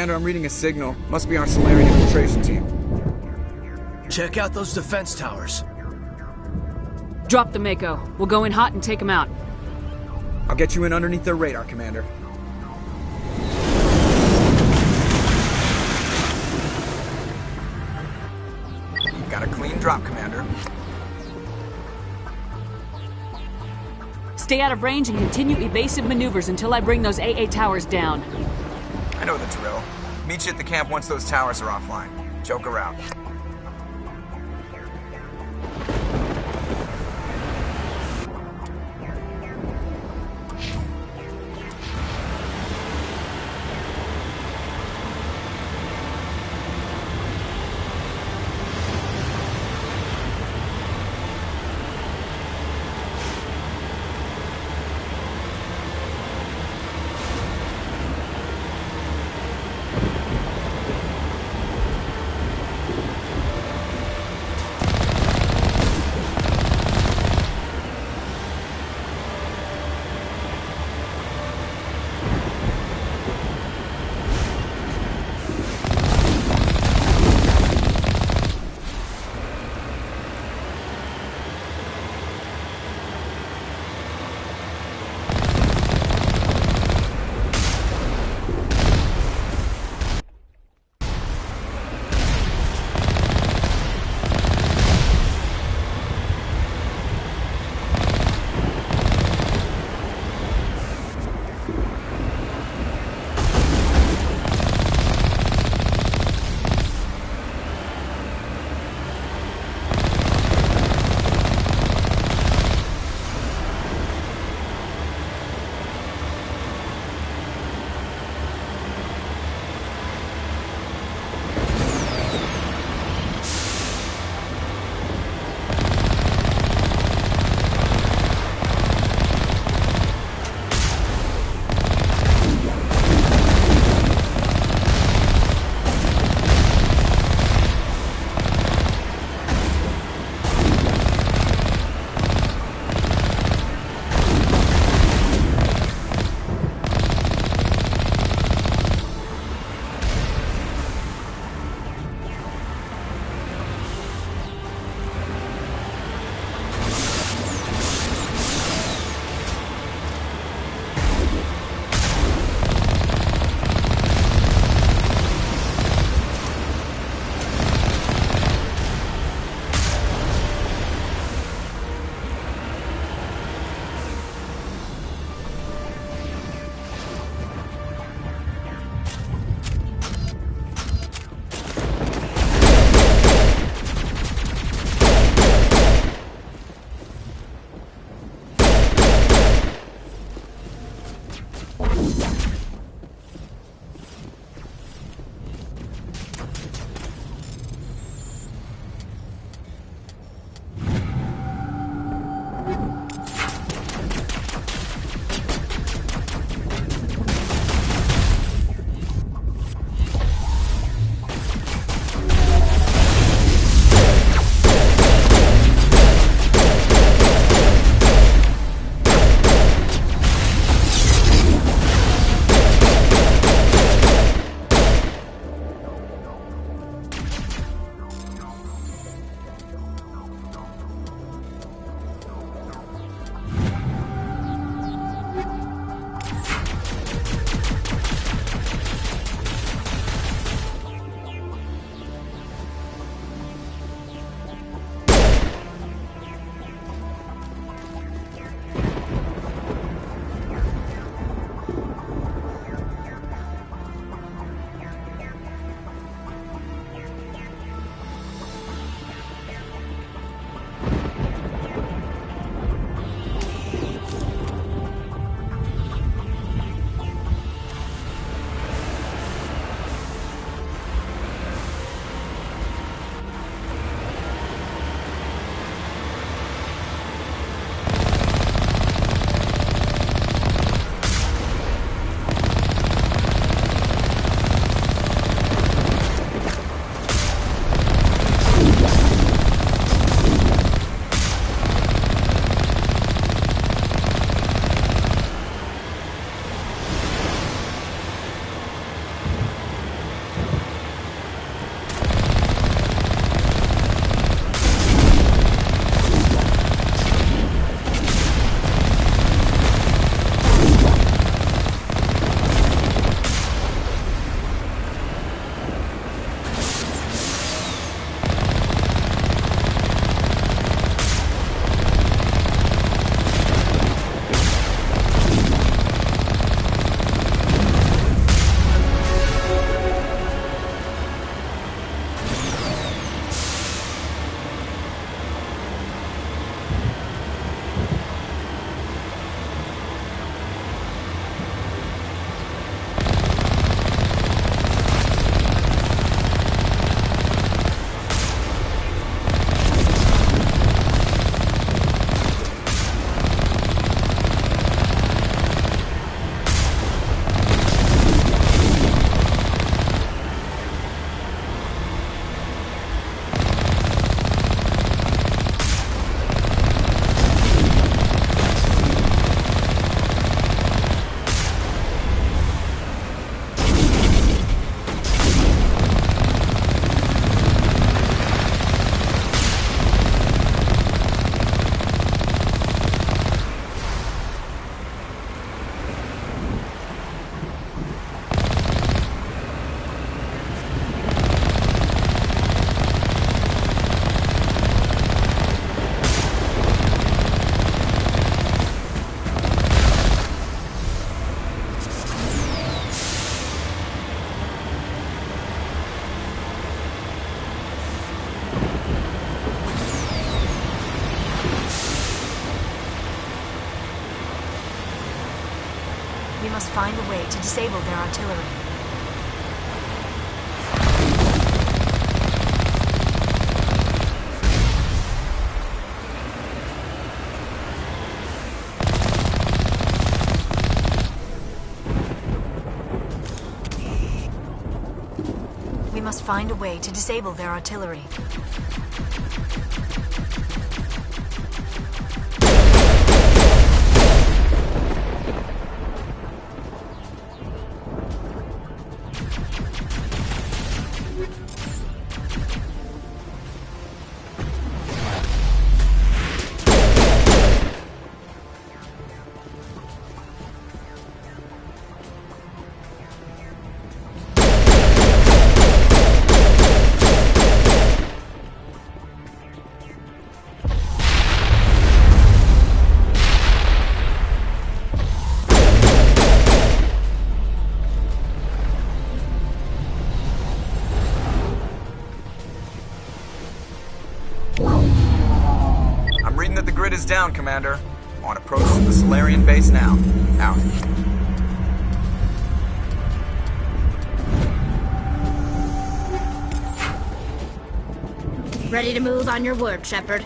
Commander, I'm reading a signal. Must be our Solarian infiltration team. Check out those defense towers. Drop the Mako. We'll go in hot and take them out. I'll get you in underneath their radar, Commander. You've got a clean drop, Commander. Stay out of range and continue evasive maneuvers until I bring those AA towers down. I know the drill. Meet you at the camp once those towers are offline. Joker out. must find a way to disable their artillery. We must find a way to disable their artillery. I'm reading that the grid is down, Commander. On approach to the Solarian base now. Out. Ready to move on your word, Shepard.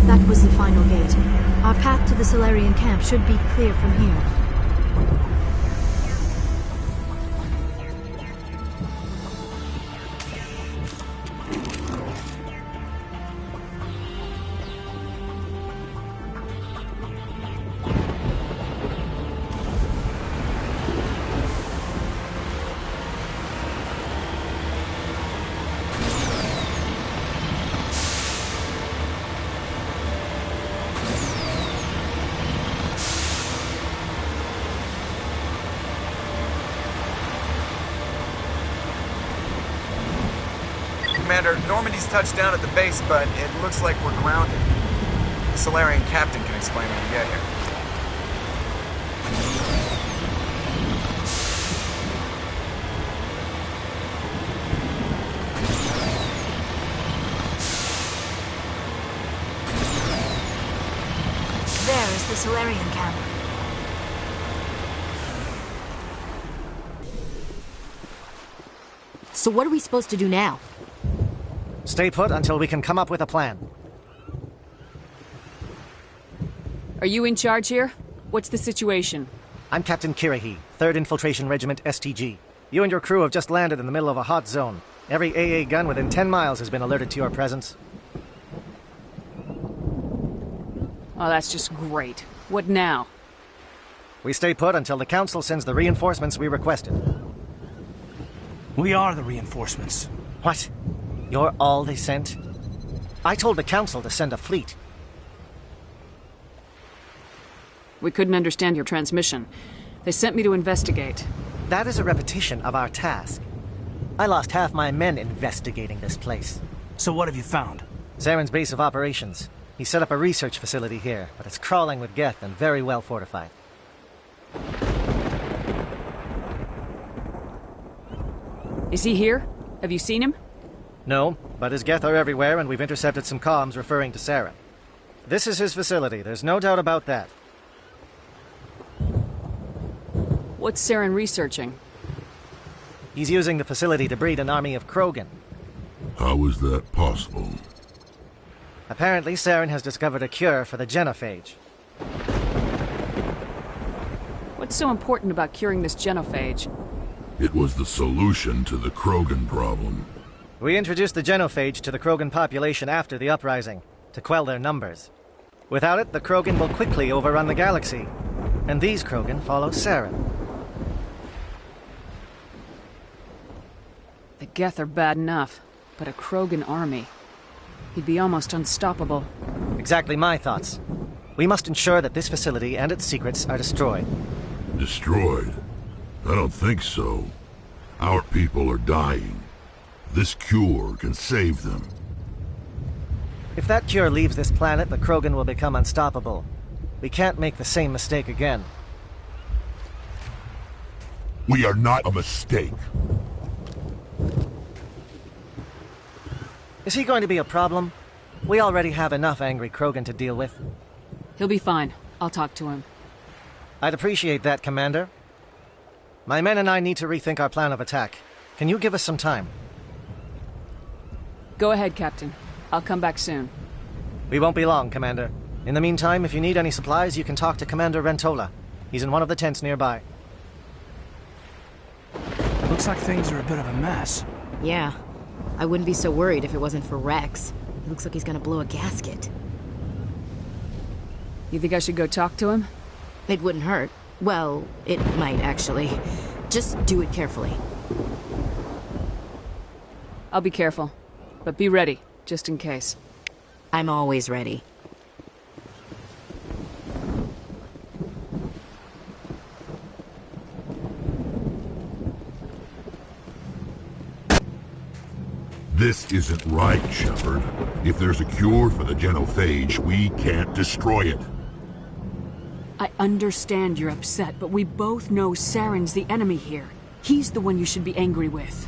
That was the final gate. Our path to the Solarian camp should be clear from here. Commander, Normandy's touched down at the base, but it looks like we're grounded. The Solarian captain can explain when we get here. There is the Solarian camp. So what are we supposed to do now? Stay put until we can come up with a plan. Are you in charge here? What's the situation? I'm Captain Kirahi, 3rd Infiltration Regiment STG. You and your crew have just landed in the middle of a hot zone. Every AA gun within 10 miles has been alerted to your presence. Oh, that's just great. What now? We stay put until the Council sends the reinforcements we requested. We are the reinforcements. What? You're all they sent? I told the Council to send a fleet. We couldn't understand your transmission. They sent me to investigate. That is a repetition of our task. I lost half my men investigating this place. So what have you found? Saren's base of operations. He set up a research facility here, but it's crawling with Geth and very well fortified. Is he here? Have you seen him? No, but his Geth are everywhere, and we've intercepted some comms referring to Saren. This is his facility, there's no doubt about that. What's Saren researching? He's using the facility to breed an army of Krogan. How is that possible? Apparently, Saren has discovered a cure for the genophage. What's so important about curing this genophage? It was the solution to the Krogan problem. We introduced the genophage to the Krogan population after the uprising, to quell their numbers. Without it, the Krogan will quickly overrun the galaxy. And these Krogan follow Saren. The Geth are bad enough, but a Krogan army. He'd be almost unstoppable. Exactly my thoughts. We must ensure that this facility and its secrets are destroyed. Destroyed? I don't think so. Our people are dying. This cure can save them. If that cure leaves this planet, the Krogan will become unstoppable. We can't make the same mistake again. We are not a mistake. Is he going to be a problem? We already have enough angry Krogan to deal with. He'll be fine. I'll talk to him. I'd appreciate that, Commander. My men and I need to rethink our plan of attack. Can you give us some time? Go ahead, Captain. I'll come back soon. We won't be long, Commander. In the meantime, if you need any supplies, you can talk to Commander Rentola. He's in one of the tents nearby. Looks like things are a bit of a mess. Yeah. I wouldn't be so worried if it wasn't for Rex. He looks like he's gonna blow a gasket. You think I should go talk to him? It wouldn't hurt. Well, it might actually. Just do it carefully. I'll be careful. But be ready, just in case. I'm always ready. This isn't right, Shepard. If there's a cure for the genophage, we can't destroy it. I understand you're upset, but we both know Saren's the enemy here. He's the one you should be angry with.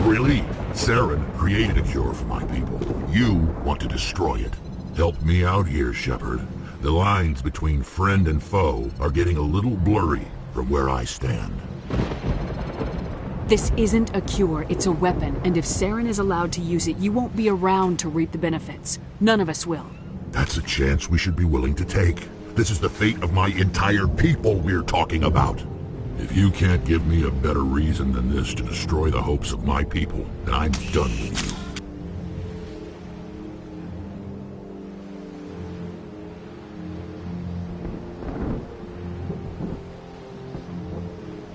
Really? Saren created a cure for my people. You want to destroy it. Help me out here, Shepard. The lines between friend and foe are getting a little blurry from where I stand. This isn't a cure, it's a weapon, and if Saren is allowed to use it, you won't be around to reap the benefits. None of us will. That's a chance we should be willing to take. This is the fate of my entire people we're talking about. If you can't give me a better reason than this to destroy the hopes of my people, then I'm done with you.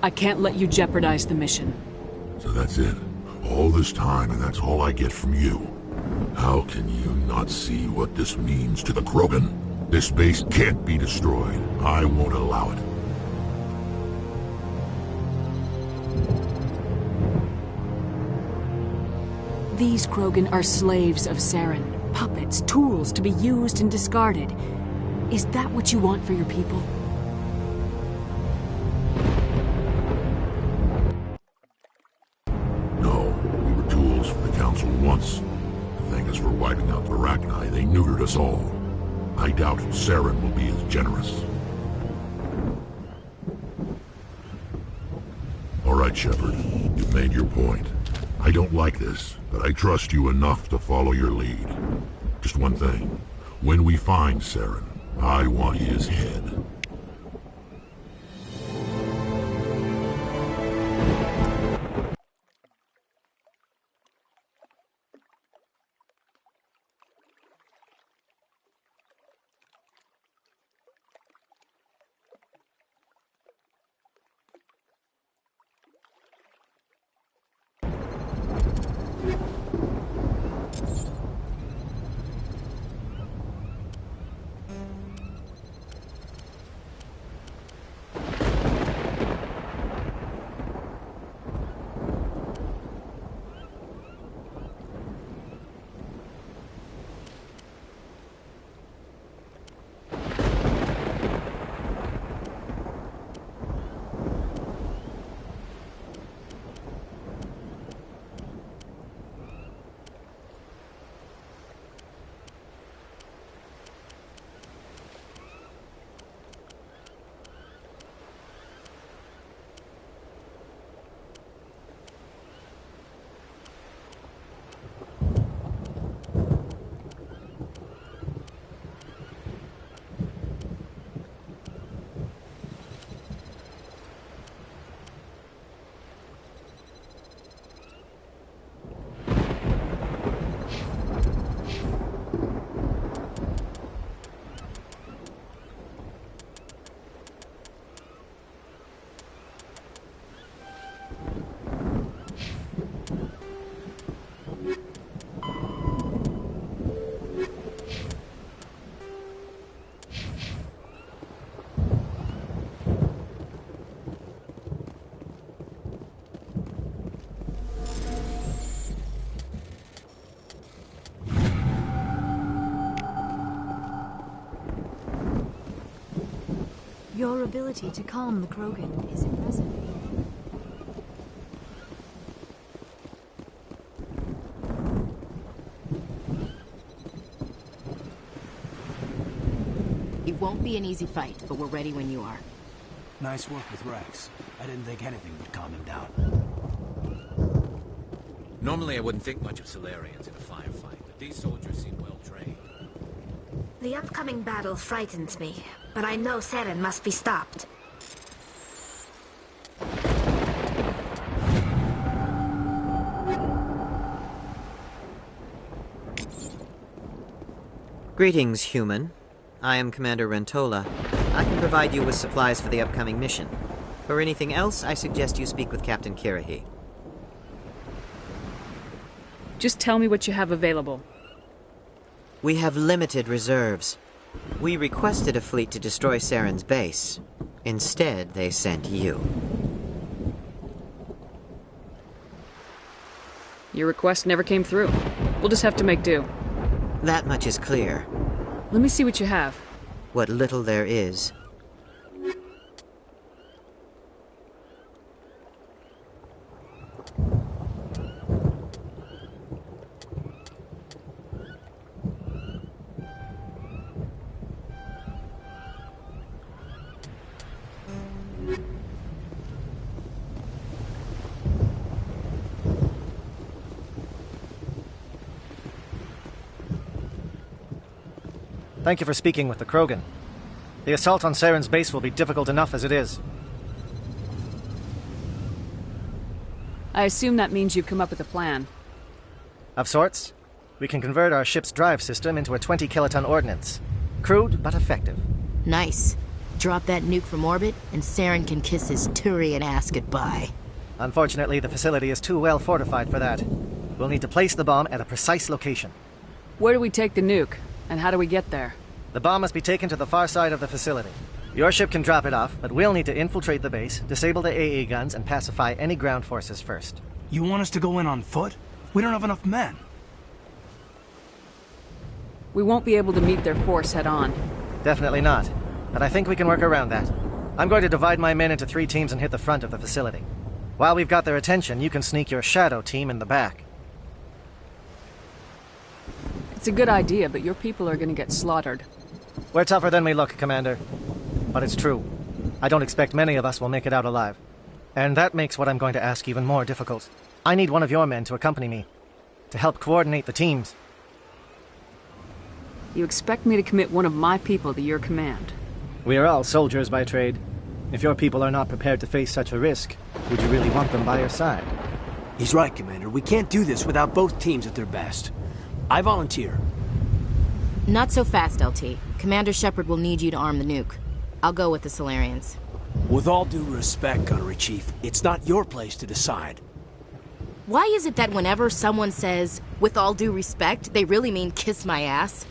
I can't let you jeopardize the mission. So that's it. All this time, and that's all I get from you. How can you not see what this means to the Krogan? This base can't be destroyed. I won't allow it. These Krogan are slaves of Saren. Puppets, tools to be used and discarded. Is that what you want for your people? No, we were tools for the Council once. To thank us for wiping out the Arachni, they neutered us all. I doubt Saren will be as generous. All right, Shepard. You've made your point. I don't like this, but I trust you enough to follow your lead. Just one thing. When we find Saren, I want his head. ability to calm the Krogan is impressive. It won't be an easy fight, but we're ready when you are. Nice work with Rex. I didn't think anything would calm him down. Normally I wouldn't think much of Solarians in a firefight, but these soldiers seem well trained. The upcoming battle frightens me, but I know Saren must be stopped. Greetings, human. I am Commander Rentola. I can provide you with supplies for the upcoming mission. For anything else, I suggest you speak with Captain Kirrahe. Just tell me what you have available. We have limited reserves. We requested a fleet to destroy Saren's base. Instead, they sent you. Your request never came through. We'll just have to make do. That much is clear. Let me see what you have. What little there is. Thank you for speaking with the Krogan. The assault on Saren's base will be difficult enough as it is. I assume that means you've come up with a plan. Of sorts. We can convert our ship's drive system into a 20-kiloton ordnance. Crude, but effective. Nice. Drop that nuke from orbit, and Saren can kiss his Turian ass goodbye. Unfortunately, the facility is too well fortified for that. We'll need to place the bomb at a precise location. Where do we take the nuke? And how do we get there? The bomb must be taken to the far side of the facility. Your ship can drop it off, but we'll need to infiltrate the base, disable the AA guns, and pacify any ground forces first. You want us to go in on foot? We don't have enough men. We won't be able to meet their force head-on. Definitely not. But I think we can work around that. I'm going to divide my men into 3 teams and hit the front of the facility. While we've got their attention, you can sneak your shadow team in the back. It's a good idea, but your people are going to get slaughtered. We're tougher than we look, Commander. But it's true. I don't expect many of us will make it out alive. And that makes what I'm going to ask even more difficult. I need one of your men to accompany me, to help coordinate the teams. You expect me to commit one of my people to your command? We are all soldiers by trade. If your people are not prepared to face such a risk, would you really want them by your side? He's right, Commander. We can't do this without both teams at their best. I volunteer. Not so fast, LT. Commander Shepard will need you to arm the nuke. I'll go with the Solarians. With all due respect, Gunnery Chief, it's not your place to decide. Why is it that whenever someone says, with all due respect, they really mean kiss my ass?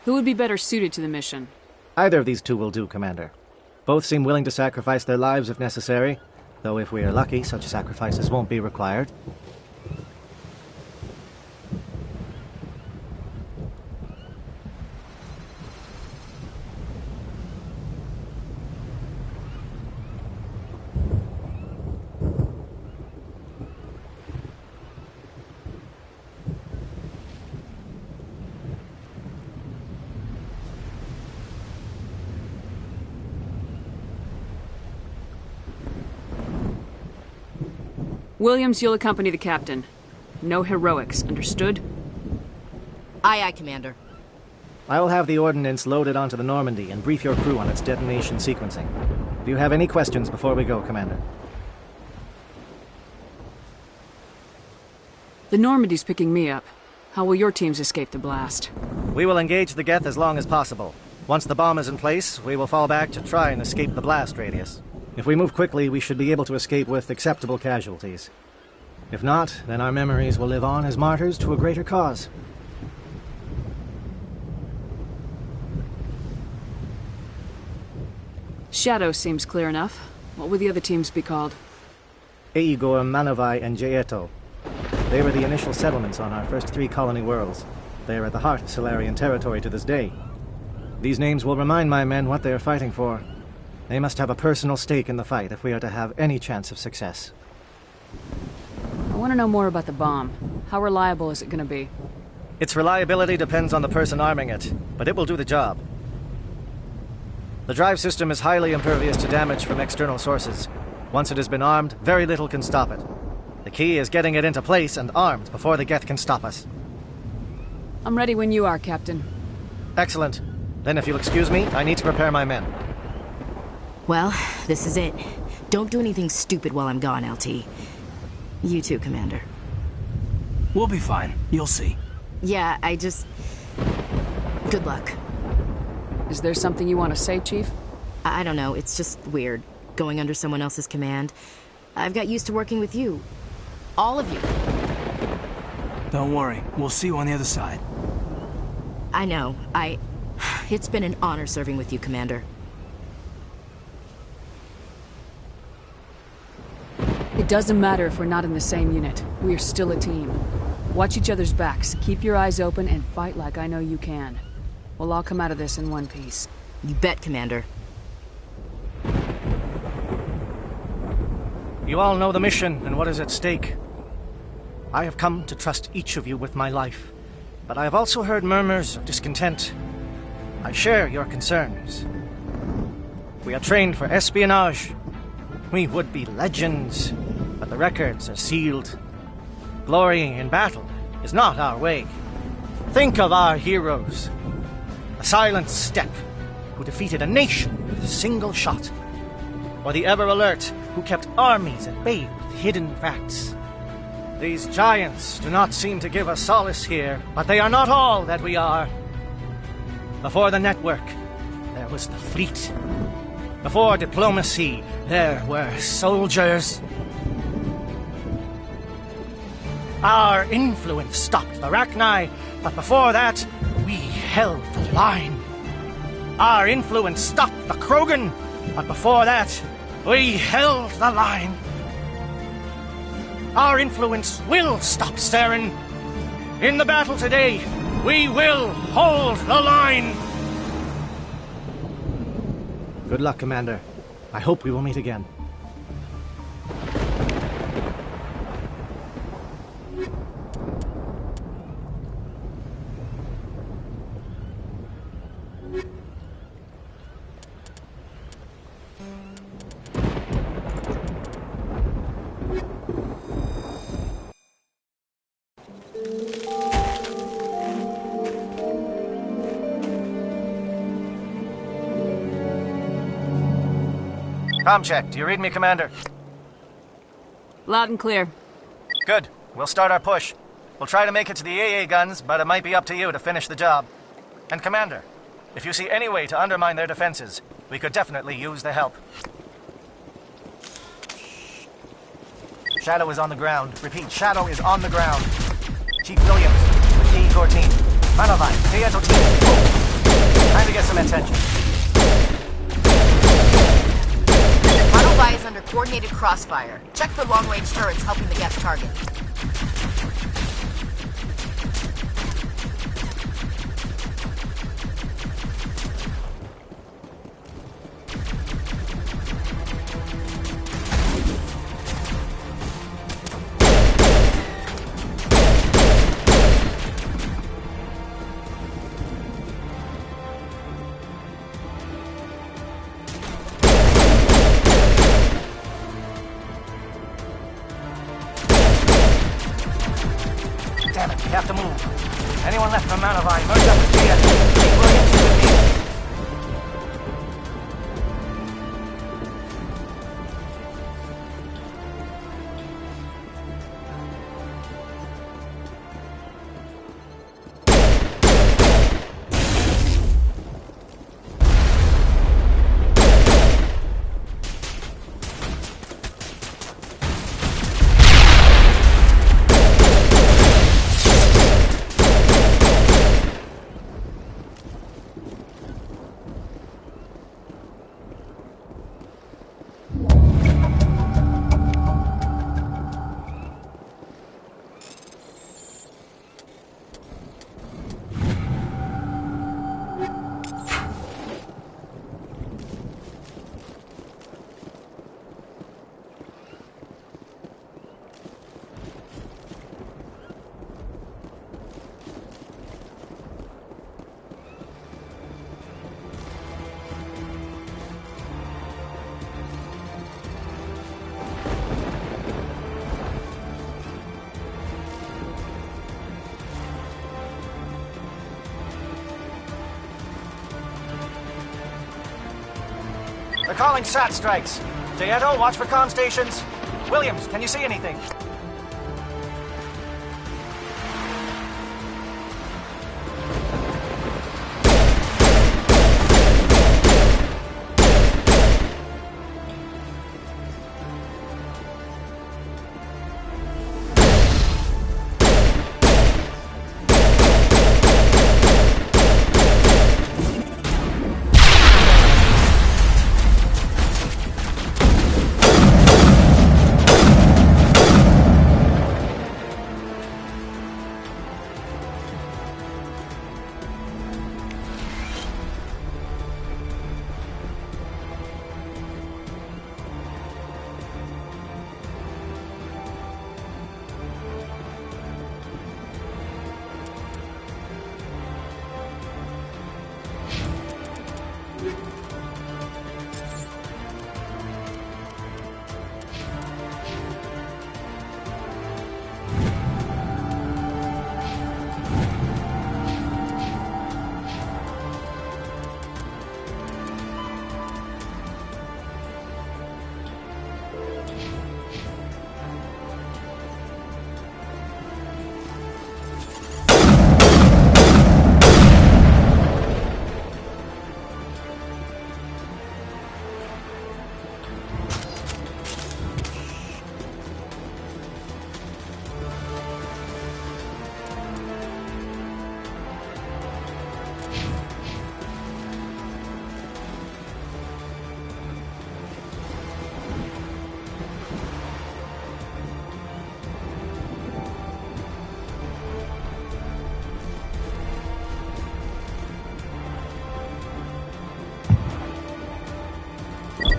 Who would be better suited to the mission? Either of these two will do, Commander. Both seem willing to sacrifice their lives if necessary, though if we are lucky, such sacrifices won't be required. Williams, you'll accompany the captain. No heroics, understood? Aye, aye, Commander. I will have the ordnance loaded onto the Normandy and brief your crew on its detonation sequencing. Do you have any questions before we go, Commander? The Normandy's picking me up. How will your teams escape the blast? We will engage the Geth as long as possible. Once the bomb is in place, we will fall back to try and escape the blast radius. If we move quickly, we should be able to escape with acceptable casualties. If not, then our memories will live on as martyrs to a greater cause. Shadow seems clear enough. What would the other teams be called? Eigor, Manovai, and Jaeto. They were the initial settlements on our first 3 colony worlds. They are at the heart of Solarian territory to this day. These names will remind my men what they are fighting for. They must have a personal stake in the fight if we are to have any chance of success. I want to know more about the bomb. How reliable is it going to be? Its reliability depends on the person arming it, but it will do the job. The drive system is highly impervious to damage from external sources. Once it has been armed, very little can stop it. The key is getting it into place and armed before the Geth can stop us. I'm ready when you are, Captain. Excellent. Then if you'll excuse me, I need to prepare my men. Well, this is it. Don't do anything stupid while I'm gone, LT. You too, Commander. We'll be fine. You'll see. Yeah, Good luck. Is there something you want to say, Chief? I don't know, it's just weird, going under someone else's command. I've got used to working with you. All of you. Don't worry, we'll see you on the other side. I know, It's been an honor serving with you, Commander. It doesn't matter if we're not in the same unit. We're still a team. Watch each other's backs, keep your eyes open, and fight like I know you can. We'll all come out of this in one piece. You bet, Commander. You all know the mission and what is at stake. I have come to trust each of you with my life, but I have also heard murmurs of discontent. I share your concerns. We are trained for espionage. We would be legends, but the records are sealed. Glorying in battle is not our way. Think of our heroes. The Silent Steppe, who defeated a nation with a single shot. Or the Ever Alert, who kept armies at bay with hidden facts. These giants do not seem to give us solace here, but they are not all that we are. Before the network, there was the fleet. Before diplomacy, there were soldiers. Our influence stopped the Rachni, but before that, we held the line. Our influence stopped the Krogan, but before that, we held the line. Our influence will stop Saren. In the battle today, we will hold the line. Good luck, Commander. I hope we will meet again. Com check. Do you read me, Commander? Loud and clear. Good. We'll start our push. We'll try to make it to the AA guns, but it might be up to you to finish the job. And Commander, if you see any way to undermine their defenses, we could definitely use the help. Shadow is on the ground. Repeat, Shadow is on the ground. Chief Williams, with the Igor team. Manovai, Jaeto team. Time to get some attention. Model Y is under coordinated crossfire. Check for long-range turrets helping the guest target. Damn it, we have to move. Anyone left from Mount Avine, merge up with GS. Keep Williams with me. They're calling SAT strikes. Dieto, watch for comm stations. Williams, can you see anything?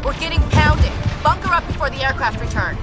We're getting pounded. Bunker up before the aircraft return.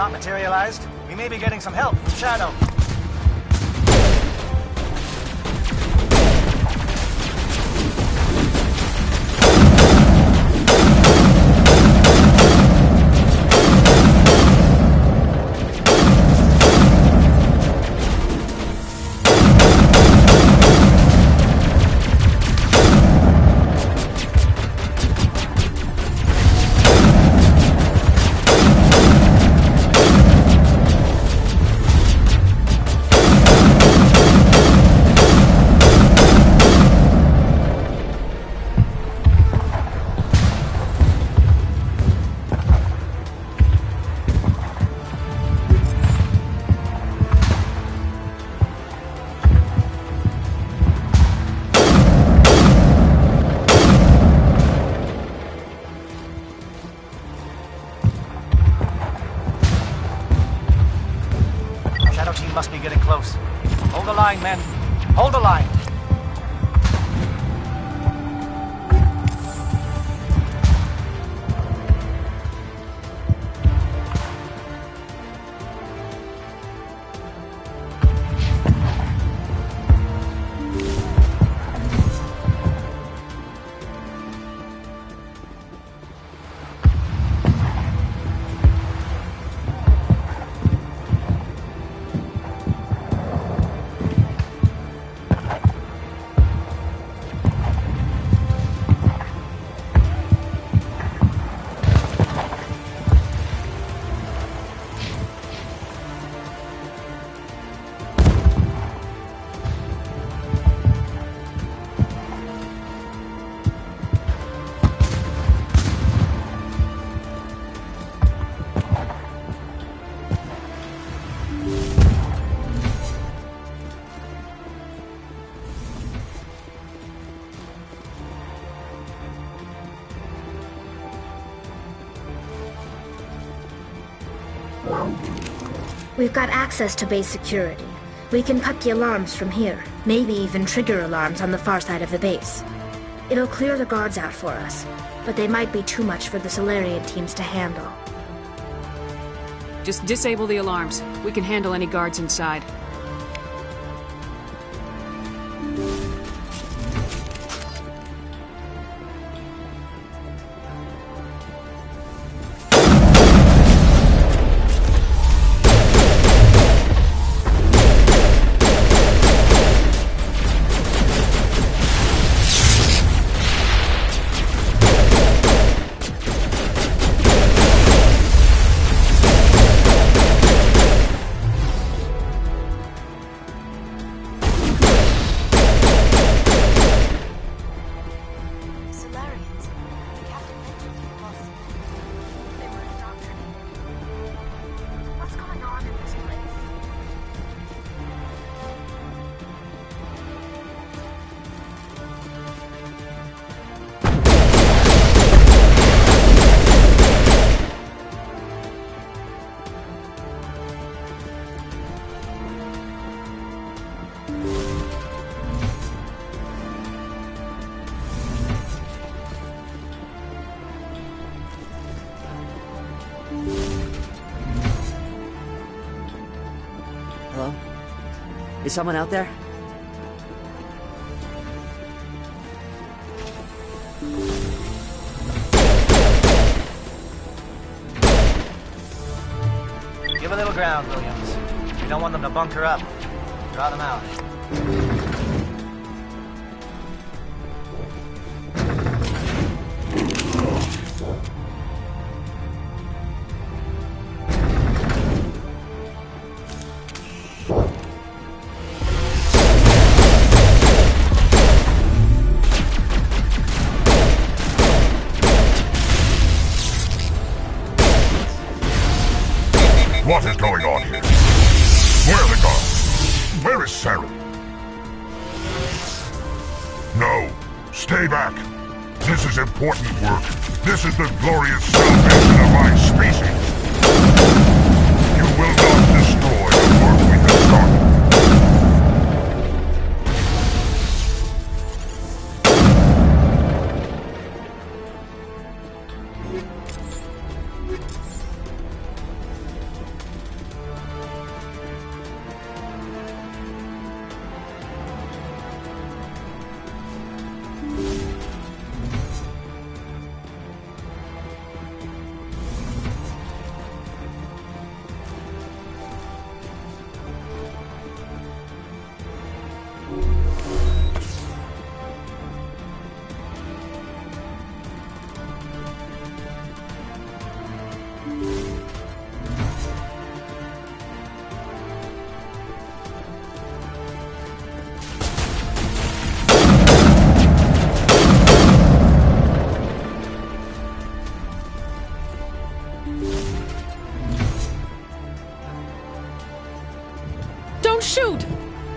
not materialized, we may be getting some help from Shadow. Must be getting close. Hold the line, men. Hold the line. We've got access to base security. We can put the alarms from here, maybe even trigger alarms on the far side of the base. It'll clear the guards out for us, but they might be too much for the Solarian teams to handle. Just disable the alarms. We can handle any guards inside. Hello? Is someone out there? Give a little ground, Williams. We don't want them to bunker up. Draw them out. What is going on here? Where are the guards? Where is Saren? No, stay back. This is important work. This is the glorious salvation of my species. You will not destroy the work we have started.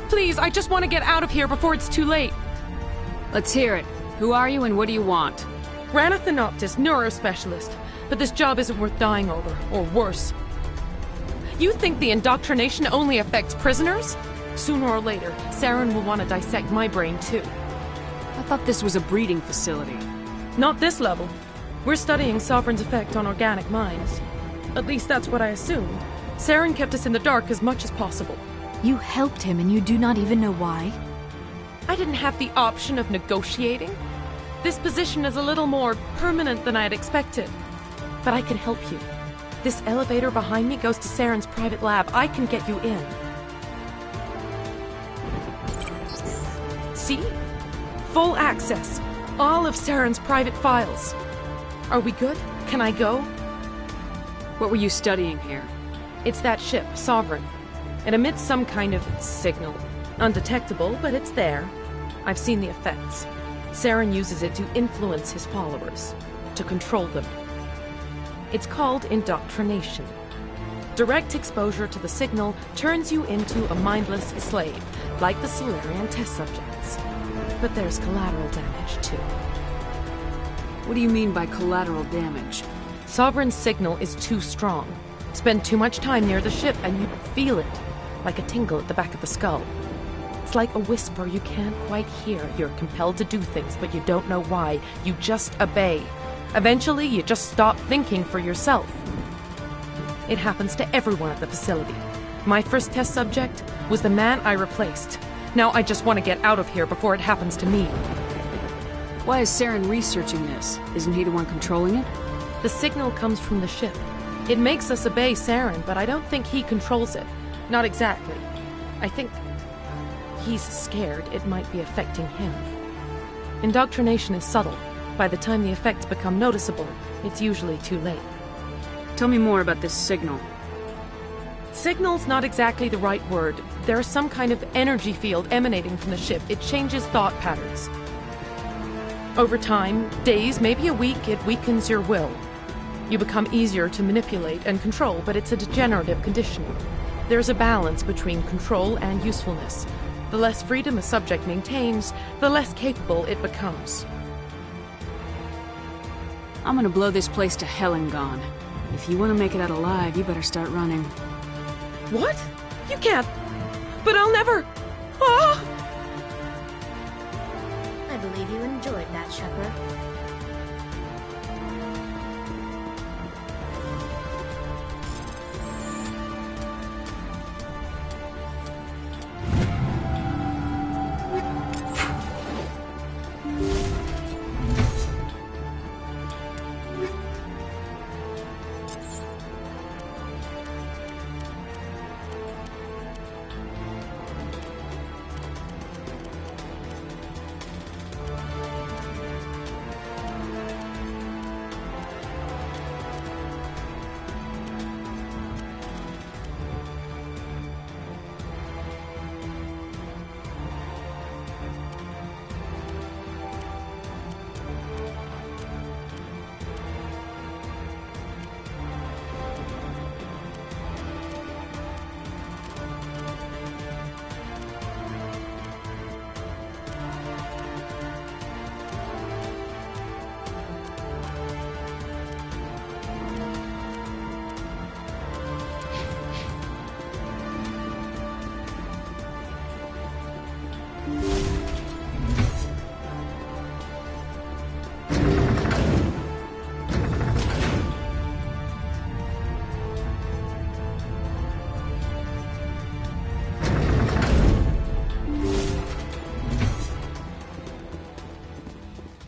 Please, I just want to get out of here before it's too late. Let's hear it. Who are you and what do you want? Ranathanoptis, neurospecialist. But this job isn't worth dying over, or worse. You think the indoctrination only affects prisoners? Sooner or later, Saren will want to dissect my brain too. I thought this was a breeding facility. Not this level. We're studying Sovereign's effect on organic minds. At least that's what I assumed. Saren kept us in the dark as much as possible. You helped him and you do not even know why? I didn't have the option of negotiating. This position is a little more permanent than I had expected. But I can help you. This elevator behind me goes to Saren's private lab. I can get you in. See? Full access. All of Saren's private files. Are we good? Can I go? What were you studying here? It's that ship, Sovereign. It emits some kind of signal. Undetectable, but it's there. I've seen the effects. Saren uses it to influence his followers, to control them. It's called indoctrination. Direct exposure to the signal turns you into a mindless slave, like the Solarian test subjects. But there's collateral damage, too. What do you mean by collateral damage? Sovereign's signal is too strong. Spend too much time near the ship and you feel it, like a tingle at the back of the skull. It's like a whisper you can't quite hear. You're compelled to do things, but you don't know why. You just obey. Eventually, you just stop thinking for yourself. It happens to everyone at the facility. My first test subject was the man I replaced. Now I just want to get out of here before it happens to me. Why is Saren researching this? Isn't he the one controlling it? The signal comes from the ship. It makes us obey Saren, but I don't think he controls it. Not exactly. I think he's scared it might be affecting him. Indoctrination is subtle. By the time the effects become noticeable, it's usually too late. Tell me more about this signal. Signal's not exactly the right word. There's some kind of energy field emanating from the ship. It changes thought patterns. Over time, days, maybe a week, it weakens your will. You become easier to manipulate and control, but it's a degenerative condition. There's a balance between control and usefulness. The less freedom a subject maintains, the less capable it becomes. I'm gonna blow this place to hell and gone. If you want to make it out alive, you better start running. What? You can't. But I'll never. Ah! I believe you enjoyed that, Shepard.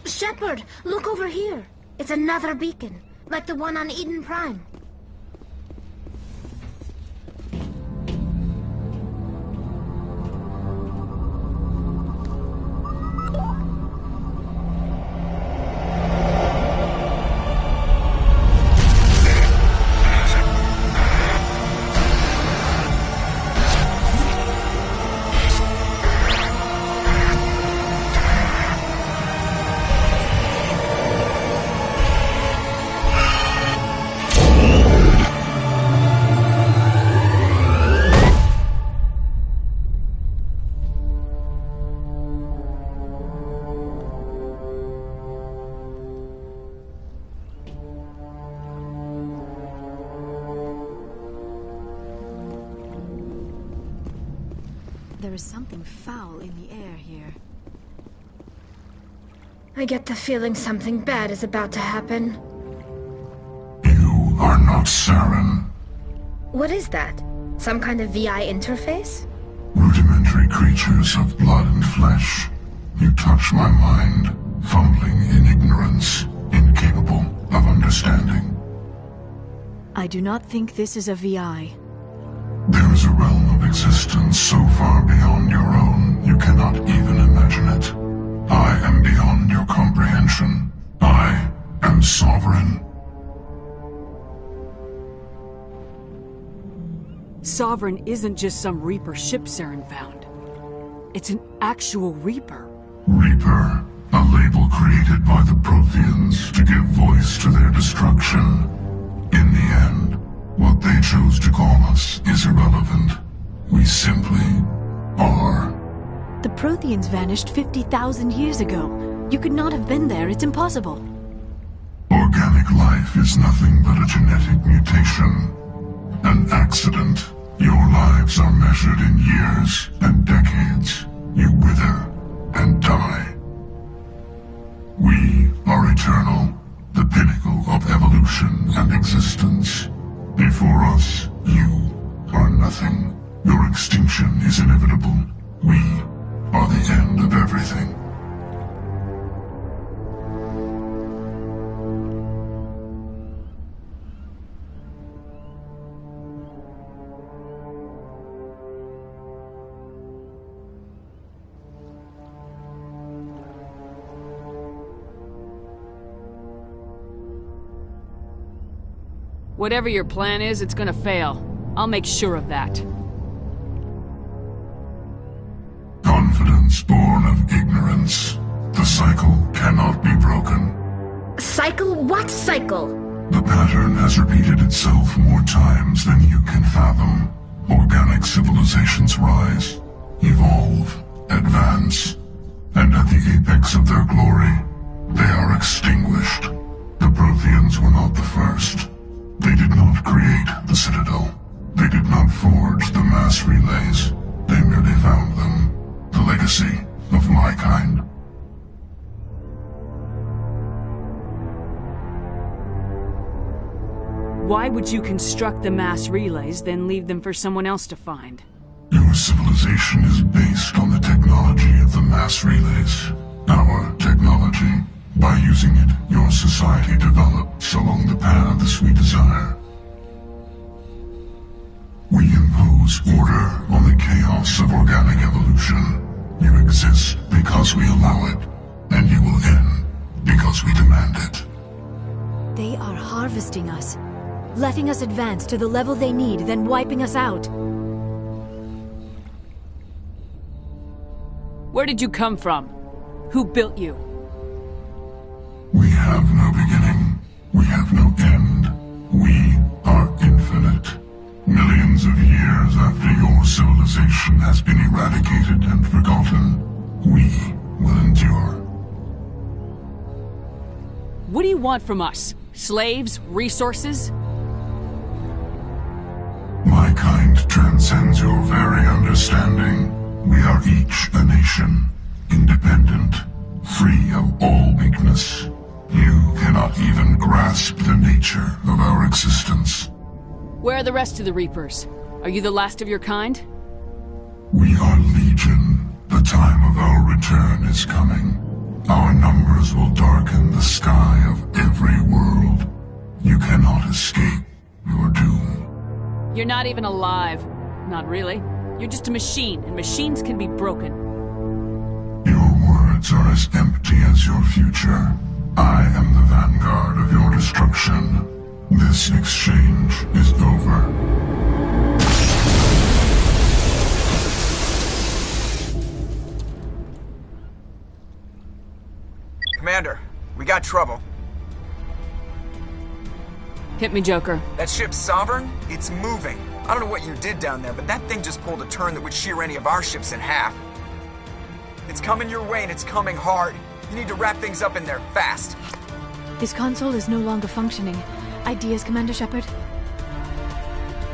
Shepard, look over here. It's another beacon, like the one on Eden Prime. There is something foul in the air here. I get the feeling something bad is about to happen. You are not Saren. What is that? Some kind of VI interface? Rudimentary creatures of blood and flesh. You touch my mind, fumbling in ignorance, incapable of understanding. I do not think this is a VI. There is a realm of existence so far beyond your own, you cannot even imagine it. I am beyond your comprehension. I am sovereign. Sovereign isn't just some Reaper ship Saren found. It's an actual Reaper. Reaper, a label created by the Protheans to give voice to their destruction. In the end, what they chose to call us is irrelevant. We simply are. The Protheans vanished 50,000 years ago. You could not have been there. It's impossible. Organic life is nothing but a genetic mutation. An accident. Your lives are measured in years and decades. You wither and die. We are eternal, the pinnacle of evolution and existence. Before us, you are nothing. Your extinction is inevitable. We are the end of everything. Whatever your plan is, it's gonna fail. I'll make sure of that. Confidence born of ignorance. The cycle cannot be broken. Cycle? What cycle? The pattern has repeated itself more times than you can fathom. Organic civilizations rise, evolve, advance, and at the apex of their glory, they are extinguished. The Protheans were not the first. They did not create the Citadel. They did not forge the mass relays. They merely found them. The legacy of my kind. Why would you construct the mass relays, then leave them for someone else to find? Your civilization is based on the technology of the mass relays. Our technology. By using it, your society develops along the paths we desire. We impose order on the chaos of organic evolution. You exist because we allow it, and you will end because we demand it. They are harvesting us, letting us advance to the level they need, then wiping us out. Where did you come from? Who built you? We have no beginning. We have no end. We are infinite. Millions of years after your civilization has been eradicated and forgotten, we will endure. What do you want from us? Slaves? Resources? My kind transcends your very understanding. We are each a nation, independent, free of all weakness. You cannot even grasp the nature of our existence. Where are the rest of the Reapers? Are you the last of your kind? We are legion. The time of our return is coming. Our numbers will darken the sky of every world. You cannot escape your doom. You're not even alive. Not really. You're just a machine, and machines can be broken. Your words are as empty as your future. I am the vanguard of your destruction. This exchange is over. Commander, we got trouble. Hit me, Joker. That ship's Sovereign? It's moving. I don't know what you did down there, but that thing just pulled a turn that would shear any of our ships in half. It's coming your way, and it's coming hard. You need to wrap things up in there fast. This console is no longer functioning. Ideas, Commander Shepard?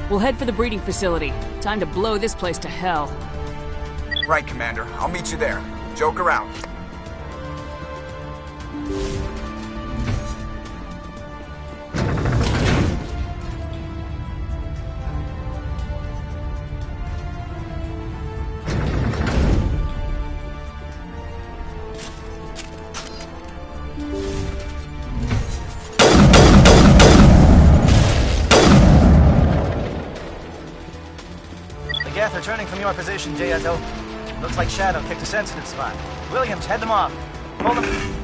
We'll head for the breeding facility. Time to blow this place to hell. Right, Commander. I'll meet you there. Joke around. Geth returning from your position, Jayato. Looks like Shadow picked a sensitive spot. Williams, head them off. Hold them.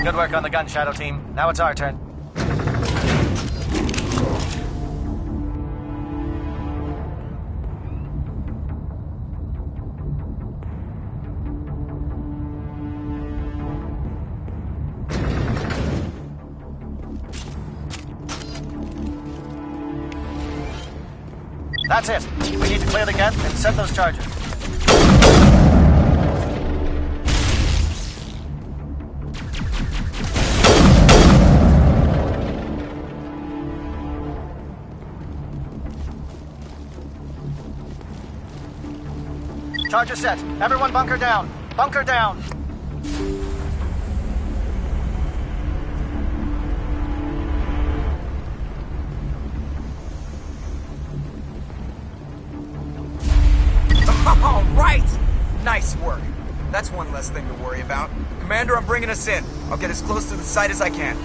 Good work on the gun, Shadow Team. Now it's our turn. That's it. We need to clear the gap and set those charges. Charge is set. Everyone bunker down. Bunker down. All right! Nice work. That's one less thing to worry about. Commander, I'm bringing us in. I'll get as close to the site as I can.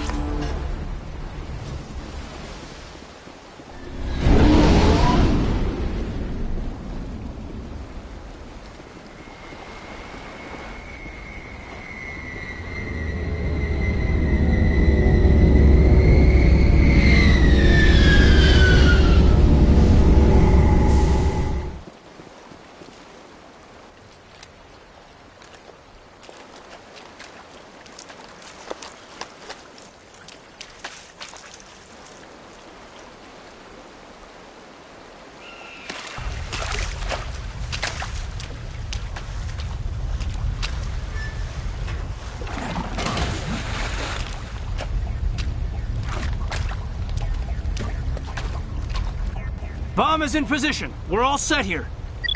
Bomb is in position. We're all set here.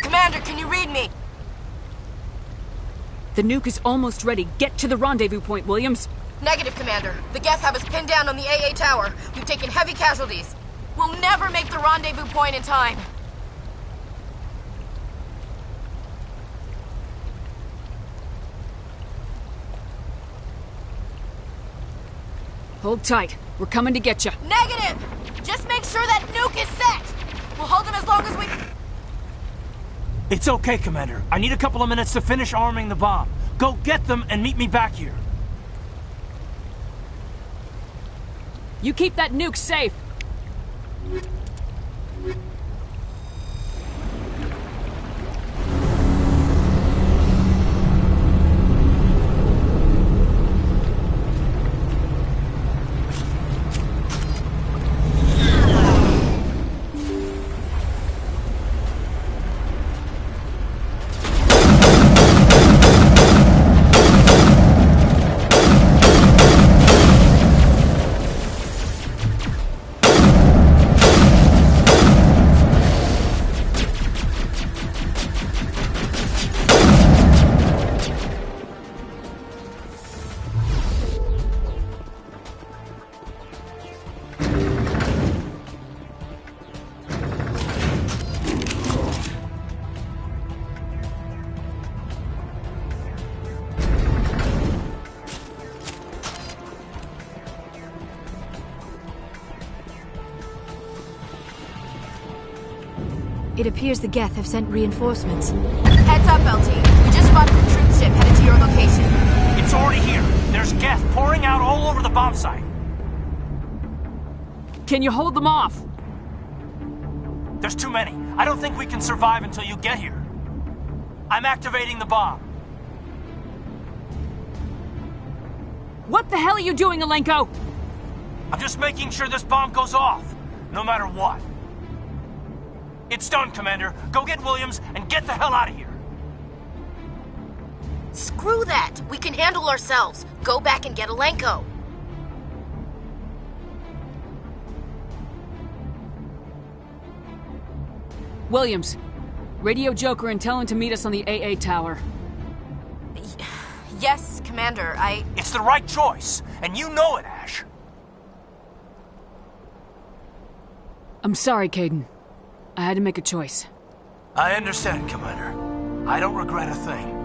Commander, can you read me? The nuke is almost ready. Get to the rendezvous point, Williams. Negative, Commander. The Geth have us pinned down on the AA tower. We've taken heavy casualties. We'll never make the rendezvous point in time. Hold tight. We're coming to get you. Negative! Just make sure that nuke is set! We'll hold them as long as we... It's okay, Commander. I need a couple of minutes to finish arming the bomb. Go get them and meet me back here. You keep that nuke safe. It appears the Geth have sent reinforcements. Heads up, LT. We just spotted a troop ship headed to your location. It's already here. There's Geth pouring out all over the bomb site. Can you hold them off? There's too many. I don't think we can survive until you get here. I'm activating the bomb. What the hell are you doing, Alenko? I'm just making sure this bomb goes off, no matter what. It's done, Commander. Go get Williams and get the hell out of here. Screw that. We can handle ourselves. Go back and get Alenko. Williams, radio Joker and tell him to meet us on the AA tower. Yes, Commander, It's the right choice, and you know it, Ash. I'm sorry, Caden. I had to make a choice. I understand, Commander. I don't regret a thing.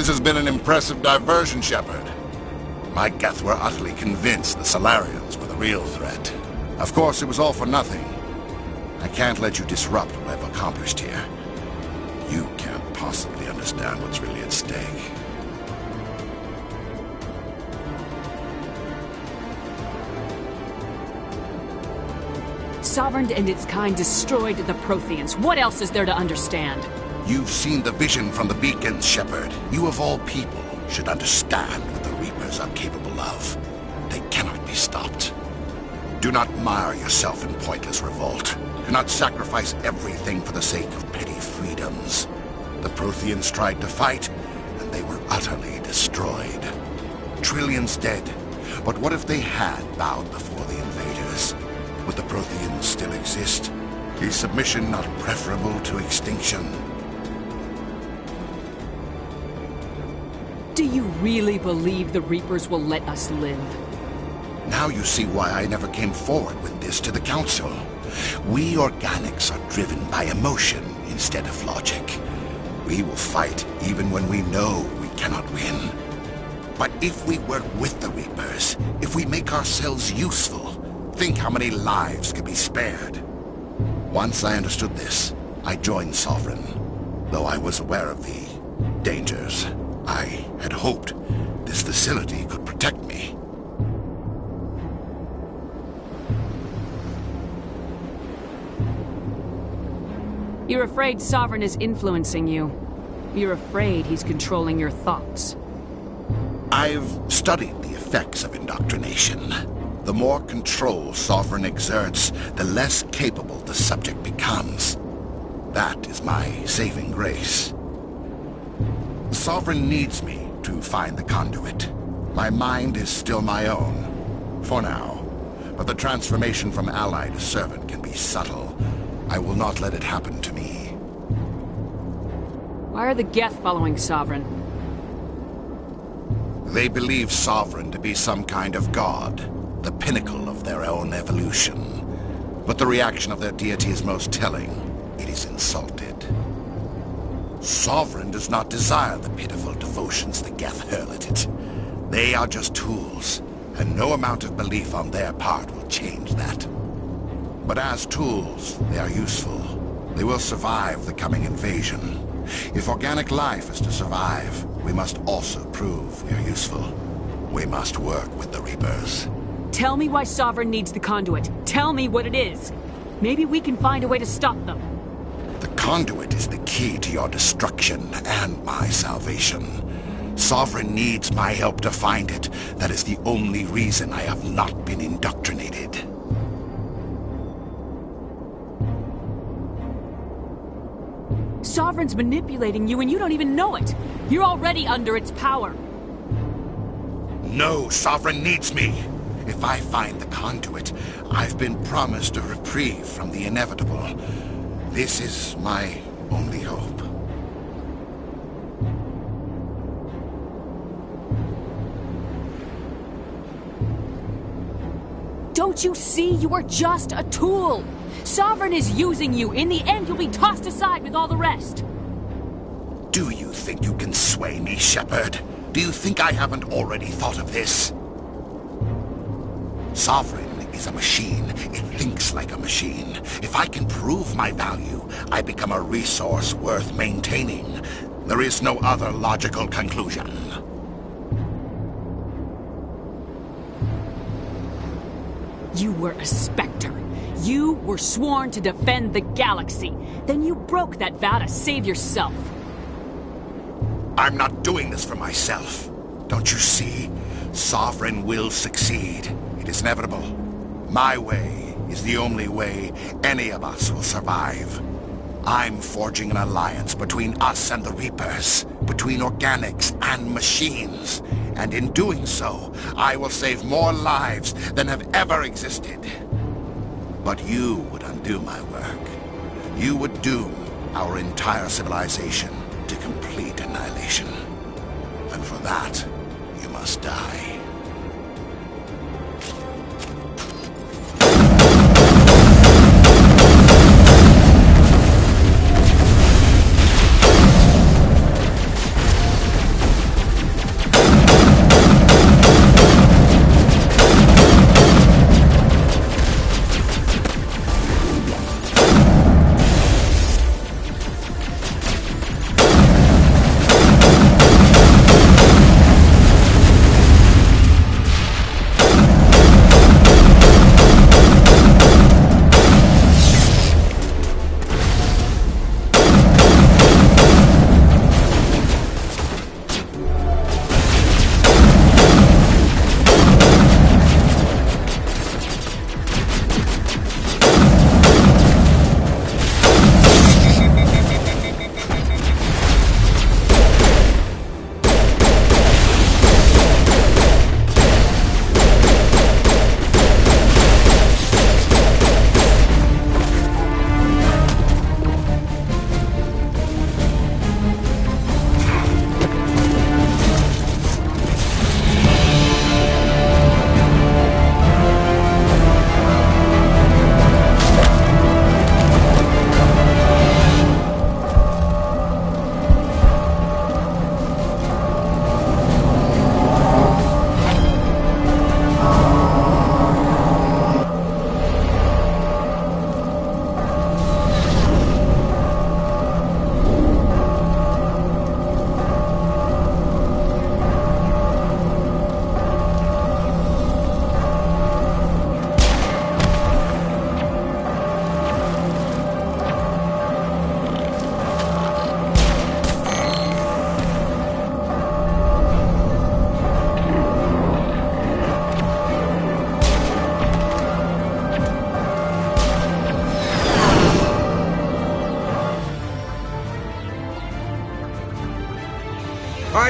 This has been an impressive diversion, Shepard. My Geth were utterly convinced the Solarians were the real threat. Of course, it was all for nothing. I can't let you disrupt what I've accomplished here. You can't possibly understand what's really at stake. Sovereign and its kind destroyed the Protheans. What else is there to understand? You've seen the vision from the beacons, Shepard. You of all people should understand what the Reapers are capable of. They cannot be stopped. Do not mire yourself in pointless revolt. Do not sacrifice everything for the sake of petty freedoms. The Protheans tried to fight, and they were utterly destroyed. Trillions dead. But what if they had bowed before the invaders? Would the Protheans still exist? Is submission not preferable to extinction? Do you really believe the Reapers will let us live? Now you see why I never came forward with this to the Council. We organics are driven by emotion instead of logic. We will fight even when we know we cannot win. But if we work with the Reapers, if we make ourselves useful, think how many lives could be spared. Once I understood this, I joined Sovereign, though I was aware of the dangers. I had hoped this facility could protect me. You're afraid Sovereign is influencing you. You're afraid he's controlling your thoughts. I've studied the effects of indoctrination. The more control Sovereign exerts, the less capable the subject becomes. That is my saving grace. Sovereign needs me to find the conduit. My mind is still my own, for now. But the transformation from ally to servant can be subtle. I will not let it happen to me. Why are the Geth following Sovereign? They believe Sovereign to be some kind of god, the pinnacle of their own evolution. But the reaction of their deity is most telling. It is insulted. Sovereign does not desire the pitiful devotions the Geth hurl at it. They are just tools, and no amount of belief on their part will change that. But as tools, they are useful. They will survive the coming invasion. If organic life is to survive, we must also prove we are useful. We must work with the Reapers. Tell me why Sovereign needs the conduit. Tell me what it is. Maybe we can find a way to stop them. The conduit is the key to your destruction and my salvation. Sovereign needs my help to find it. That is the only reason I have not been indoctrinated. Sovereign's manipulating you and you don't even know it. You're already under its power. No, Sovereign needs me. If I find the conduit, I've been promised a reprieve from the inevitable. This is my only hope. Don't you see? You are just a tool. Sovereign is using you. In the end, you'll be tossed aside with all the rest. Do you think you can sway me, Shepard? Do you think I haven't already thought of this? Sovereign is a machine. It thinks like a machine. If I can prove my value, I become a resource worth maintaining. There is no other logical conclusion. You were a Spectre. You were sworn to defend the galaxy. Then you broke that vow to save yourself. I'm not doing this for myself. Don't you see? Sovereign will succeed. It is inevitable. My way is the only way any of us will survive. I'm forging an alliance between us and the Reapers, between organics and machines. And in doing so, I will save more lives than have ever existed. But you would undo my work. You would doom our entire civilization to complete annihilation. And for that, you must die.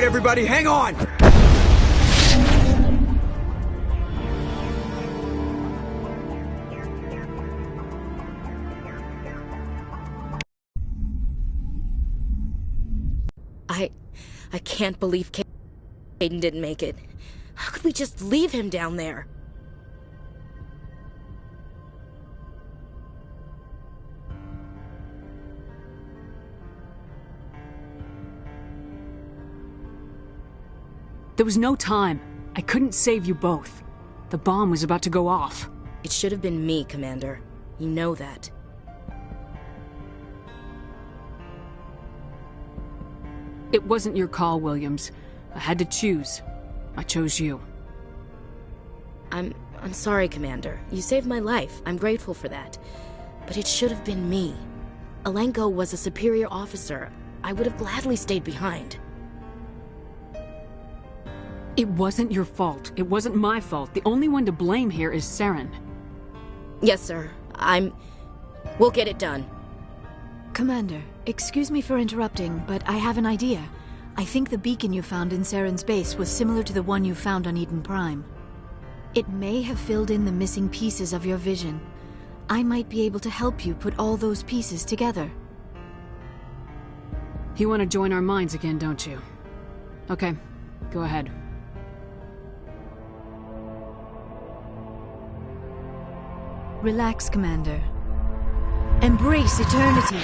right, everybody, hang on! I can't believe Caden didn't make it. How could we just leave him down there? There was no time. I couldn't save you both. The bomb was about to go off. It should have been me, Commander. You know that. It wasn't your call, Williams. I had to choose. I chose you. I'm sorry, Commander. You saved my life. I'm grateful for that. But it should have been me. Alenko was a superior officer. I would have gladly stayed behind. It wasn't your fault. It wasn't my fault. The only one to blame here is Saren. Yes, sir. We'll get it done. Commander, excuse me for interrupting, but I have an idea. I think the beacon you found in Saren's base was similar to the one you found on Eden Prime. It may have filled in the missing pieces of your vision. I might be able to help you put all those pieces together. You want to join our minds again, don't you? Okay, go ahead. Relax, Commander. Embrace eternity.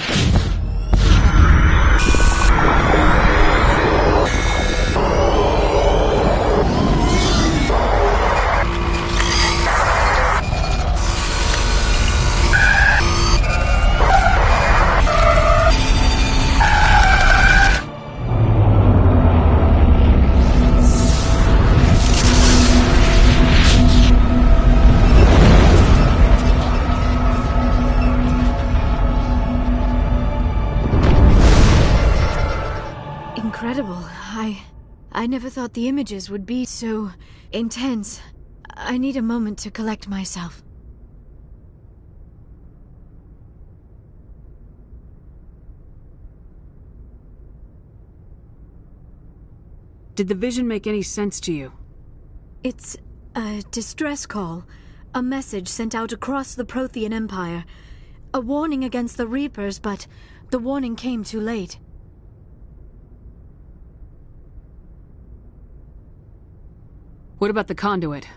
Incredible. I never thought the images would be so intense. I need a moment to collect myself. Did the vision make any sense to you? It's a distress call. A message sent out across the Prothean Empire. A warning against the Reapers, but the warning came too late. What about the conduit?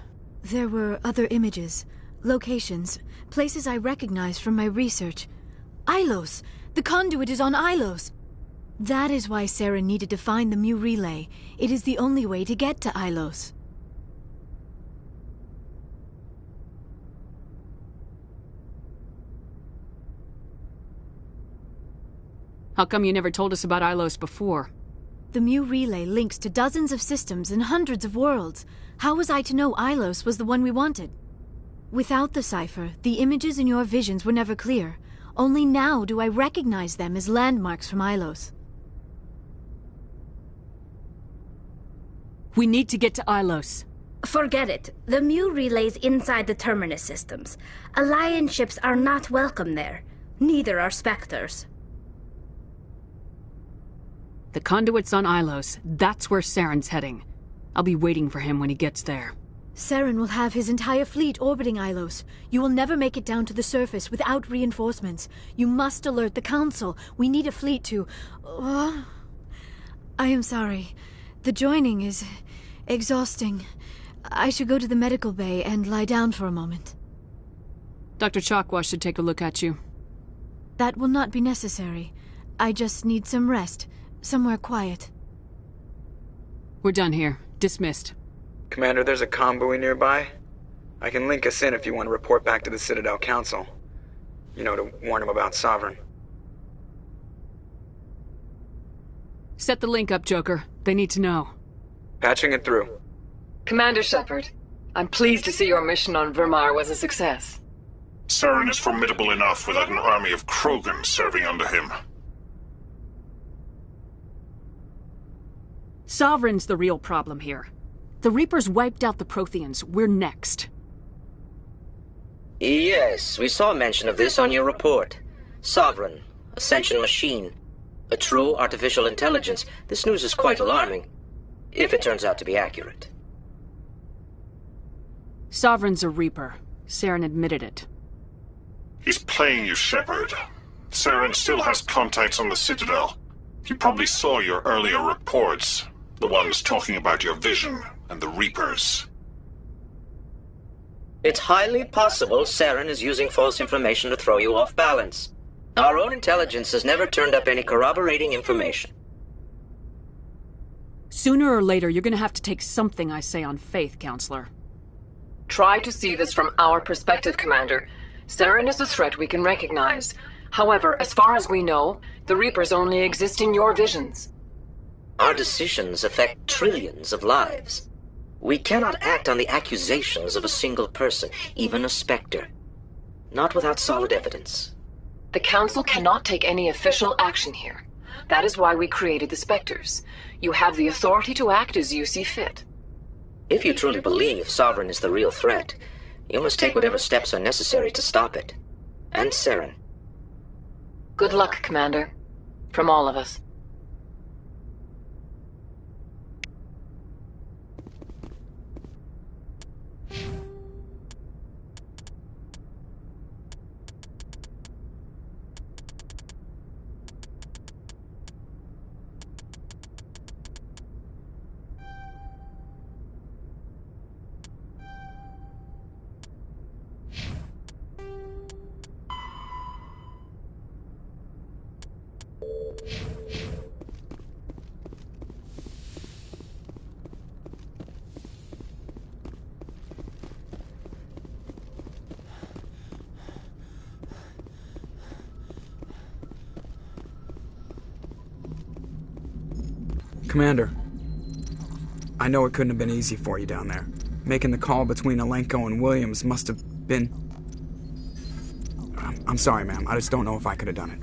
There were other images, locations, places I recognized from my research. Ilos! The conduit is on Ilos! That is why Saren needed to find the Mu relay. It is the only way to get to Ilos. How come you never told us about Ilos before? The Mu relay links to dozens of systems and hundreds of worlds. How was I to know Ilos was the one we wanted? Without the cipher, the images in your visions were never clear. Only now do I recognize them as landmarks from Ilos. We need to get to Ilos. Forget it. The Mu relay's inside the Terminus systems. Alliance ships are not welcome there. Neither are Spectres. The conduit's on Ilos. That's where Saren's heading. I'll be waiting for him when he gets there. Saren will have his entire fleet orbiting Ilos. You will never make it down to the surface without reinforcements. You must alert the Council. We need a fleet to... I am sorry. The joining is exhausting. I should go to the medical bay and lie down for a moment. Dr. Chakwa should take a look at you. That will not be necessary. I just need some rest. Somewhere quiet. We're done here. Dismissed. Commander, there's a comm buoy nearby. I can link us in if you want to report back to the Citadel Council. You know, to warn them about Sovereign. Set the link up, Joker. They need to know. Patching it through. Commander Shepard, I'm pleased to see your mission on Virmire was a success. Saren is formidable enough without an army of Krogan serving under him. Sovereign's the real problem here. The Reapers wiped out the Protheans. We're next. Yes, we saw mention of this on your report. Sovereign, Ascension machine. A true artificial intelligence. This news is quite alarming. if it turns out to be accurate. Sovereign's a Reaper. Saren admitted it. He's playing you, Shepard. Saren still has contacts on the Citadel. He probably saw your earlier reports. The ones talking about your vision and the Reapers. It's highly possible Saren is using false information to throw you off balance. Our own intelligence has never turned up any corroborating information. Sooner or later, you're gonna have to take something I say on faith, Counselor. Try to see this from our perspective, Commander. Saren is a threat we can recognize. However, as far as we know, the Reapers only exist in your visions. Our decisions affect trillions of lives. We cannot act on the accusations of a single person, even a Spectre. Not without solid evidence. The Council cannot take any official action here. That is why we created the Spectres. You have the authority to act as you see fit. If you truly believe Sovereign is the real threat, you must take whatever steps are necessary to stop it. And Saren. Good luck, Commander. From all of us. Commander, I know it couldn't have been easy for you down there. Making the call between Alenko and Williams must have been... I'm sorry, ma'am. I just don't know if I could have done it.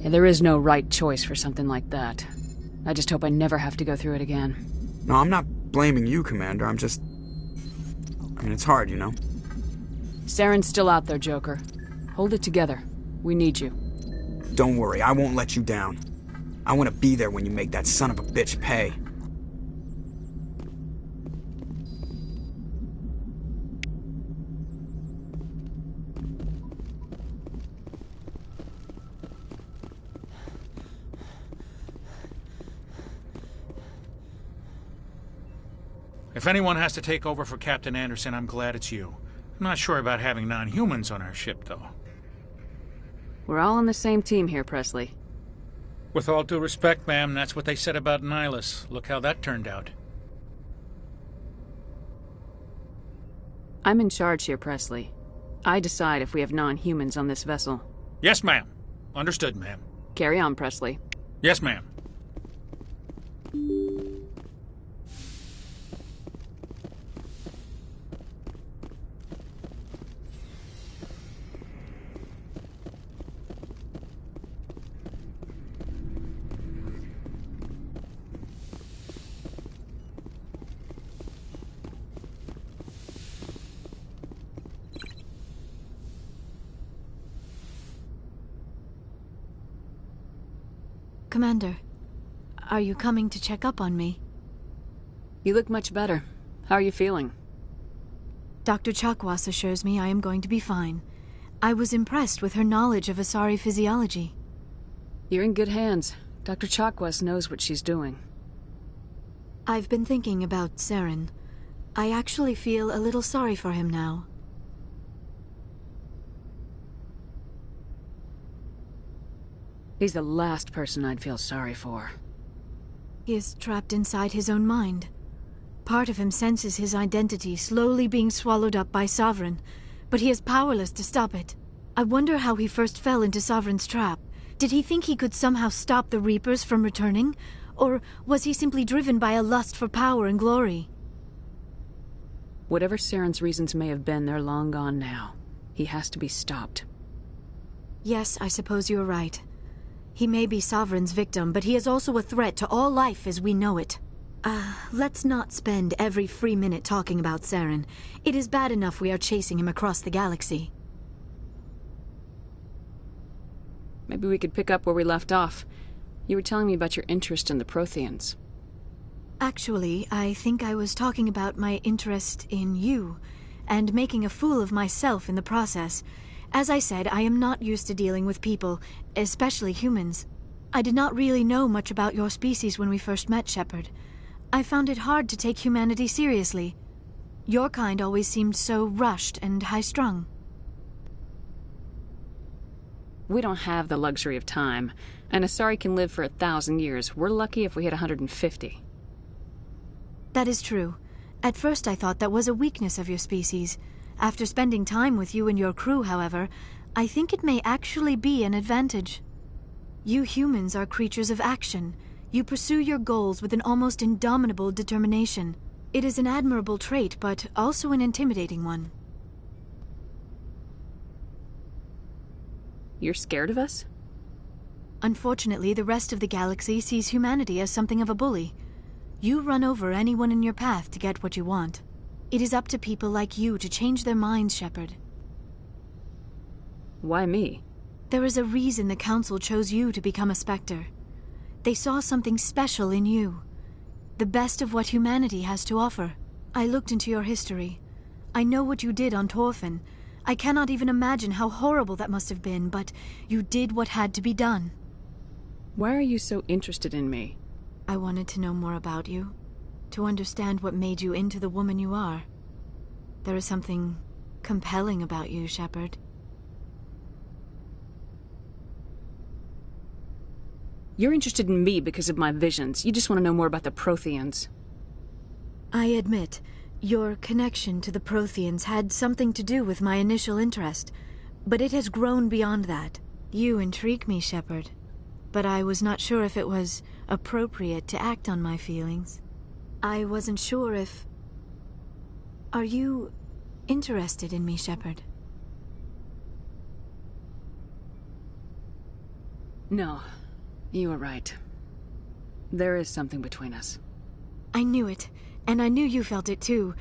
Yeah, there is no right choice for something like that. I just hope I never have to go through it again. No, I'm not blaming you, Commander. I'm just... it's hard, you know? Saren's still out there, Joker. Hold it together. We need you. Don't worry, I won't let you down. I want to be there when you make that son of a bitch pay. If anyone has to take over for Captain Anderson, I'm glad it's you. I'm not sure about having non-humans on our ship, though. We're all on the same team here, Presley. With all due respect, ma'am, that's what they said about Nihilus. Look how that turned out. I'm in charge here, Presley. I decide if we have non-humans on this vessel. Yes, ma'am. Understood, ma'am. Carry on, Presley. Yes, ma'am. Commander, are you coming to check up on me? You look much better. How are you feeling? Dr. Chakwas assures me I am going to be fine. I was impressed with her knowledge of Asari physiology. You're in good hands. Dr. Chakwas knows what she's doing. I've been thinking about Saren. I actually feel a little sorry for him now. He's the last person I'd feel sorry for. He is trapped inside his own mind. Part of him senses his identity slowly being swallowed up by Sovereign, but he is powerless to stop it. I wonder how he first fell into Sovereign's trap. Did he think he could somehow stop the Reapers from returning? Or was he simply driven by a lust for power and glory? Whatever Saren's reasons may have been, they're long gone now. He has to be stopped. Yes, I suppose you're right. He may be Sovereign's victim, but he is also a threat to all life as we know it. Let's not spend every free minute talking about Saren. It is bad enough we are chasing him across the galaxy. Maybe we could pick up where we left off. You were telling me about your interest in the Protheans. Actually, I think I was talking about my interest in you, and making a fool of myself in the process. As I said, I am not used to dealing with people, especially humans. I did not really know much about your species when we first met, Shepard. I found it hard to take humanity seriously. Your kind always seemed so rushed and high-strung. We don't have the luxury of time, and Asari can live for 1,000 years. We're lucky if we hit 150. That is true. At first I thought that was a weakness of your species. After spending time with you and your crew, however, I think it may actually be an advantage. You humans are creatures of action. You pursue your goals with an almost indomitable determination. It is an admirable trait, but also an intimidating one. You're scared of us? Unfortunately, the rest of the galaxy sees humanity as something of a bully. You run over anyone in your path to get what you want. It is up to people like you to change their minds, Shepard. Why me? There is a reason the Council chose you to become a Spectre. They saw something special in you. The best of what humanity has to offer. I looked into your history. I know what you did on Torfin. I cannot even imagine how horrible that must have been, but you did what had to be done. Why are you so interested in me? I wanted to know more about you, to understand what made you into the woman you are. There is something compelling about you, Shepard. You're interested in me because of my visions. You just want to know more about the Protheans. I admit, your connection to the Protheans had something to do with my initial interest, but it has grown beyond that. You intrigue me, Shepard, but I was not sure if it was appropriate to act on my feelings. I wasn't sure if... Are you interested in me, Shepard? No, you were right. There is something between us. I knew it, and I knew you felt it too.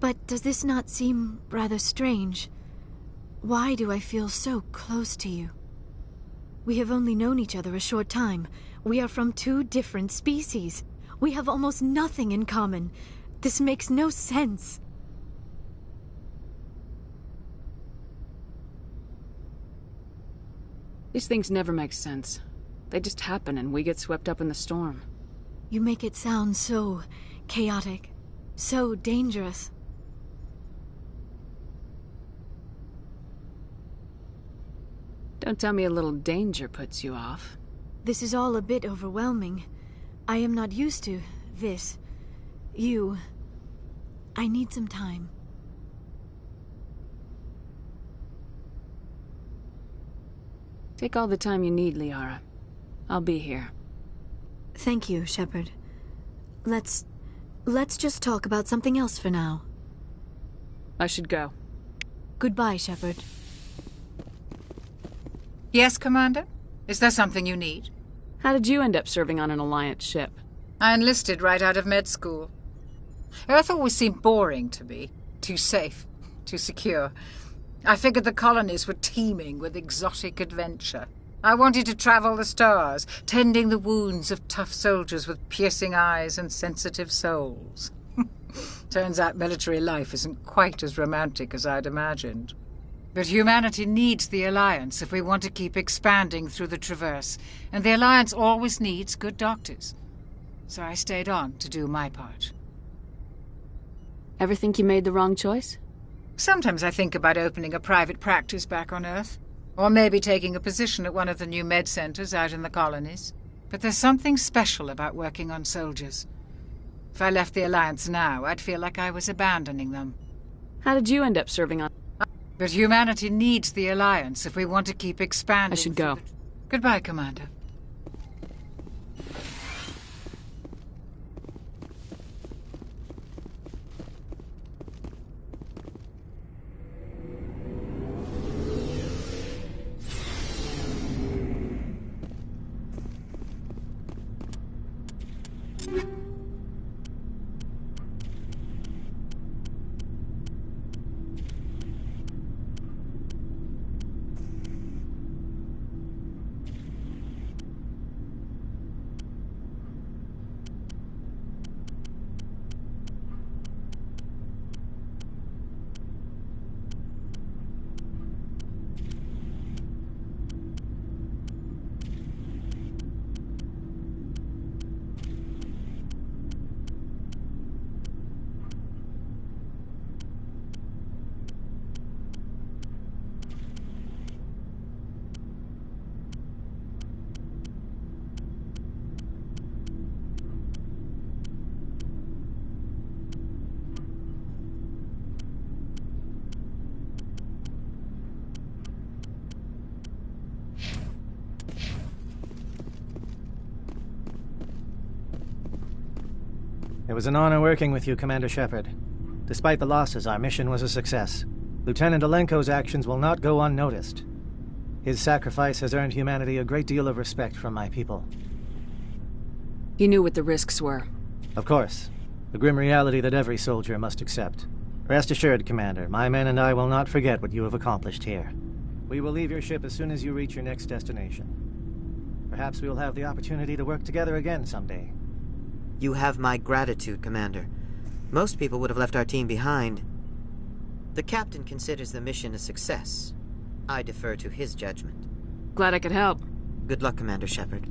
But does this not seem rather strange? Why do I feel so close to you? We have only known each other a short time. We are from two different species. We have almost nothing in common. This makes no sense. These things never make sense. They just happen and we get swept up in the storm. You make it sound so chaotic, so dangerous. Don't tell me a little danger puts you off. This is all a bit overwhelming. I am not used to this. You. I need some time. Take all the time you need, Liara. I'll be here. Thank you, Shepard. Let's just talk about something else for now. I should go. Goodbye, Shepard. Yes, Commander? Is there something you need? How did you end up serving on an Alliance ship? I enlisted right out of med school. Earth always seemed boring to me. Too safe, too secure. I figured the colonies were teeming with exotic adventure. I wanted to travel the stars, tending the wounds of tough soldiers with piercing eyes and sensitive souls. Turns out military life isn't quite as romantic as I'd imagined. But humanity needs the Alliance if we want to keep expanding through the Traverse, and the Alliance always needs good doctors. So I stayed on to do my part. Ever think you made the wrong choice? Sometimes I think about opening a private practice back on Earth, or maybe taking a position at one of the new med centers out in the colonies. But there's something special about working on soldiers. If I left the Alliance now, I'd feel like I was abandoning them. How did you end up serving on... But humanity needs the Alliance if we want to keep expanding. I should go. Goodbye, Commander. It was an honor working with you, Commander Shepard. Despite the losses, our mission was a success. Lieutenant Alenko's actions will not go unnoticed. His sacrifice has earned humanity a great deal of respect from my people. He knew what the risks were. Of course. The grim reality that every soldier must accept. Rest assured, Commander, my men and I will not forget what you have accomplished here. We will leave your ship as soon as you reach your next destination. Perhaps we will have the opportunity to work together again someday. You have my gratitude, Commander. Most people would have left our team behind. The captain considers the mission a success. I defer to his judgment. Glad I could help. Good luck, Commander Shepard.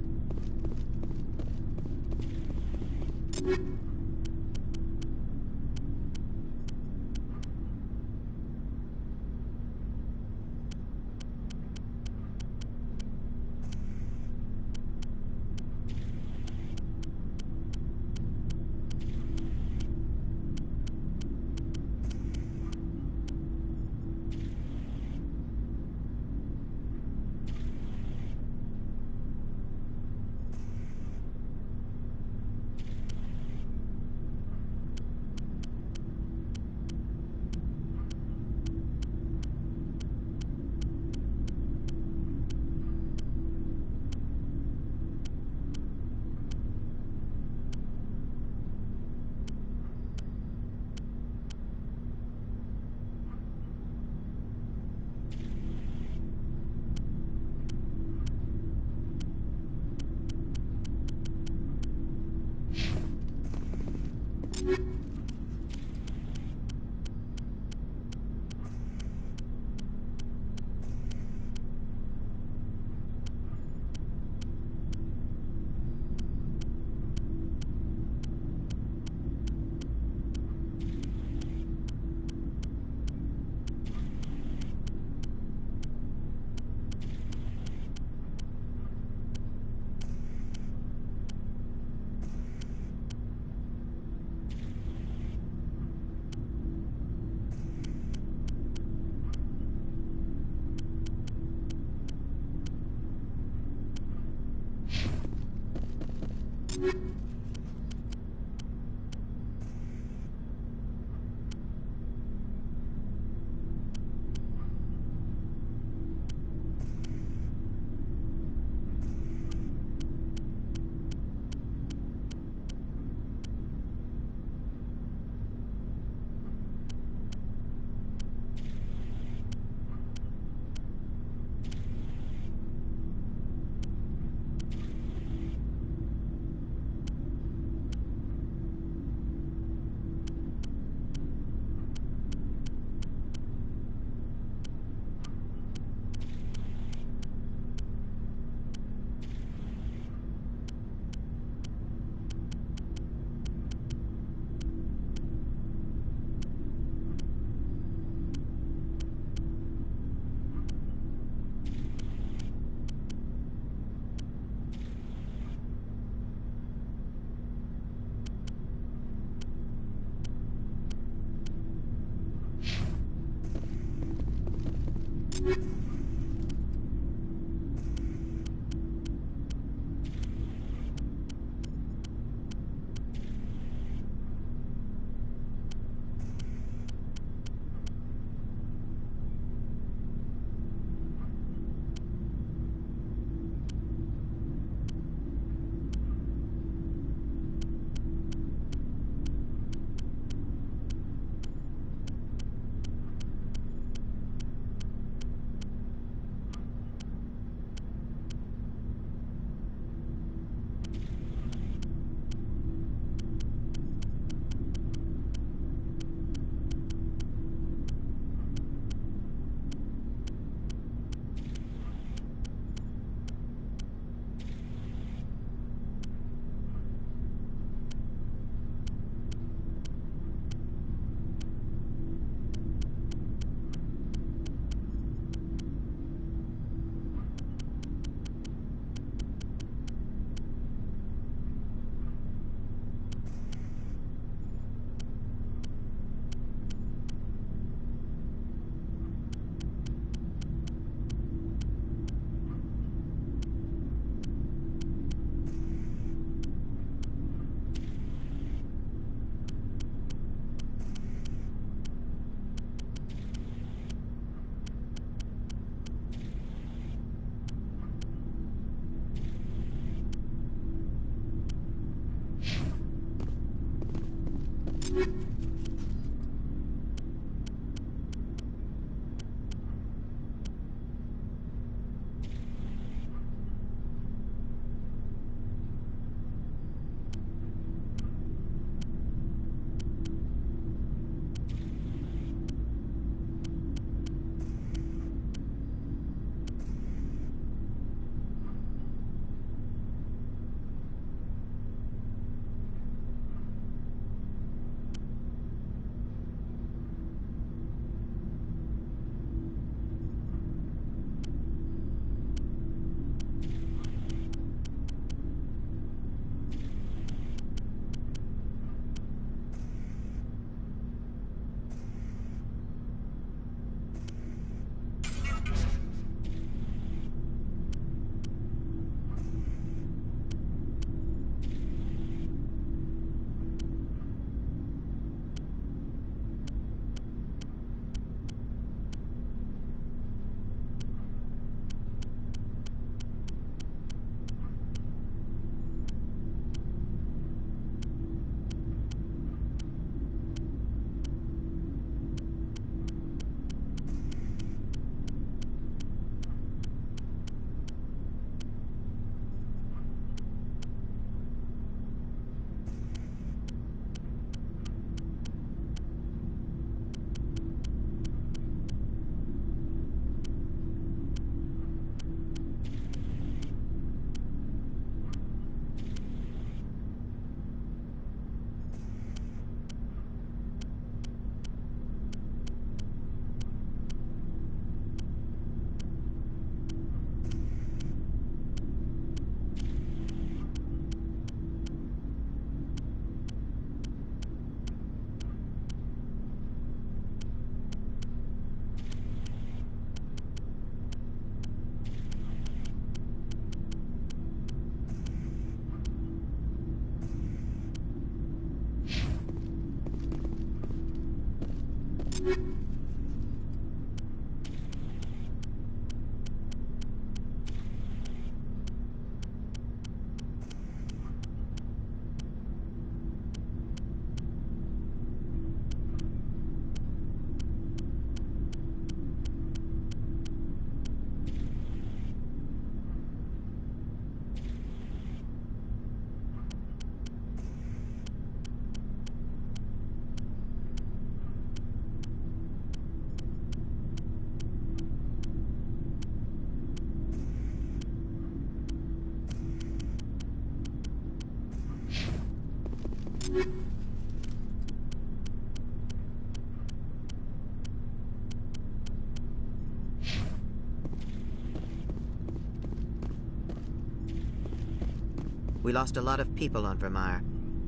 We lost a lot of people on Virmire.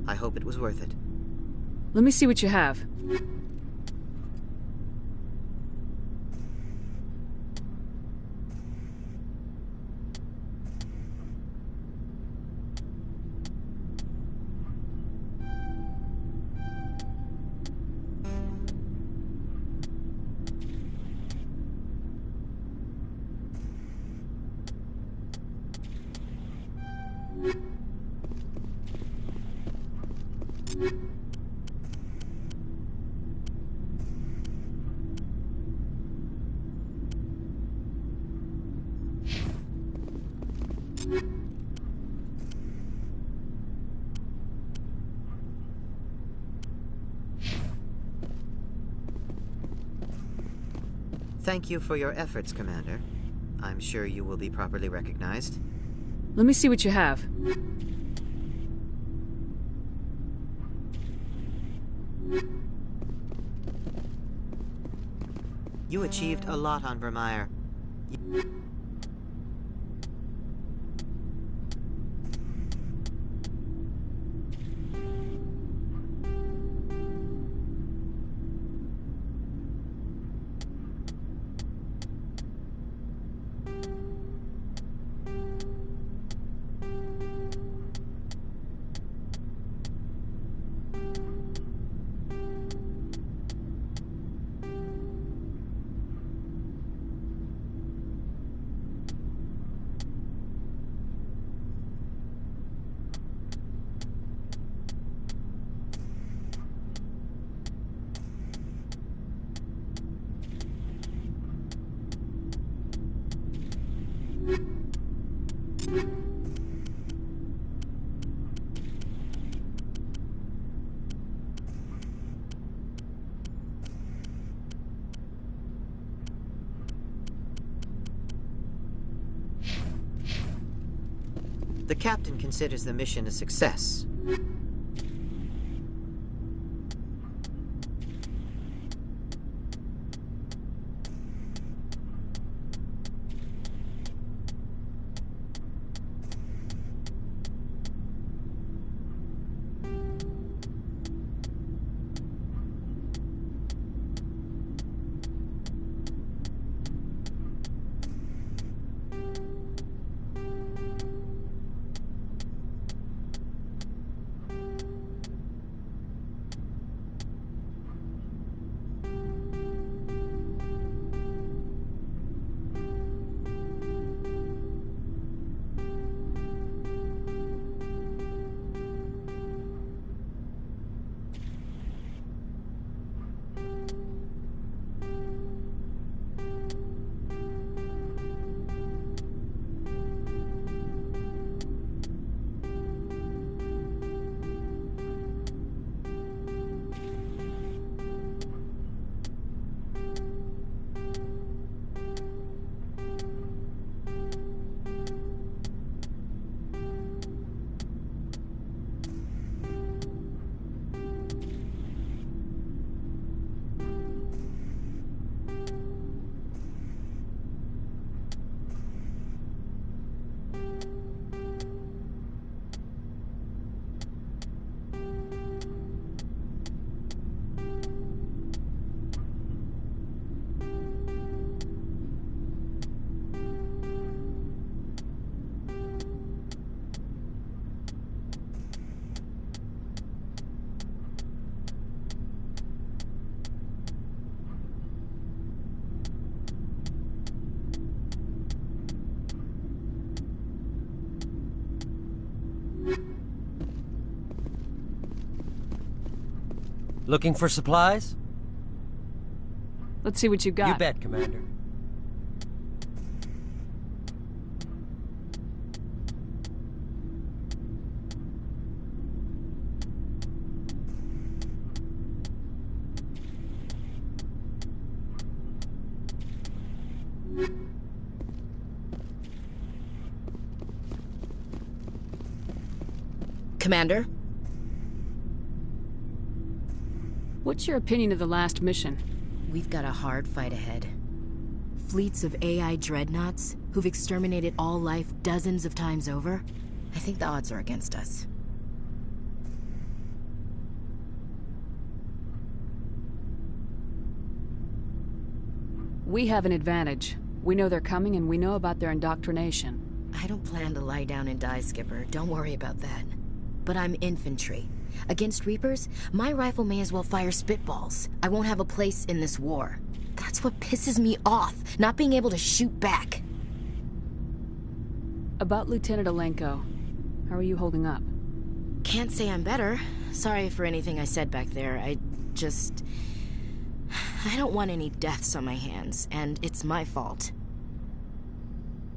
I hope it was worth it. Let me see what you have. Thank you for your efforts, Commander. I'm sure you will be properly recognized. Let me see what you have. You achieved a lot on Virmire. The captain considers the mission a success. Looking for supplies? Let's see what you got. You bet, Commander. Commander? What's your opinion of the last mission? We've got a hard fight ahead. Fleets of AI dreadnoughts who've exterminated all life dozens of times over. I think the odds are against us. We have an advantage. We know they're coming and we know about their indoctrination. I don't plan to lie down and die, Skipper. Don't worry about that. But I'm infantry. Against Reapers, my rifle may as well fire spitballs. I won't have a place in this war. That's what pisses me off, not being able to shoot back. About Lieutenant Alenko, how are you holding up? Can't say I'm better. Sorry for anything I said back there. I don't want any deaths on my hands, and it's my fault.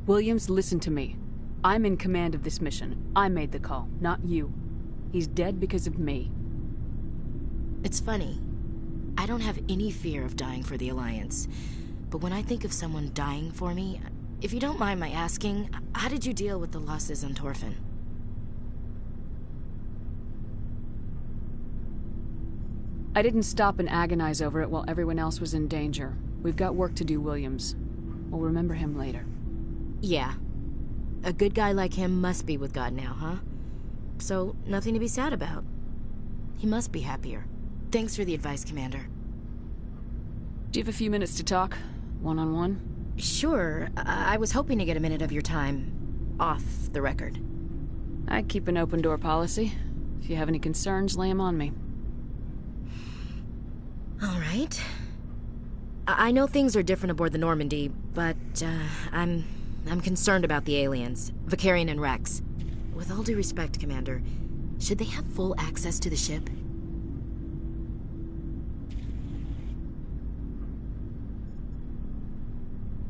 Williams, listen to me. I'm in command of this mission. I made the call, not you. He's dead because of me. It's funny. I don't have any fear of dying for the Alliance. But when I think of someone dying for me, if you don't mind my asking, how did you deal with the losses on Torfin? I didn't stop and agonize over it while everyone else was in danger. We've got work to do, Williams. We'll remember him later. Yeah. A good guy like him must be with God now, huh? So, nothing to be sad about. He must be happier. Thanks for the advice, Commander. Do you have a few minutes to talk? One-on-one? Sure. I was hoping to get a minute of your time. Off the record. I keep an open-door policy. If you have any concerns, lay them on me. All right. I know things are different aboard the Normandy, but, I'm concerned about the aliens. Vicarian and Rex. With all due respect, Commander, should they have full access to the ship?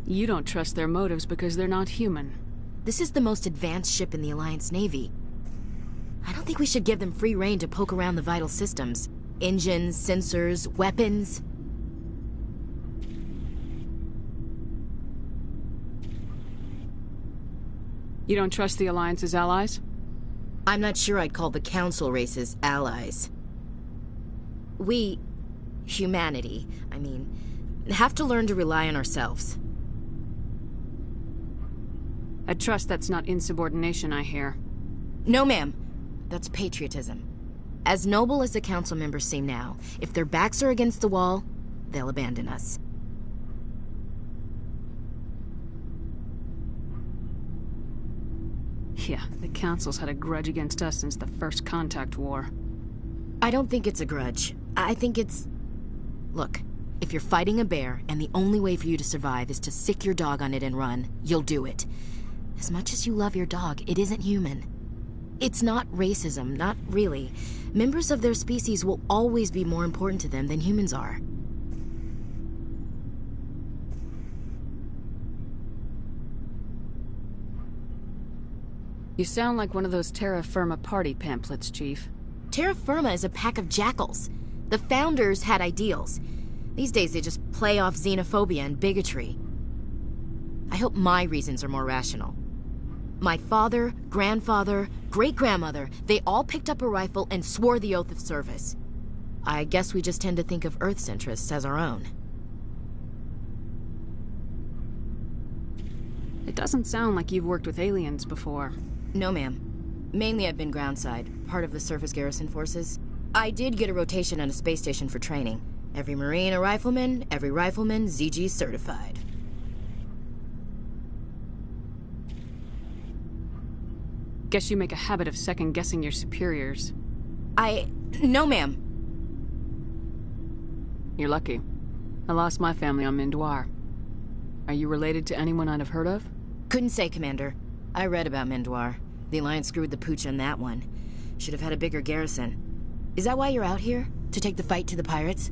You don't trust their motives because they're not human. This is the most advanced ship in the Alliance Navy. I don't think we should give them free rein to poke around the vital systems. Engines, sensors, weapons. You don't trust the Alliance's allies? I'm not sure I'd call the Council races allies. We, humanity, I mean, have to learn to rely on ourselves. I trust that's not insubordination, I hear. No, ma'am. That's patriotism. As noble as the Council members seem now, if their backs are against the wall, they'll abandon us. Yeah, the Council's had a grudge against us since the First Contact War. I don't think it's a grudge. I think it's... Look, if you're fighting a bear and the only way for you to survive is to sick your dog on it and run, you'll do it. As much as you love your dog, it isn't human. It's not racism, not really. Members of their species will always be more important to them than humans are. You sound like one of those Terra Firma party pamphlets, Chief. Terra Firma is a pack of jackals. The founders had ideals. These days they just play off xenophobia and bigotry. I hope my reasons are more rational. My father, grandfather, great-grandmother, they all picked up a rifle and swore the oath of service. I guess we just tend to think of Earth's interests as our own. It doesn't sound like you've worked with aliens before. No, ma'am. Mainly I've been groundside, part of the surface garrison forces. I did get a rotation on a space station for training. Every Marine a rifleman, every rifleman ZG certified. Guess you make a habit of second-guessing your superiors. No, ma'am. You're lucky. I lost my family on Mindoir. Are you related to anyone I'd have heard of? Couldn't say, Commander. I read about Mindoir. The Alliance screwed the pooch on that one. Should have had a bigger garrison. Is that why you're out here? To take the fight to the pirates?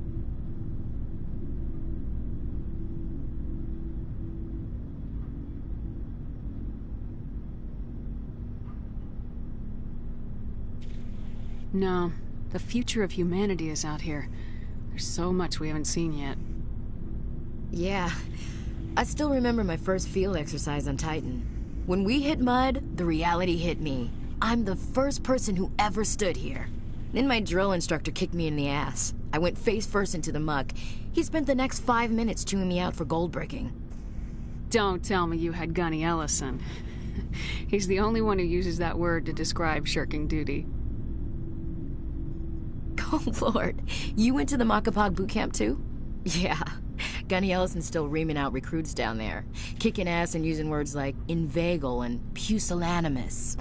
No. The future of humanity is out here. There's so much we haven't seen yet. Yeah. I still remember my first field exercise on Titan. When we hit mud, the reality hit me. I'm the first person who ever stood here. Then my drill instructor kicked me in the ass. I went face first into the muck. He spent the next 5 minutes chewing me out for gold bricking. Don't tell me you had Gunny Ellison. He's the only one who uses that word to describe shirking duty. Oh, Lord. You went to the Makapog boot camp, too? Yeah. Gunny Ellison's still reaming out recruits down there. Kicking ass and using words like inveigle and pusillanimous.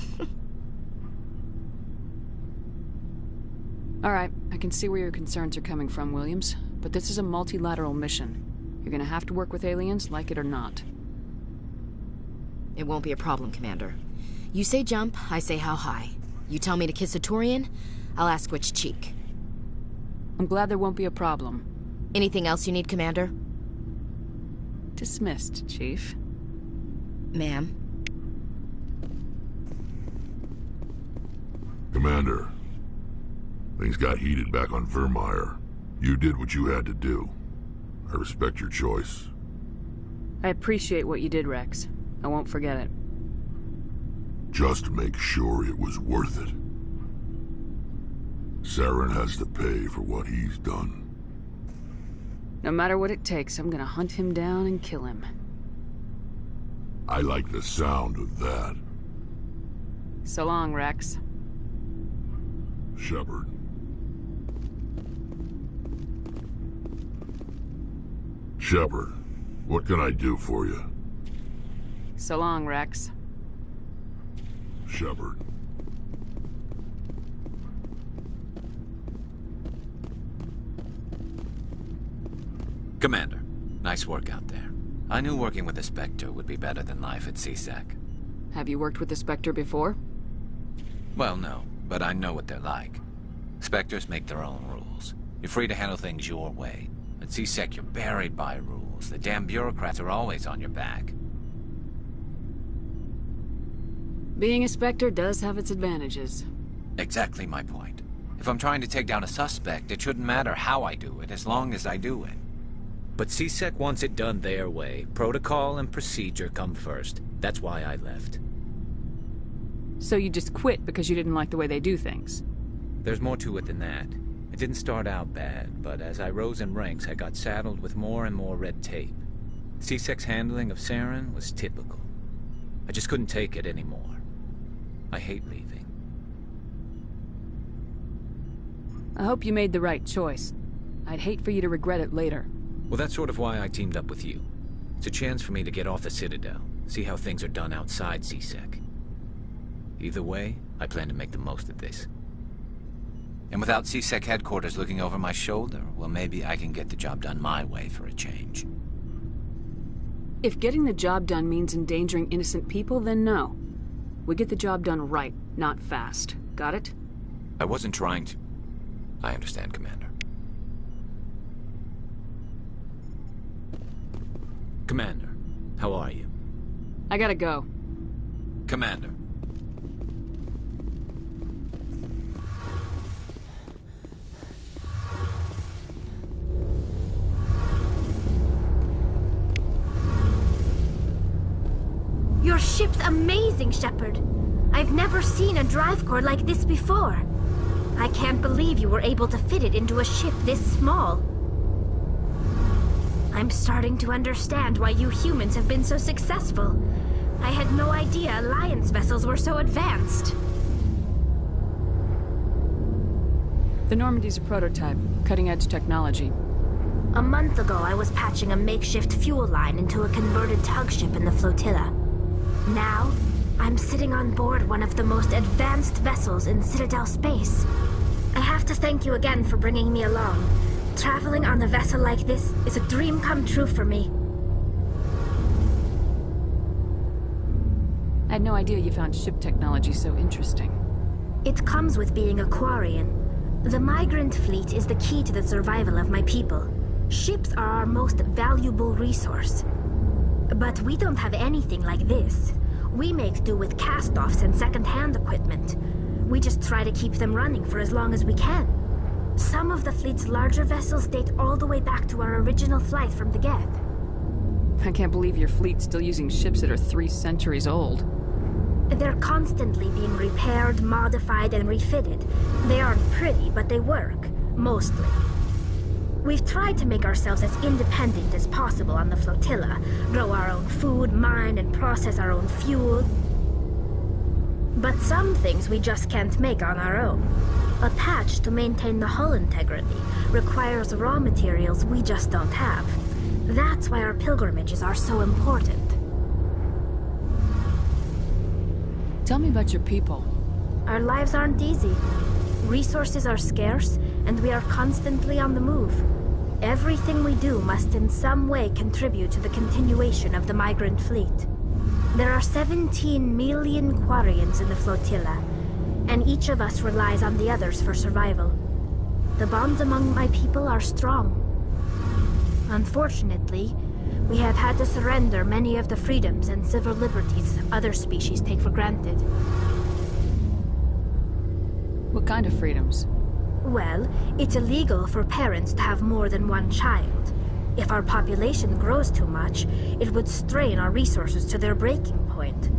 All right, I can see where your concerns are coming from, Williams. But this is a multilateral mission. You're gonna have to work with aliens, like it or not. It won't be a problem, Commander. You say jump, I say how high. You tell me to kiss a Turian, I'll ask which cheek. I'm glad there won't be a problem. Anything else you need, Commander? Dismissed, Chief. Ma'am. Commander, things got heated back on Virmire. You did what you had to do. I respect your choice. I appreciate what you did, Rex. I won't forget it. Just make sure it was worth it. Saren has to pay for what he's done. No matter what it takes, I'm gonna hunt him down and kill him. I like the sound of that. So long, Rex. Shepard. Shepard, what can I do for you? So long, Rex. Shepard. Commander, nice work out there. I knew working with the Spectre would be better than life at CSEC. Have you worked with the Spectre before? Well, no, but I know what they're like. Spectres make their own rules. You're free to handle things your way. At CSEC, you're buried by rules. The damn bureaucrats are always on your back. Being a Spectre does have its advantages. Exactly my point. If I'm trying to take down a suspect, it shouldn't matter how I do it, as long as I do it. But CSEC wants it done their way. Protocol and procedure come first. That's why I left. So you just quit because you didn't like the way they do things? There's more to it than that. It didn't start out bad, but as I rose in ranks, I got saddled with more and more red tape. CSEC's handling of Saren was typical. I just couldn't take it anymore. I hate leaving. I hope you made the right choice. I'd hate for you to regret it later. Well, that's sort of why I teamed up with you. It's a chance for me to get off the Citadel, see how things are done outside CSEC. Either way, I plan to make the most of this. And without CSEC headquarters looking over my shoulder, well, maybe I can get the job done my way for a change. If getting the job done means endangering innocent people, then no. We get the job done right, not fast. Got it? I wasn't trying to... I understand, Commander. Commander, how are you? I gotta go. Commander. Your ship's amazing, Shepard. I've never seen a drive core like this before. I can't believe you were able to fit it into a ship this small. I'm starting to understand why you humans have been so successful. I had no idea Alliance vessels were so advanced. The Normandy's a prototype, cutting-edge technology. A month ago, I was patching a makeshift fuel line into a converted tug ship in the flotilla. Now, I'm sitting on board one of the most advanced vessels in Citadel space. I have to thank you again for bringing me along. Traveling on a vessel like this is a dream come true for me. I had no idea you found ship technology so interesting. It comes with being a Quarian. The migrant fleet is the key to the survival of my people. Ships are our most valuable resource. But we don't have anything like this. We make do with cast-offs and second-hand equipment. We just try to keep them running for as long as we can. Some of the fleet's larger vessels date all the way back to our original flight from the Geth. I can't believe your fleet's still using ships that are 3 centuries old. They're constantly being repaired, modified, and refitted. They aren't pretty, but they work. Mostly. We've tried to make ourselves as independent as possible on the flotilla, grow our own food, mine, and process our own fuel. But some things we just can't make on our own. A patch to maintain the hull integrity requires raw materials we just don't have. That's why our pilgrimages are so important. Tell me about your people. Our lives aren't easy. Resources are scarce, and we are constantly on the move. Everything we do must in some way contribute to the continuation of the migrant fleet. There are 17 million Quarians in the flotilla, and each of us relies on the others for survival. The bonds among my people are strong. Unfortunately, we have had to surrender many of the freedoms and civil liberties other species take for granted. What kind of freedoms? Well, it's illegal for parents to have more than one child. If our population grows too much, it would strain our resources to their breaking point.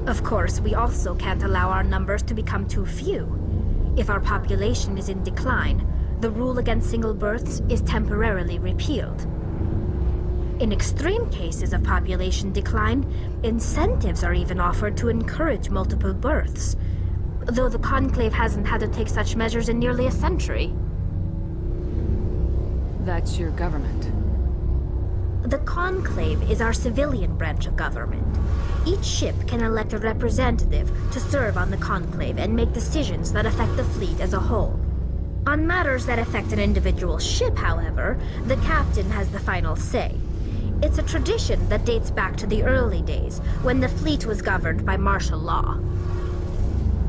Of course, we also can't allow our numbers to become too few. If our population is in decline, the rule against single births is temporarily repealed. In extreme cases of population decline, incentives are even offered to encourage multiple births, though the Conclave hasn't had to take such measures in nearly a century. That's your government. The Conclave is our civilian branch of government. Each ship can elect a representative to serve on the Conclave and make decisions that affect the fleet as a whole. On matters that affect an individual ship, however, the captain has the final say. It's a tradition that dates back to the early days, when the fleet was governed by martial law.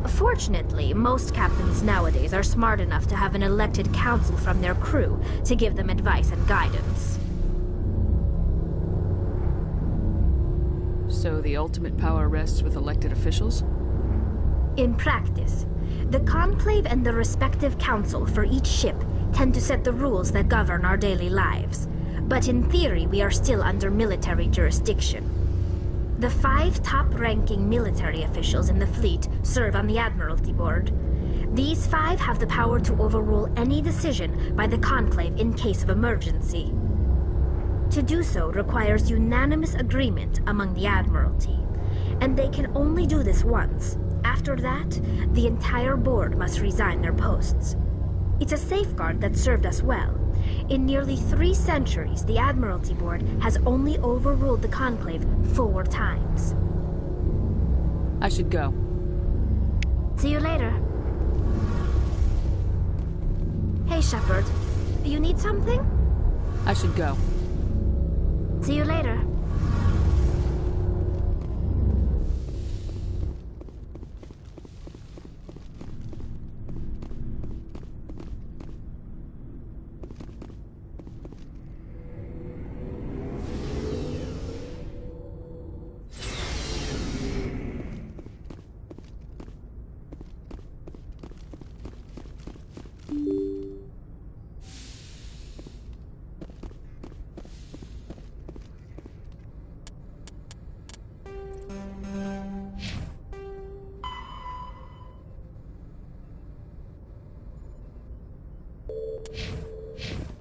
Fortunately, most captains nowadays are smart enough to have an elected council from their crew to give them advice and guidance. So the ultimate power rests with elected officials? In practice, the Conclave and the respective council for each ship tend to set the rules that govern our daily lives. But in theory, we are still under military jurisdiction. The 5 top-ranking military officials in the fleet serve on the Admiralty Board. These 5 have the power to overrule any decision by the Conclave in case of emergency. To do so requires unanimous agreement among the Admiralty, and they can only do this once. After that, the entire board must resign their posts. It's a safeguard that served us well. In nearly 3 centuries, the Admiralty Board has only overruled the Conclave 4 times. I should go. See you later. Hey, Shepard. You need something? I should go. See you later.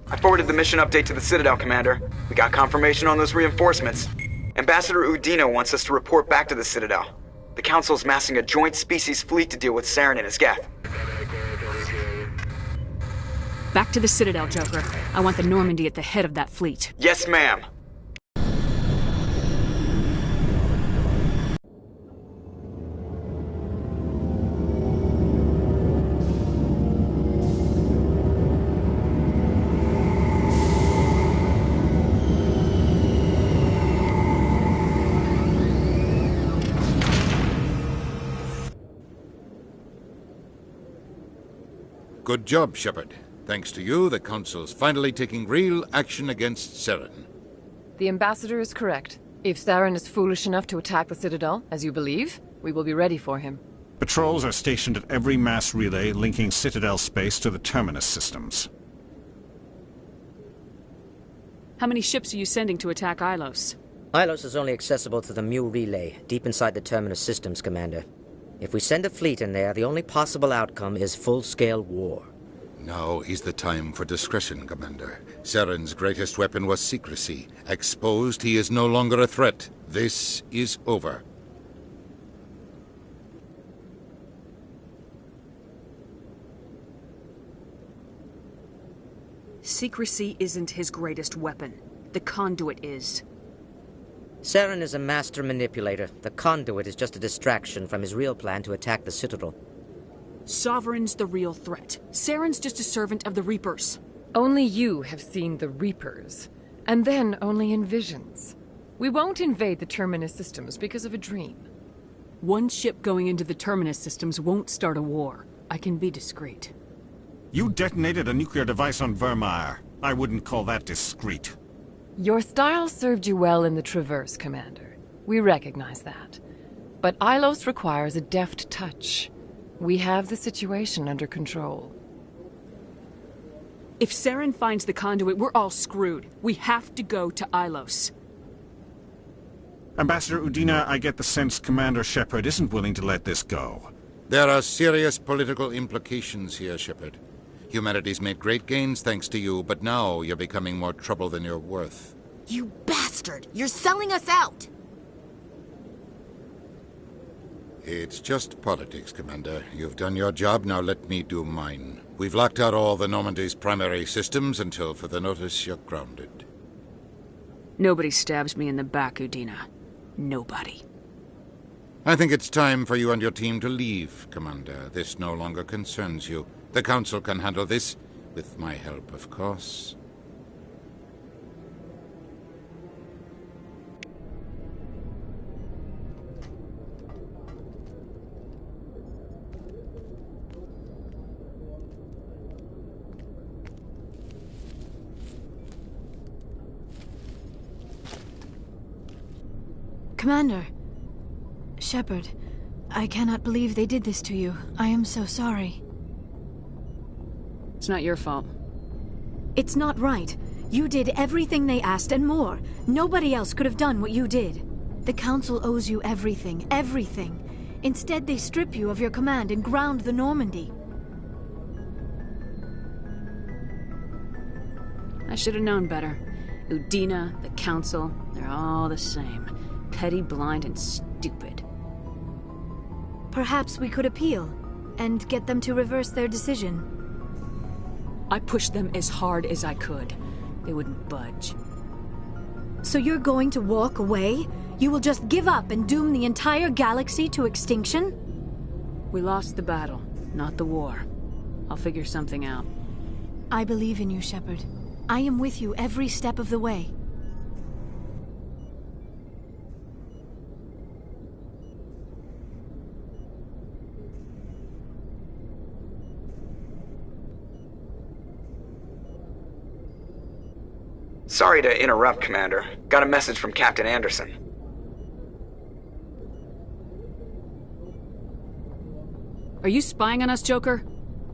I forwarded the mission update to the Citadel, Commander. We got confirmation on those reinforcements. Ambassador Udina wants us to report back to the Citadel. The Council's massing a joint species fleet to deal with Saren and his Geth. Back to the Citadel, Joker. I want the Normandy at the head of that fleet. Yes, ma'am. Good job, Shepard. Thanks to you, the Council's finally taking real action against Saren. The Ambassador is correct. If Saren is foolish enough to attack the Citadel, as you believe, we will be ready for him. Patrols are stationed at every mass relay linking Citadel space to the Terminus systems. How many ships are you sending to attack Ilos? Ilos is only accessible to the Mu relay, deep inside the Terminus systems, Commander. If we send a fleet in there, the only possible outcome is full-scale war. Now is the time for discretion, Commander. Saren's greatest weapon was secrecy. Exposed, he is no longer a threat. This is over. Secrecy isn't his greatest weapon. The conduit is. Saren is a master manipulator. The conduit is just a distraction from his real plan to attack the Citadel. Sovereign's the real threat. Saren's just a servant of the Reapers. Only you have seen the Reapers, and then only in visions. We won't invade the Terminus systems because of a dream. One ship going into the Terminus systems won't start a war. I can be discreet. You detonated a nuclear device on Virmire. I wouldn't call that discreet. Your style served you well in the Traverse, Commander. We recognize that. But Ilos requires a deft touch. We have the situation under control. If Saren finds the conduit, we're all screwed. We have to go to Ilos. Ambassador Udina, I get the sense Commander Shepard isn't willing to let this go. There are serious political implications here, Shepard. Humanity's made great gains thanks to you, but now you're becoming more trouble than you're worth. You bastard! You're selling us out! It's just politics, Commander. You've done your job, now let me do mine. We've locked out all the Normandy's primary systems until further notice you're grounded. Nobody stabs me in the back, Udina. Nobody. I think it's time for you and your team to leave, Commander. This no longer concerns you. The Council can handle this, with my help, of course. Commander, Shepard, I cannot believe they did this to you. I am so sorry. It's not your fault. It's not right. You did everything they asked and more. Nobody else could have done what you did. The Council owes you everything, everything. Instead, they strip you of your command and ground the Normandy. I should have known better. Udina, the Council, they're all the same. Petty, blind, and stupid. Perhaps we could appeal, and get them to reverse their decision. I pushed them as hard as I could. They wouldn't budge. So you're going to walk away? You will just give up and doom the entire galaxy to extinction? We lost the battle, not the war. I'll figure something out. I believe in you, Shepard. I am with you every step of the way. Sorry to interrupt, Commander. Got a message from Captain Anderson. Are you spying on us, Joker?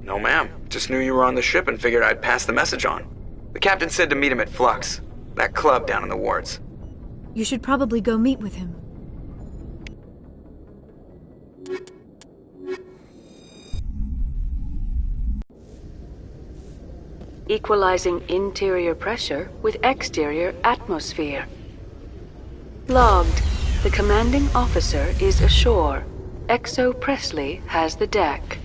No, ma'am. Just knew you were on the ship and figured I'd pass the message on. The captain said to meet him at Flux, that club down in the wards. You should probably go meet with him. Equalizing interior pressure with exterior atmosphere. Logged. The commanding officer is ashore. Exo Presley has the deck.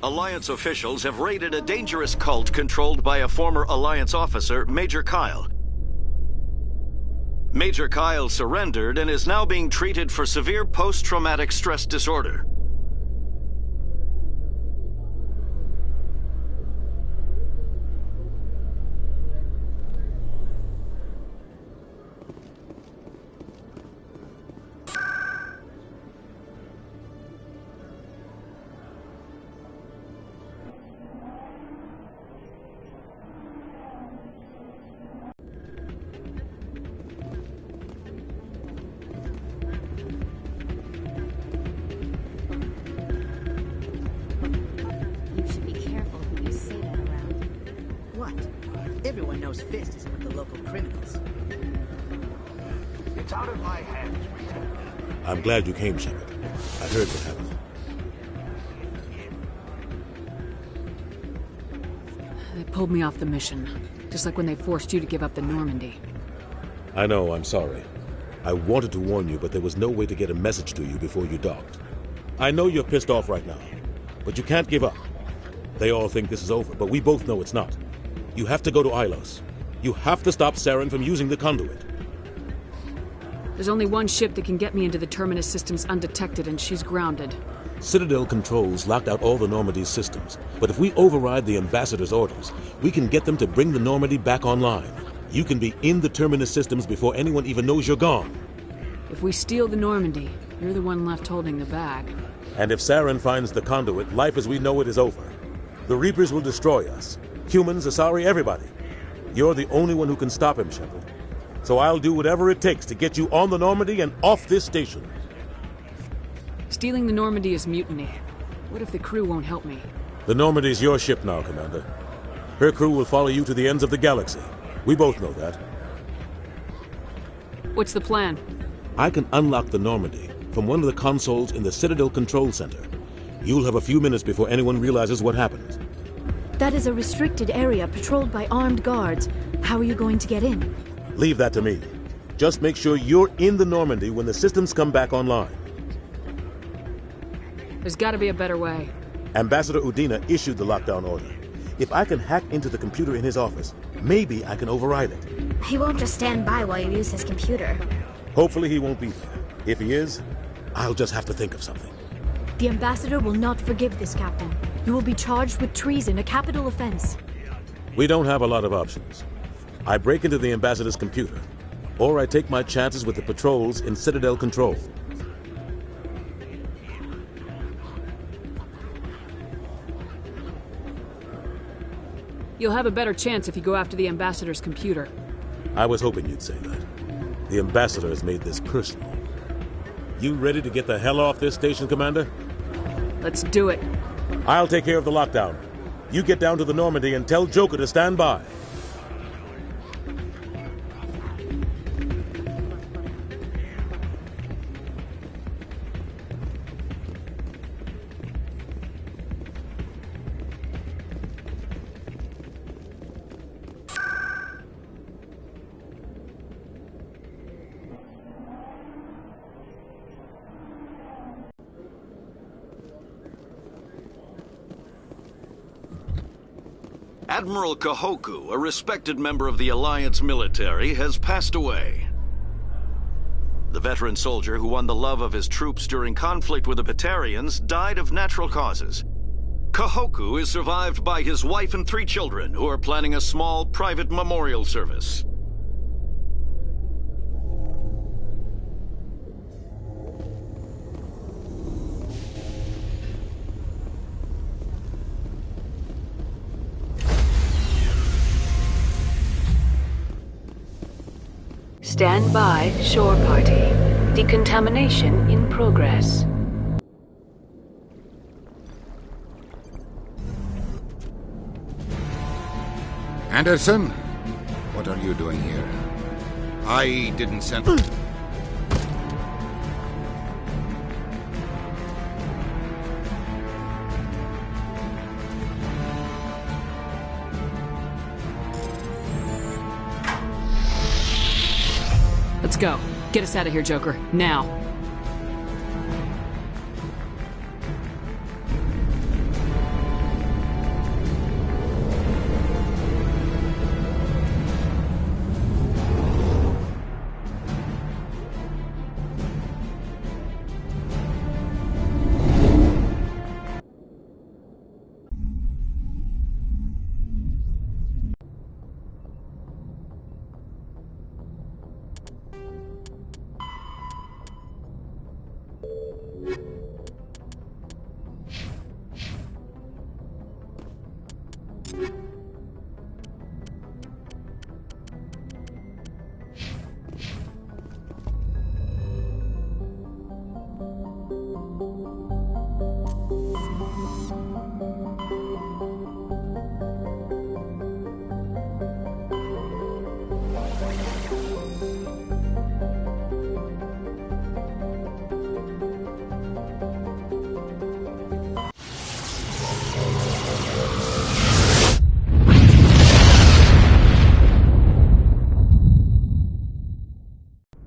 Alliance officials have raided a dangerous cult controlled by a former Alliance officer, Major Kyle. Major Kyle surrendered and is now being treated for severe post-traumatic stress disorder. Everyone knows Fist isn't with the local criminals. It's out of my hands, Rita. I'm glad you came, Shepard. I heard what happened. They pulled me off the mission, just like when they forced you to give up the Normandy. I know, I'm sorry. I wanted to warn you, but there was no way to get a message to you before you docked. I know you're pissed off right now, but you can't give up. They all think this is over, but we both know it's not. You have to go to Ilos. You have to stop Saren from using the conduit. There's only one ship that can get me into the Terminus systems undetected, and she's grounded. Citadel controls locked out all the Normandy's systems, but if we override the Ambassador's orders, we can get them to bring the Normandy back online. You can be in the Terminus systems before anyone even knows you're gone. If we steal the Normandy, you're the one left holding the bag. And if Saren finds the conduit, life as we know it is over. The Reapers will destroy us. Humans, Asari, everybody. You're the only one who can stop him, Shepard. So I'll do whatever it takes to get you on the Normandy and off this station. Stealing the Normandy is mutiny. What if the crew won't help me? The Normandy's your ship now, Commander. Her crew will follow you to the ends of the galaxy. We both know that. What's the plan? I can unlock the Normandy from one of the consoles in the Citadel Control Center. You'll have a few minutes before anyone realizes what happened. That is a restricted area patrolled by armed guards. How are you going to get in? Leave that to me. Just make sure you're in the Normandy when the systems come back online. There's gotta be a better way. Ambassador Udina issued the lockdown order. If I can hack into the computer in his office, maybe I can override it. He won't just stand by while you use his computer. Hopefully he won't be there. If he is, I'll just have to think of something. The Ambassador will not forgive this, Captain. You will be charged with treason, a capital offense. We don't have a lot of options. I break into the Ambassador's computer, or I take my chances with the patrols in Citadel Control. You'll have a better chance if you go after the Ambassador's computer. I was hoping you'd say that. The Ambassador has made this personal. You ready to get the hell off this station, Commander? Let's do it. I'll take care of the lockdown. You get down to the Normandy and tell Joker to stand by. Admiral Kahoku, a respected member of the Alliance military, has passed away. The veteran soldier who won the love of his troops during conflict with the Batarians died of natural causes. Kahoku is survived by his wife and 3 children, who are planning a small private memorial service. Stand by, shore party. Decontamination in progress. Anderson, what are you doing here? I didn't send... Let's go. Get us out of here, Joker. Now.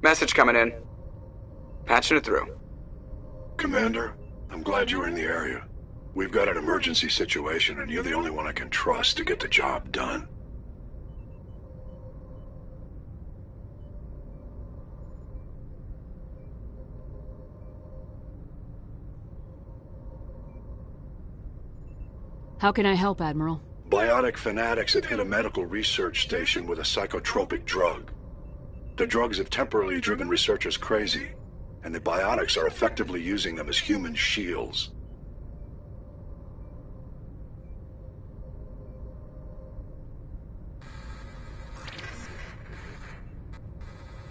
Message coming in. Patching it through. Commander, I'm glad you're in the area. We've got an emergency situation, and you're the only one I can trust to get the job done. How can I help, Admiral? Biotic fanatics have hit a medical research station with a psychotropic drug. The drugs have temporarily driven researchers crazy, and the biotics are effectively using them as human shields.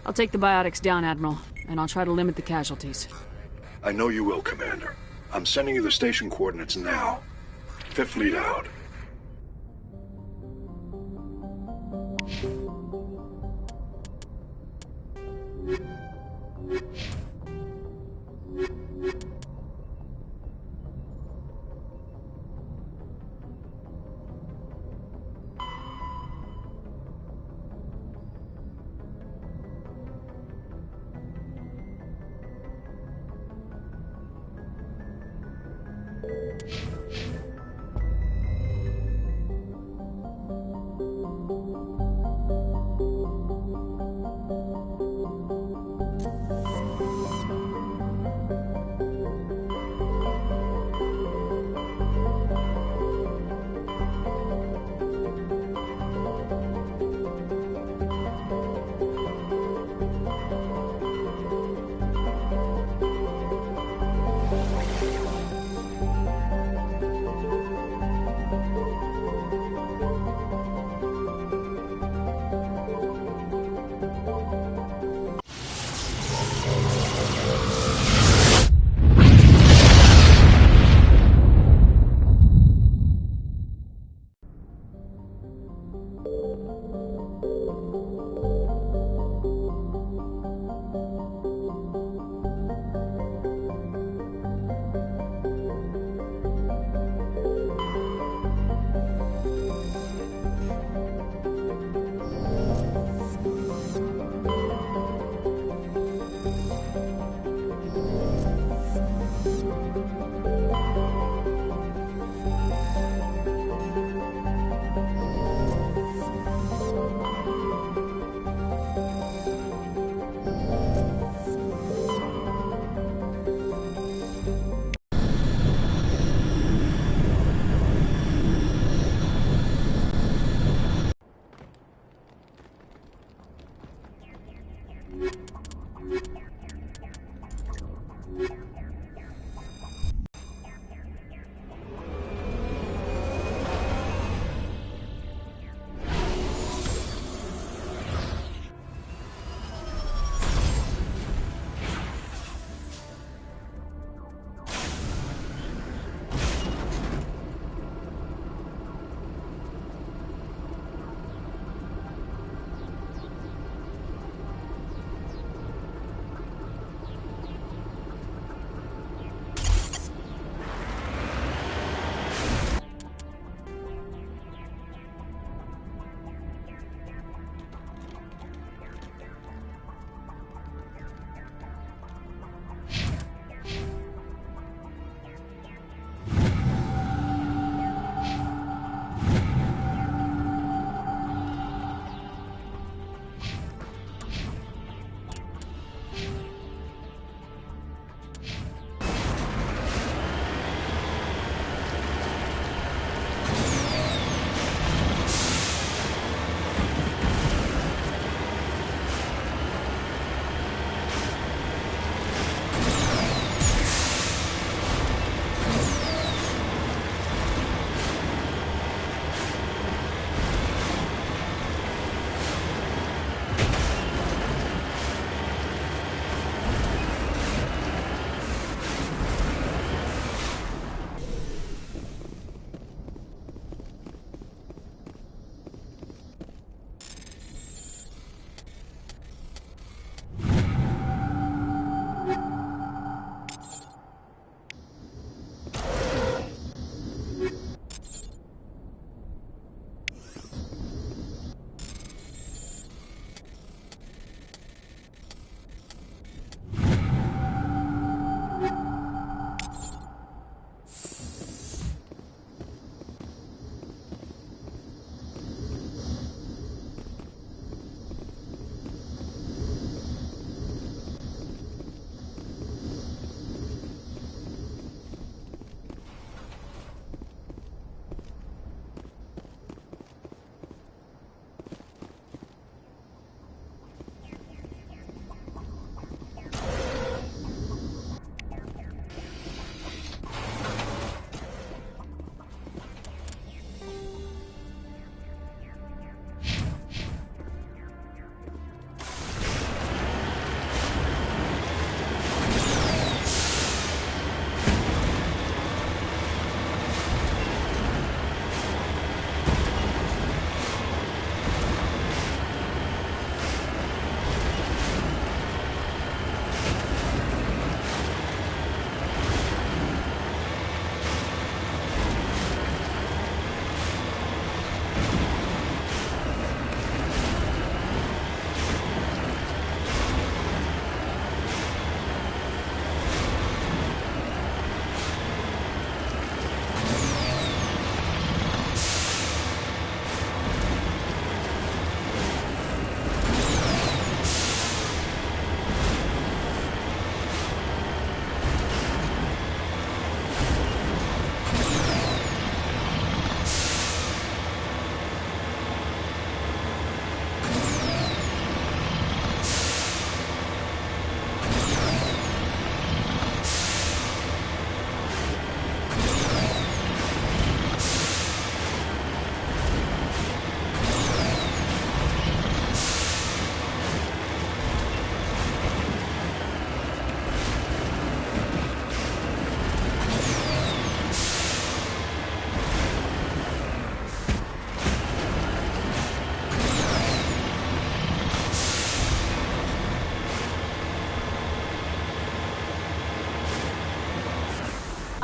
I'll take the biotics down, Admiral, and I'll try to limit the casualties. I know you will, Commander. I'm sending you the station coordinates now. 5th Fleet out.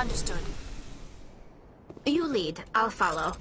Understood. You lead. I'll follow.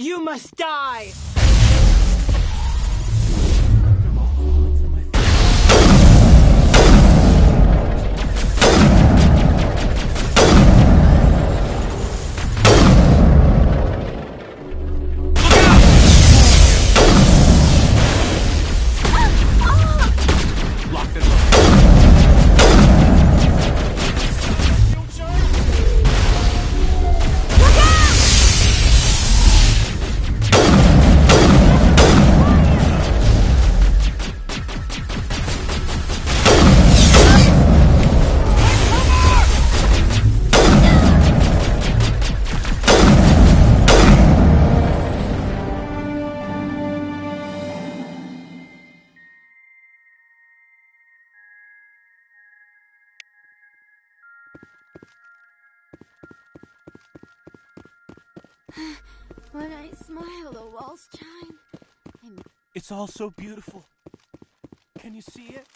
You must die! When I smile, the walls chime. It's all so beautiful. Can you see it?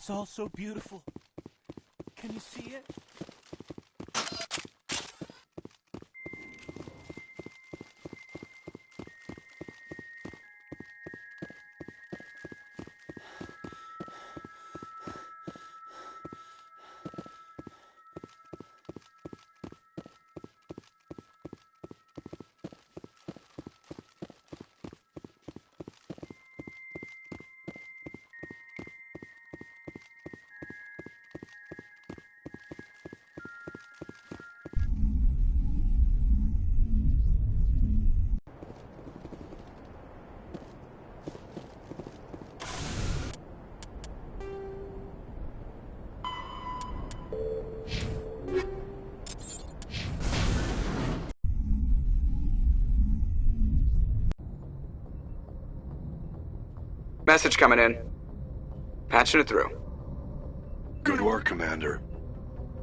It's all so beautiful. Can you see it? Message coming in. Patching it through. Good work, Commander.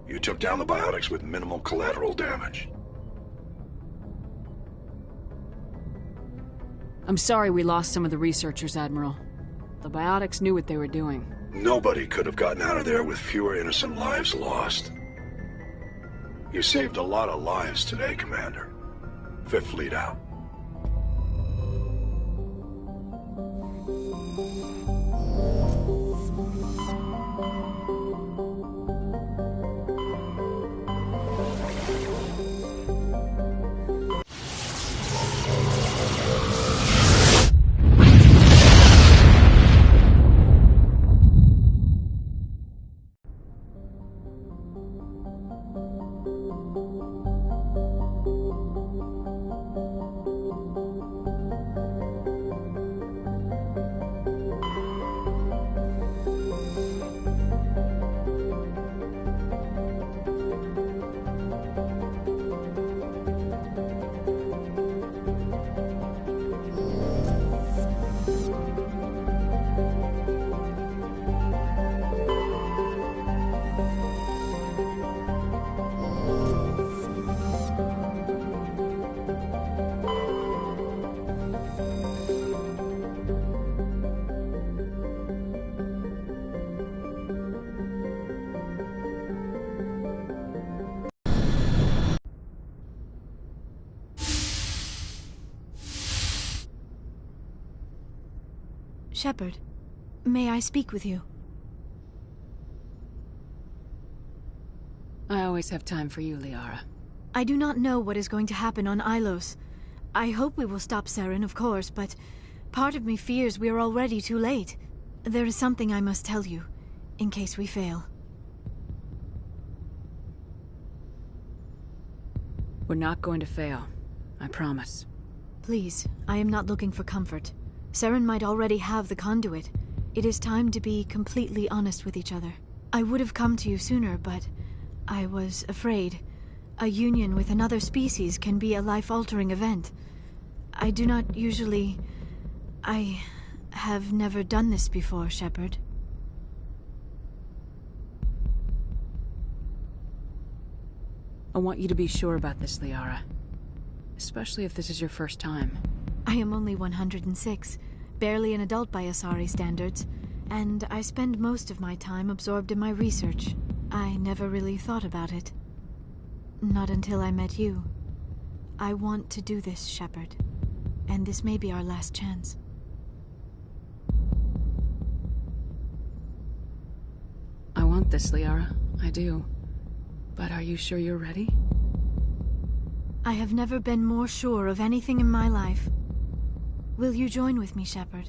You took down the biotics with minimal collateral damage. I'm sorry we lost some of the researchers, Admiral. The biotics knew what they were doing. Nobody could have gotten out of there with fewer innocent lives lost. You saved a lot of lives today, Commander. Fifth Fleet out. Shepard, may I speak with you? I always have time for you, Liara. I do not know what is going to happen on Ilos. I hope we will stop Saren, of course, but part of me fears we are already too late. There is something I must tell you, in case we fail. We're not going to fail. I promise. Please, I am not looking for comfort. Saren might already have the conduit. It is time to be completely honest with each other. I would have come to you sooner, but I was afraid. A union with another species can be a life-altering event. I do not usually... I have never done this before, Shepard. I want you to be sure about this, Liara. Especially if this is your first time. I am only 106, barely an adult by Asari standards, and I spend most of my time absorbed in my research. I never really thought about it. Not until I met you. I want to do this, Shepard, and this may be our last chance. I want this, Liara. I do. But are you sure you're ready? I have never been more sure of anything in my life. Will you join with me, Shepard?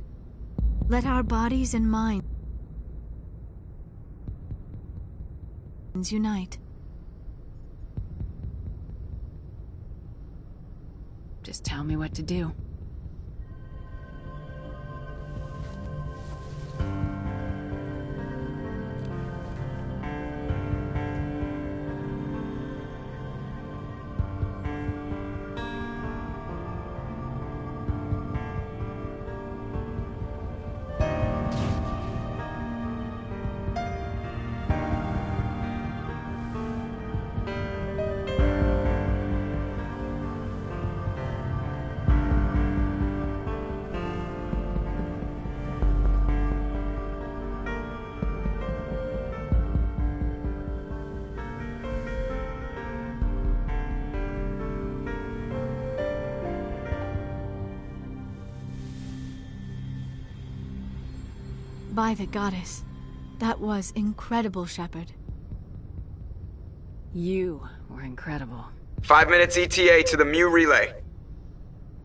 Let our bodies and minds unite. Just tell me what to do. by the goddess. That was incredible, Shepard. You were incredible. 5 minutes ETA to the Mu relay.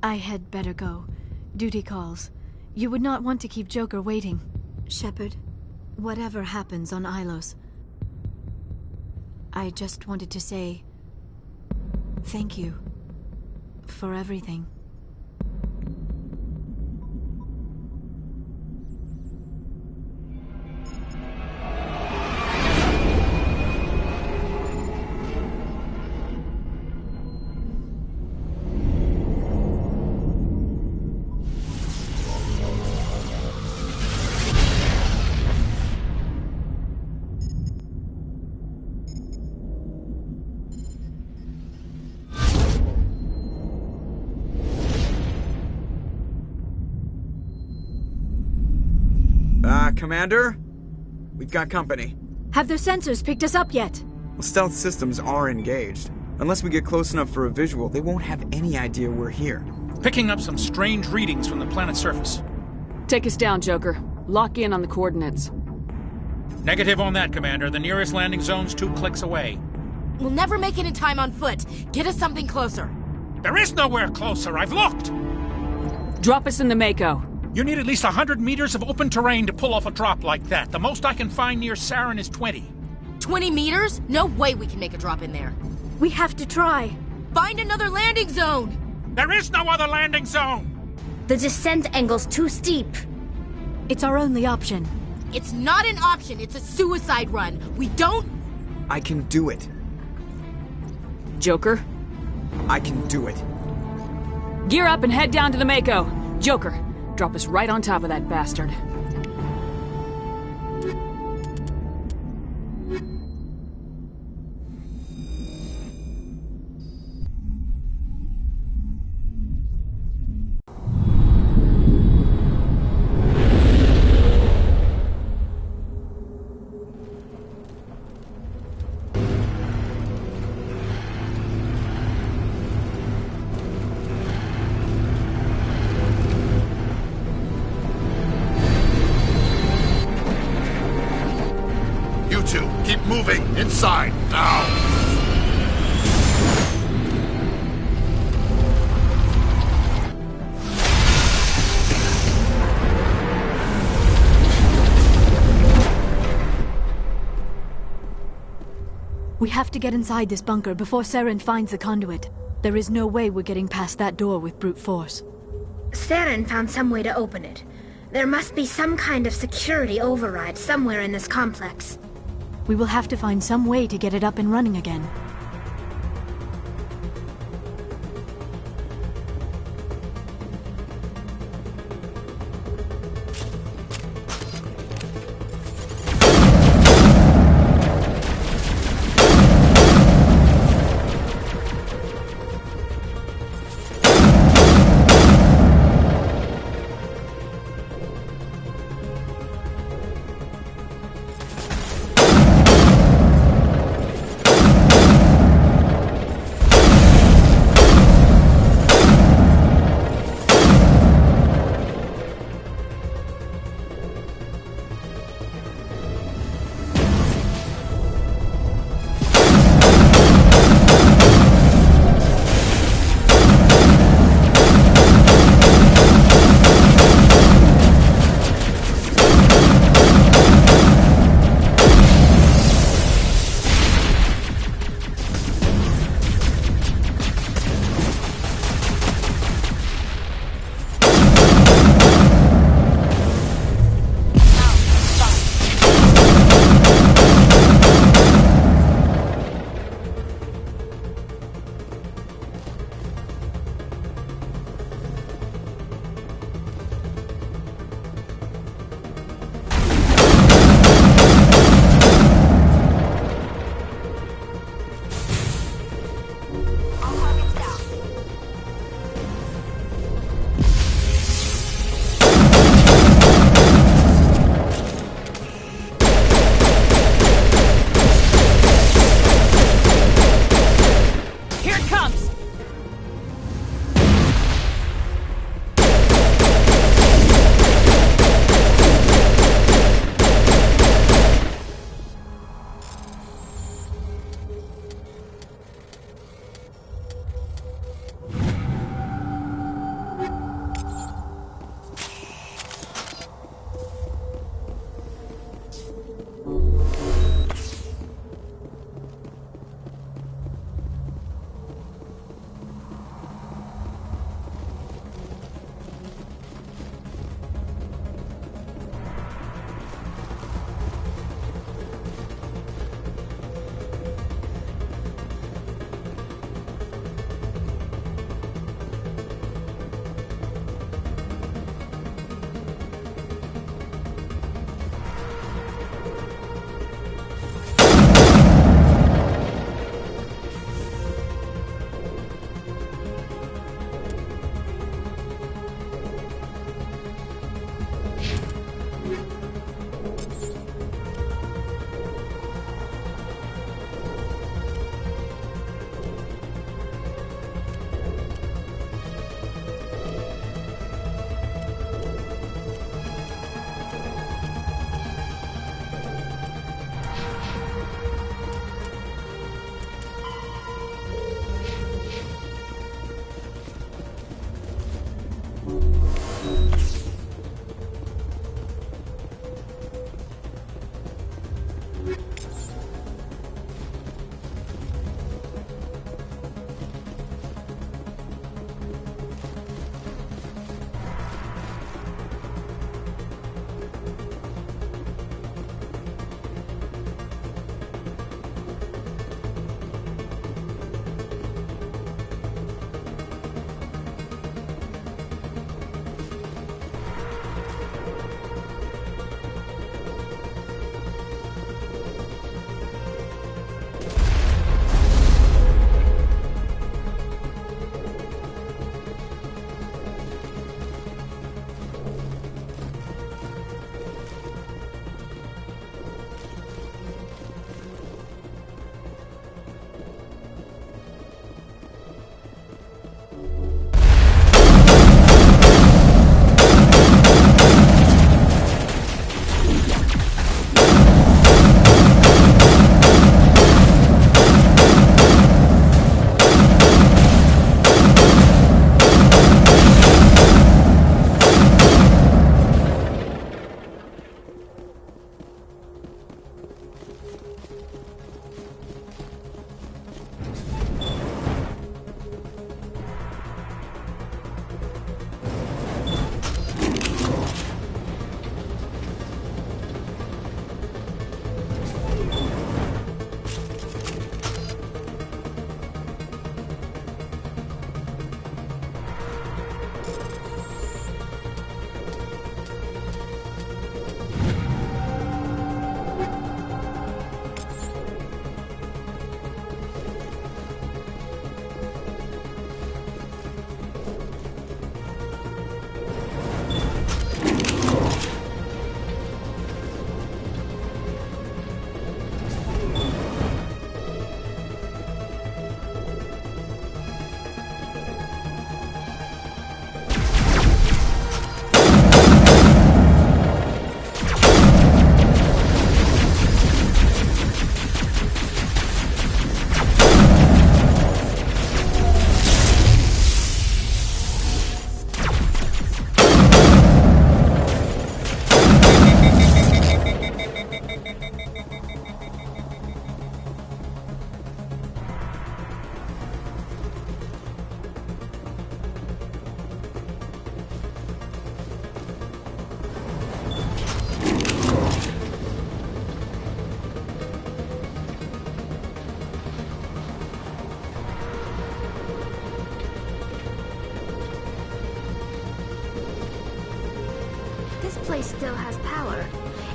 I had better go. Duty calls. You would not want to keep Joker waiting. Shepard, whatever happens on Ilos, I just wanted to say thank you for everything. Commander? We've got company. Have their sensors picked us up yet? Well, stealth systems are engaged. Unless we get close enough for a visual, they won't have any idea we're here. Picking up some strange readings from the planet's surface. Take us down, Joker. Lock in on the coordinates. Negative on that, Commander. The nearest landing zone's 2 clicks away. We'll never make it in time on foot. Get us something closer. There is nowhere closer. I've looked. Drop us in the Mako. You need at least 100 meters of open terrain to pull off a drop like that. The most I can find near Saren is 20. 20 meters? No way we can make a drop in there. We have to try. Find another landing zone! There is no other landing zone! The descent angle's too steep. It's our only option. It's not an option, it's a suicide run. We don't... I can do it. Joker? I can do it. Gear up and head down to the Mako. Joker, drop us right on top of that bastard. Keep moving! Inside! Now! We have to get inside this bunker before Saren finds the conduit. There is no way we're getting past that door with brute force. Saren found some way to open it. There must be some kind of security override somewhere in this complex. We will have to find some way to get it up and running again. relay still has power.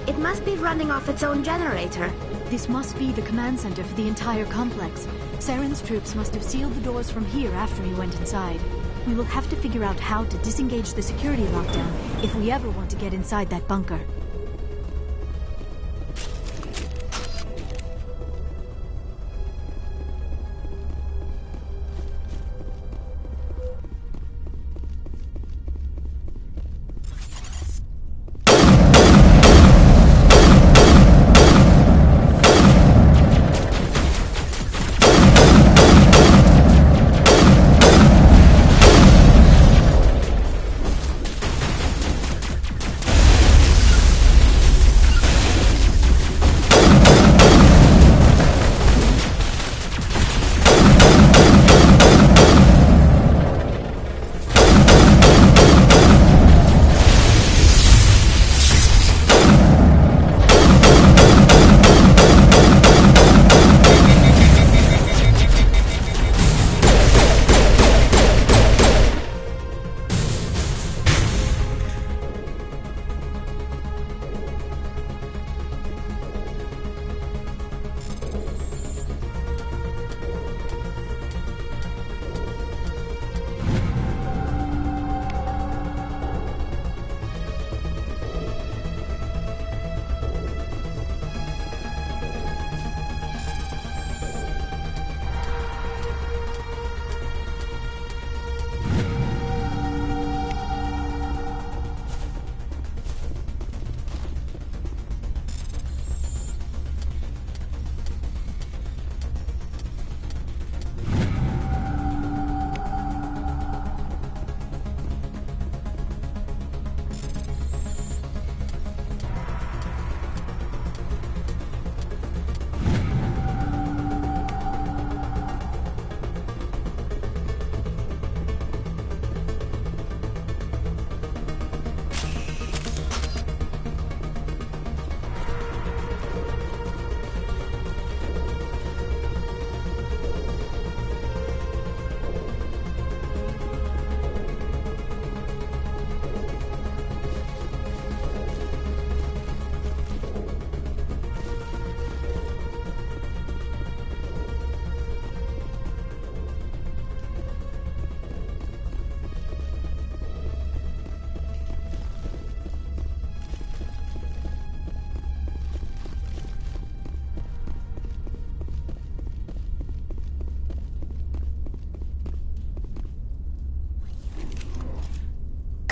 It must be running off its own generator. This must be the command center for the entire complex. Saren's troops must have sealed the doors from here after he went inside. We will have to figure out how to disengage the security lockdown if we ever want to get inside that bunker.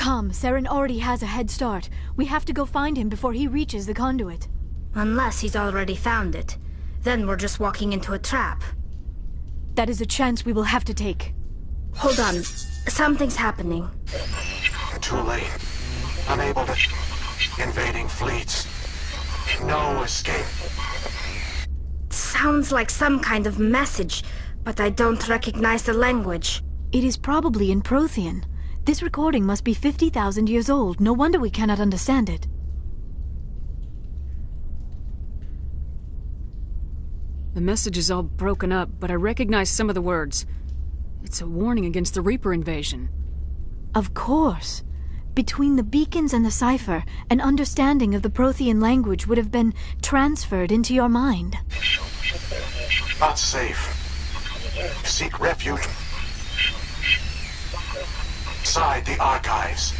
Come, Saren already has a head start. We have to go find him before he reaches the conduit. Unless he's already found it. Then we're just walking into a trap. That is a chance we will have to take. Hold on. Something's happening. Too late. Unable to... Invading fleets. No escape. Sounds like some kind of message, but I don't recognize the language. It is probably in Prothean. This recording must be 50,000 years old. No wonder we cannot understand it. The message is all broken up, but I recognize some of the words. It's a warning against the Reaper invasion. Of course. Between the beacons and the cipher, an understanding of the Prothean language would have been transferred into your mind. Not safe. Seek refuge inside the archives.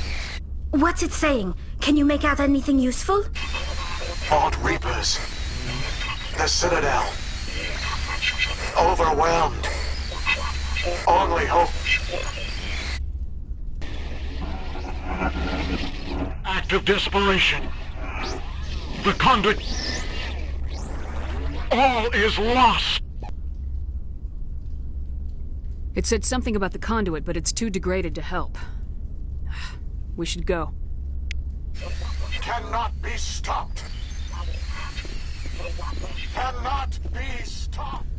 What's it saying? Can you make out anything useful? Fought Reapers. The Citadel. Overwhelmed. Only hope. Act of desperation. The conduit. All is lost. It said something about the conduit, but it's too degraded to help. We should go. Cannot be stopped. Cannot be stopped.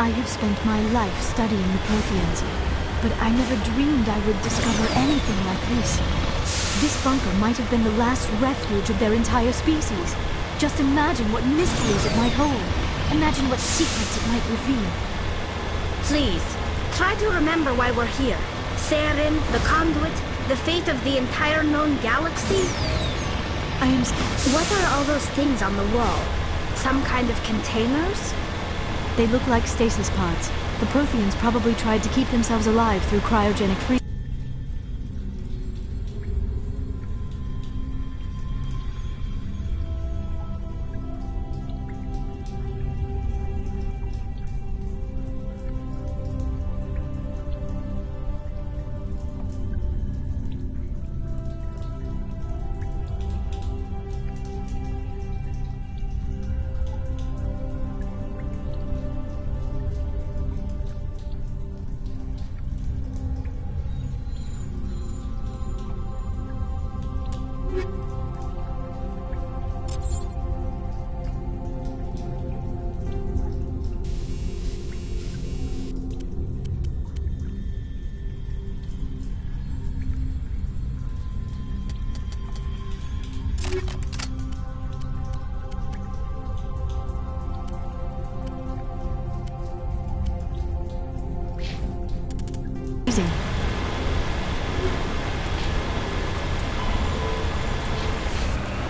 I have spent my life studying the Protheans, but I never dreamed I would discover anything like this. This bunker might have been the last refuge of their entire species. Just imagine what mysteries it might hold. Imagine what secrets it might reveal. Please, try to remember why we're here. Saren, the conduit, the fate of the entire known galaxy. What are all those things on the wall? Some kind of containers? They look like stasis pods. The Protheans probably tried to keep themselves alive through cryogenic freezing.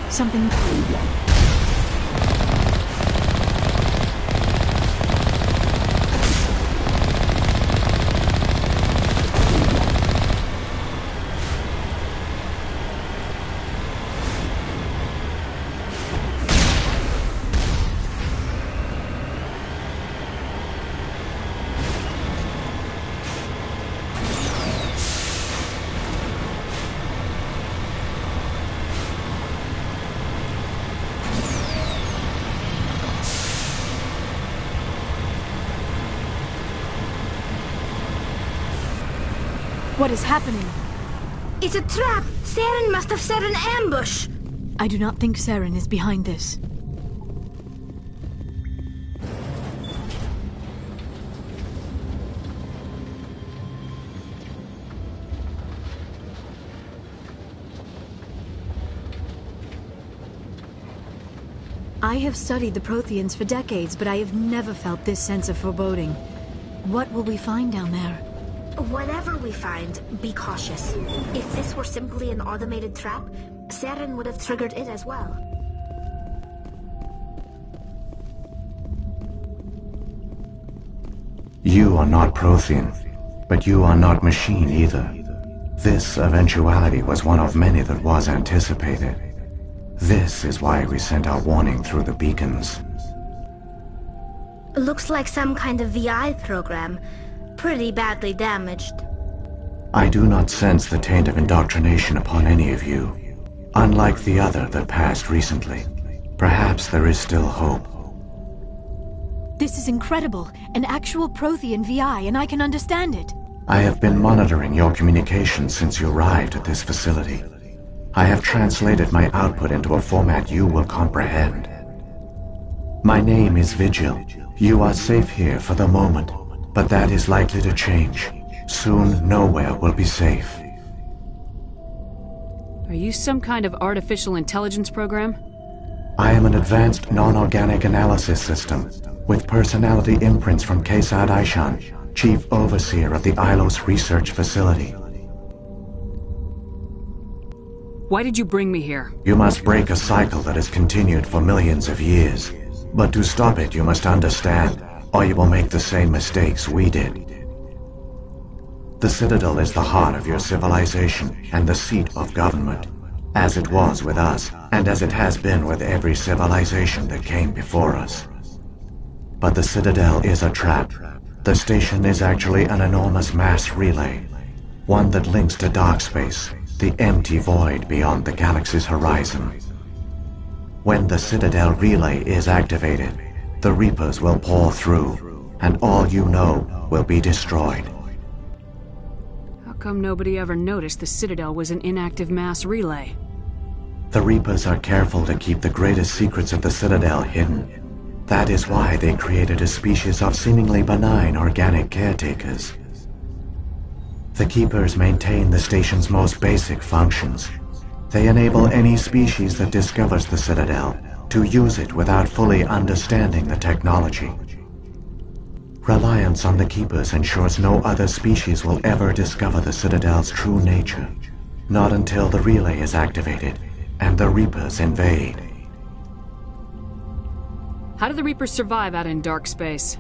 Something... What is happening? It's a trap! Saren must have set an ambush! I do not think Saren is behind this. I have studied the Protheans for decades, but I have never felt this sense of foreboding. What will we find down there? Whatever we find, be cautious. If this were simply an automated trap, Saren would have triggered it as well. You are not Prothean, but you are not machine either. This eventuality was one of many that was anticipated. This is why we sent our warning through the beacons. Looks like some kind of VI program. Pretty badly damaged. I do not sense the taint of indoctrination upon any of you, unlike the other that passed recently. Perhaps there is still hope. This is incredible. An actual Prothean VI, and I can understand it. I have been monitoring your communications since you arrived at this facility. I have translated my output into a format you will comprehend. My name is Vigil. You are safe here for the moment. But that is likely to change. Soon, nowhere will be safe. Are you some kind of artificial intelligence program? I am an advanced non-organic analysis system, with personality imprints from Kesad Aishan, Chief Overseer of the Ilos Research Facility. Why did you bring me here? You must break a cycle that has continued for millions of years. But to stop it, you must understand, or you will make the same mistakes we did. The Citadel is the heart of your civilization and the seat of government, as it was with us, and as it has been with every civilization that came before us. But the Citadel is a trap. The station is actually an enormous mass relay, one that links to dark space, the empty void beyond the galaxy's horizon. When the Citadel relay is activated, the Reapers will pour through, and all you know will be destroyed. How come nobody ever noticed the Citadel was an inactive mass relay? The Reapers are careful to keep the greatest secrets of the Citadel hidden. That is why they created a species of seemingly benign organic caretakers. The Keepers maintain the station's most basic functions. They enable any species that discovers the Citadel to use it without fully understanding the technology. Reliance on the Keepers ensures no other species will ever discover the Citadel's true nature, not until the relay is activated and the Reapers invade. How do the Reapers survive out in dark space?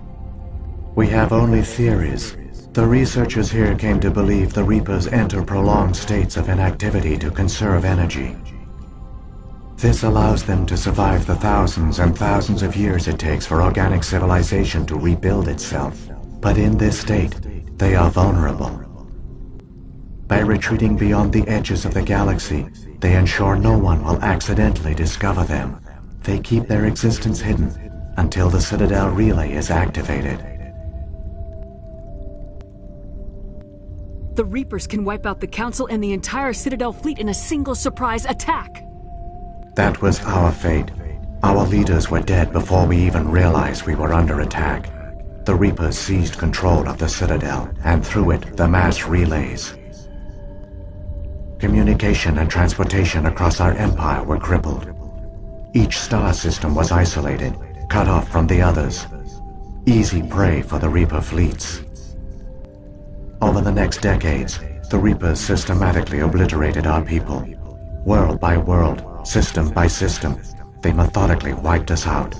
We have only theories. The researchers here came to believe the Reapers enter prolonged states of inactivity to conserve energy. This allows them to survive the thousands and thousands of years it takes for organic civilization to rebuild itself. But in this state, they are vulnerable. By retreating beyond the edges of the galaxy, they ensure no one will accidentally discover them. They keep their existence hidden until the Citadel relay is activated. The Reapers can wipe out the Council and the entire Citadel fleet in a single surprise attack. That was our fate. Our leaders were dead before we even realized we were under attack. The Reapers seized control of the Citadel, and through it, the mass relays. Communication and transportation across our empire were crippled. Each star system was isolated, cut off from the others. Easy prey for the Reaper fleets. Over the next decades, the Reapers systematically obliterated our people. World by world, system by system, they methodically wiped us out.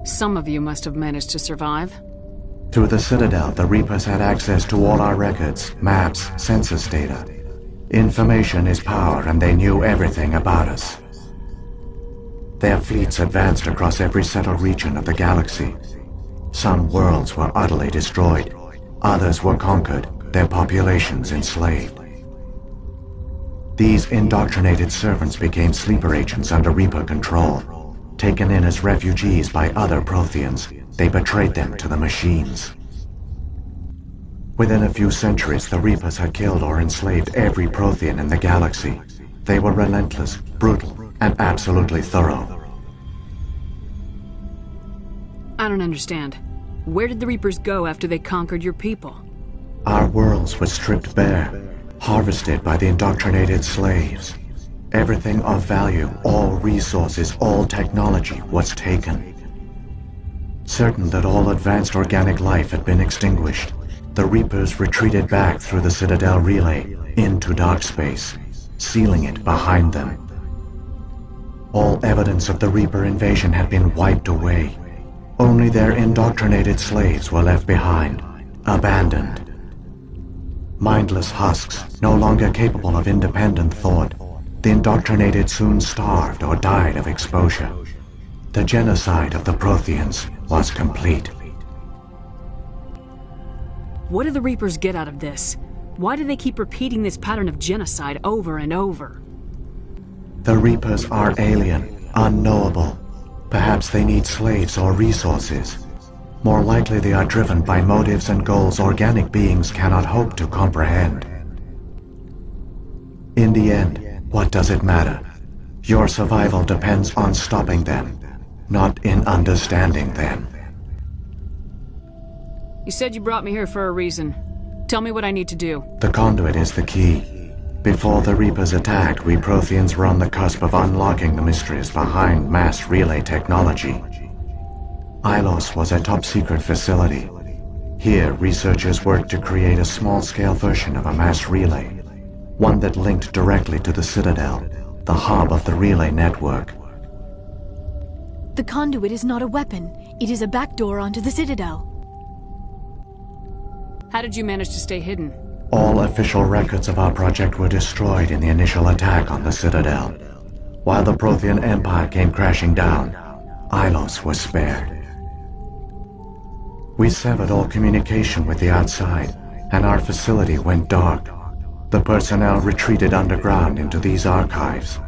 Some of you must have managed to survive. Through the Citadel, the Reapers had access to all our records, maps, census data. Information is power, and they knew everything about us. Their fleets advanced across every settled region of the galaxy. Some worlds were utterly destroyed. Others were conquered, their populations enslaved. These indoctrinated servants became sleeper agents under Reaper control. Taken in as refugees by other Protheans, they betrayed them to the machines. Within a few centuries, the Reapers had killed or enslaved every Prothean in the galaxy. They were relentless, brutal, and absolutely thorough. I don't understand. Where did the Reapers go after they conquered your people? Our worlds were stripped bare, harvested by the indoctrinated slaves. Everything of value, all resources, all technology was taken. Certain that all advanced organic life had been extinguished, the Reapers retreated back through the Citadel relay into dark space, sealing it behind them. All evidence of the Reaper invasion had been wiped away. Only their indoctrinated slaves were left behind, abandoned. Mindless husks, no longer capable of independent thought, the indoctrinated soon starved or died of exposure. The genocide of the Protheans was complete. What do the Reapers get out of this? Why do they keep repeating this pattern of genocide over and over? The Reapers are alien, unknowable. Perhaps they need slaves or resources. More likely they are driven by motives and goals organic beings cannot hope to comprehend. In the end, what does it matter? Your survival depends on stopping them, not in understanding them. You said you brought me here for a reason. Tell me what I need to do. The conduit is the key. Before the Reapers attacked, we Protheans were on the cusp of unlocking the mysteries behind mass relay technology. Ilos was a top-secret facility. Here, researchers worked to create a small-scale version of a mass relay, one that linked directly to the Citadel, the hub of the relay network. The conduit is not a weapon. It is a backdoor onto the Citadel. How did you manage to stay hidden? All official records of our project were destroyed in the initial attack on the Citadel. While the Prothean Empire came crashing down, Ilos was spared. We severed all communication with the outside, and our facility went dark. The personnel retreated underground into these archives.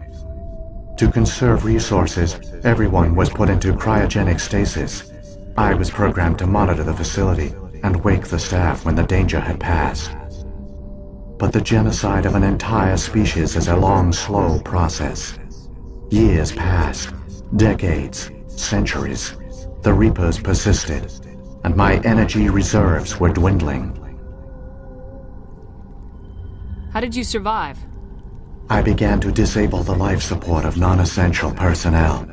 To conserve resources, everyone was put into cryogenic stasis. I was programmed to monitor the facility and wake the staff when the danger had passed. but the genocide of an entire species is a long, slow process. Years passed, decades, centuries. The Reapers persisted, and my energy reserves were dwindling. How did you survive? I began to disable the life support of non-essential personnel.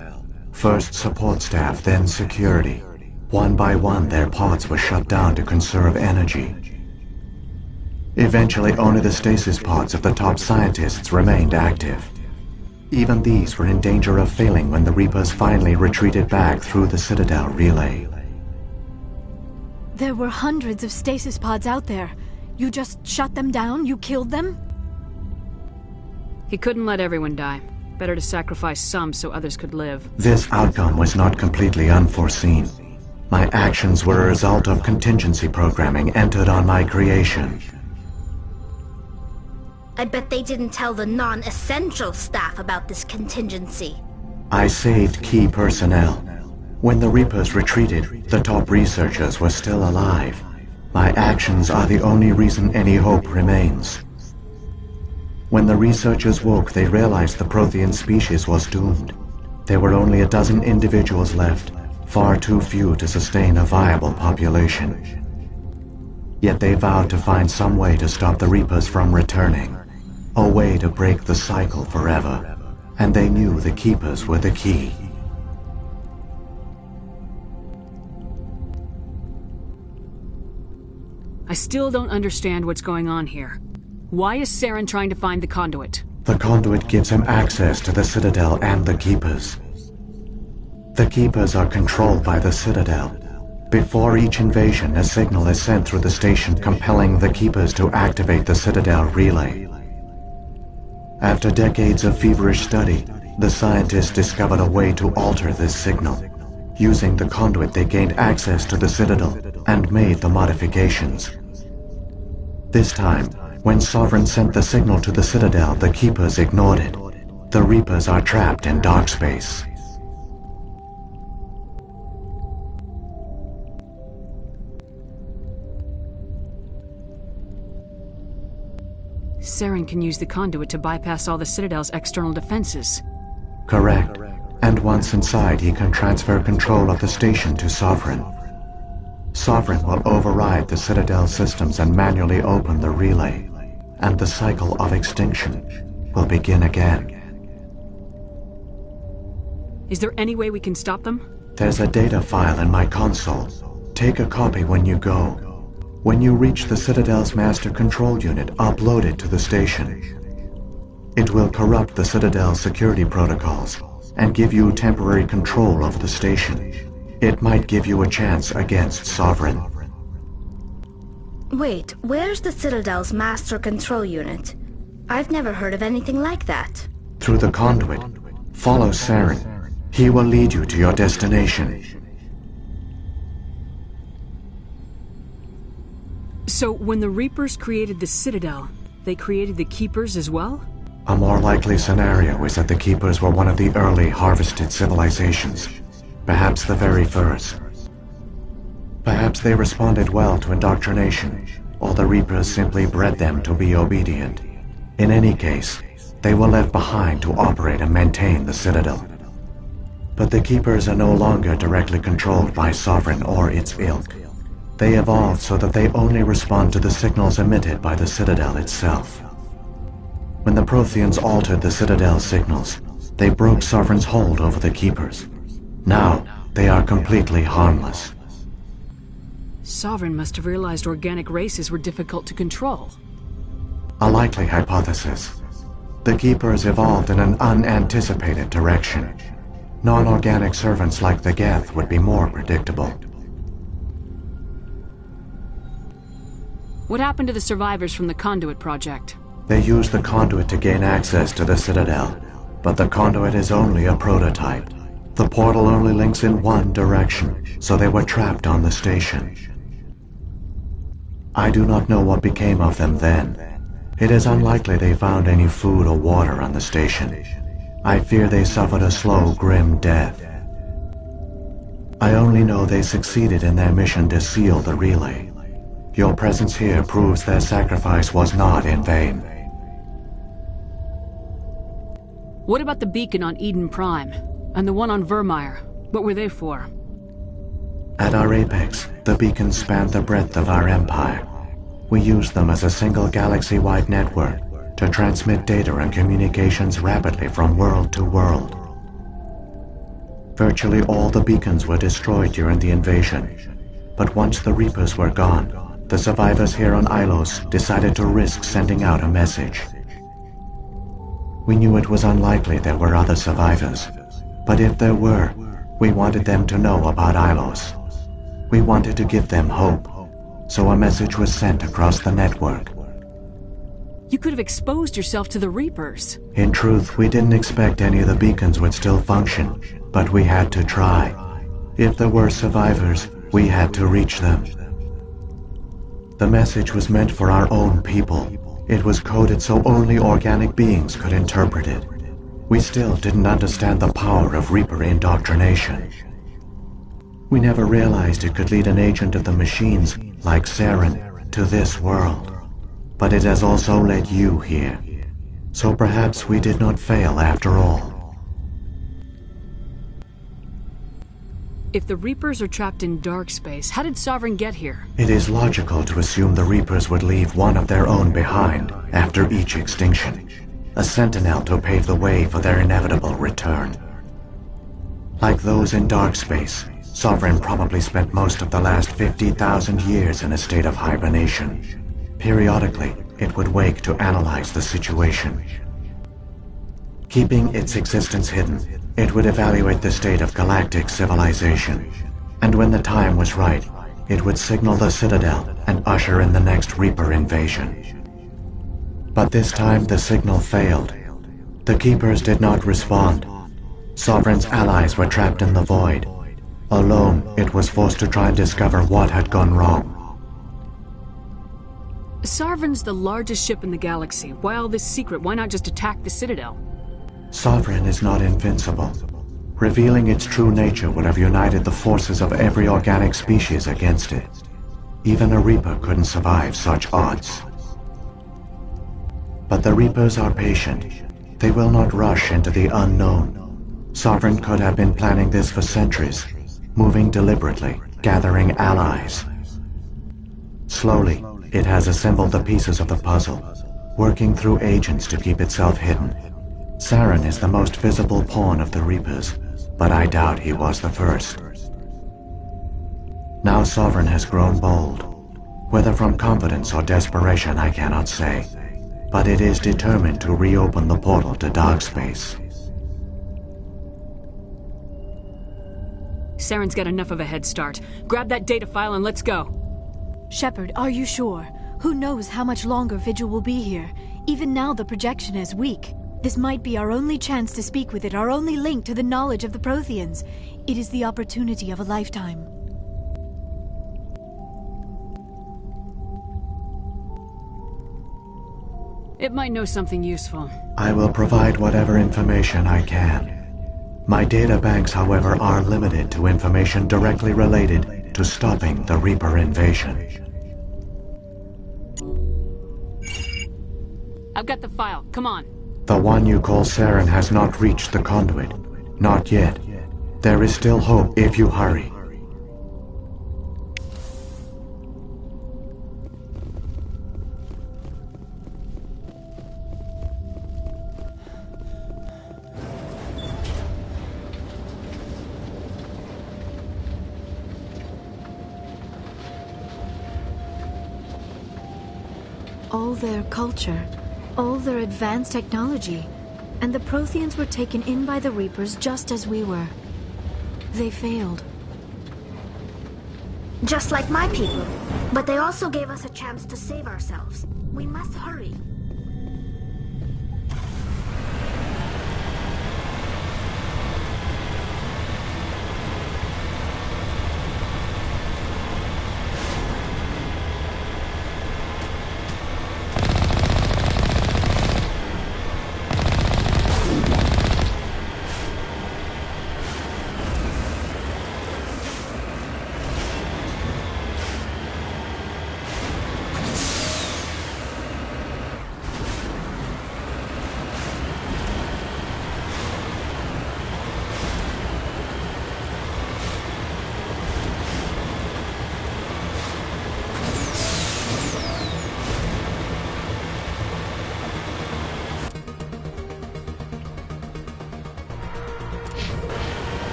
First support staff, then security. One by one, their pods were shut down to conserve energy. Eventually, only the stasis pods of the top scientists remained active. Even these were in danger of failing when the Reapers finally retreated back through the Citadel relay. There were hundreds of stasis pods out there. You just shut them down? You killed them? He couldn't let everyone die. Better to sacrifice some so others could live. This outcome was not completely unforeseen. My actions were a result of contingency programming entered on my creation. I bet they didn't tell the non-essential staff about this contingency. I saved key personnel. When the Reapers retreated, the top researchers were still alive. My actions are the only reason any hope remains. When the researchers woke, they realized the Prothean species was doomed. There were only a dozen individuals left, far too few to sustain a viable population. Yet they vowed to find some way to stop the Reapers from returning. A way to break the cycle forever. And they knew the Keepers were the key. I still don't understand what's going on here. Why is Saren trying to find the conduit? The conduit gives him access to the Citadel and the Keepers. The Keepers are controlled by the Citadel. Before each invasion, a signal is sent through the station compelling the Keepers to activate the Citadel relay. After decades of feverish study, the scientists discovered a way to alter this signal. Using the conduit, they gained access to the Citadel and made the modifications. This time, when Sovereign sent the signal to the Citadel, the Keepers ignored it. The Reapers are trapped in dark space. Saren can use the conduit to bypass all the Citadel's external defenses. Correct. And once inside, he can transfer control of the station to Sovereign. Sovereign will override the Citadel systems and manually open the relay. And the cycle of extinction will begin again. Is there any way we can stop them? There's a data file in my console. Take a copy when you go. When you reach the Citadel's master control unit, upload it to the station. It will corrupt the Citadel's security protocols and give you temporary control over the station. It might give you a chance against Sovereign. Wait, where's the Citadel's master control unit? I've never heard of anything like that. Through the conduit. Follow Saren. He will lead you to your destination. So, when the Reapers created the Citadel, they created the Keepers as well? A more likely scenario is that the Keepers were one of the early harvested civilizations. Perhaps the very first. Perhaps they responded well to indoctrination, or the Reapers simply bred them to be obedient. In any case, they were left behind to operate and maintain the Citadel. But the Keepers are no longer directly controlled by Sovereign or its ilk. They evolved so that they only respond to the signals emitted by the Citadel itself. When the Protheans altered the Citadel's signals, they broke Sovereign's hold over the Keepers. Now, they are completely harmless. Sovereign must have realized organic races were difficult to control. A likely hypothesis. The Keepers evolved in an unanticipated direction. Non-organic servants like the Geth would be more predictable. What happened to the survivors from the Conduit project? They used the conduit to gain access to the Citadel, but the conduit is only a prototype. The portal only links in one direction, so they were trapped on the station. I do not know what became of them then. It is unlikely they found any food or water on the station. I fear they suffered a slow, grim death. I only know they succeeded in their mission to seal the relay. Your presence here proves their sacrifice was not in vain. What about the beacon on Eden Prime? And the one on Virmire? What were they for? At our apex, the beacons spanned the breadth of our empire. We used them as a single galaxy-wide network to transmit data and communications rapidly from world to world. Virtually all the beacons were destroyed during the invasion, but once the Reapers were gone, the survivors here on Ilos decided to risk sending out a message. We knew it was unlikely there were other survivors, but if there were, we wanted them to know about Ilos. We wanted to give them hope, so a message was sent across the network. You could have exposed yourself to the Reapers. In truth, we didn't expect any of the beacons would still function, but we had to try. If there were survivors, we had to reach them. The message was meant for our own people. It was coded so only organic beings could interpret it. We still didn't understand the power of Reaper indoctrination. We never realized it could lead an agent of the machines, like Saren, to this world. But it has also led you here. So perhaps we did not fail after all. If the Reapers are trapped in dark space, how did Sovereign get here? It is logical to assume the Reapers would leave one of their own behind after each extinction. A sentinel to pave the way for their inevitable return. Like those in dark space, Sovereign probably spent most of the last 50,000 years in a state of hibernation. Periodically, it would wake to analyze the situation. Keeping its existence hidden, it would evaluate the state of galactic civilization. And when the time was right, it would signal the Citadel and usher in the next Reaper invasion. But this time the signal failed. The Keepers did not respond. Sovereign's allies were trapped in the void. Alone, it was forced to try and discover what had gone wrong. Sovereign's the largest ship in the galaxy. Why all this secret? Why not just attack the Citadel? Sovereign is not invincible. Revealing its true nature would have united the forces of every organic species against it. Even a Reaper couldn't survive such odds. But the Reapers are patient. They will not rush into the unknown. Sovereign could have been planning this for centuries, moving deliberately, gathering allies. Slowly, it has assembled the pieces of the puzzle, working through agents to keep itself hidden. Saren is the most visible pawn of the Reapers, but I doubt he was the first. Now Sovereign has grown bold. Whether from confidence or desperation, I cannot say. But it is determined to reopen the portal to dark space. Saren's got enough of a head start. Grab that data file and let's go. Shepard, are you sure? Who knows how much longer Vigil will be here? Even now the projection is weak. This might be our only chance to speak with it, our only link to the knowledge of the Protheans. It is the opportunity of a lifetime. It might know something useful. I will provide whatever information I can. My data banks, however, are limited to information directly related to stopping the Reaper invasion. I've got the file. Come on. The one you call Saren has not reached the conduit. Not yet. There is still hope if you hurry. All their culture, all their advanced technology, and the Protheans were taken in by the Reapers just as we were. They failed. Just like my people. But they also gave us a chance to save ourselves. We must hurry.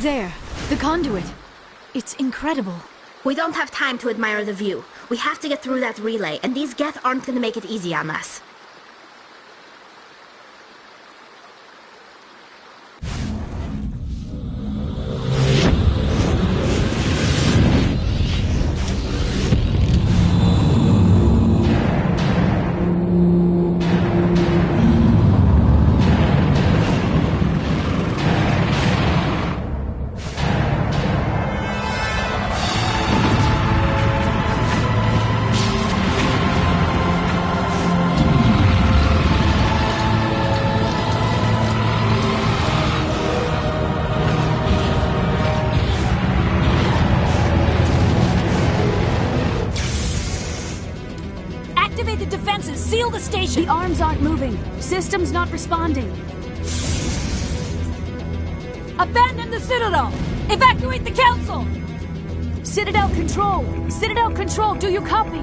There, the conduit. It's incredible. We don't have time to admire the view. We have to get through that relay, and these Geth aren't gonna make it easy on us. Seal the station! The arms aren't moving. System's not responding. Abandon the Citadel! Evacuate the Council! Citadel Control! Citadel Control, do you copy?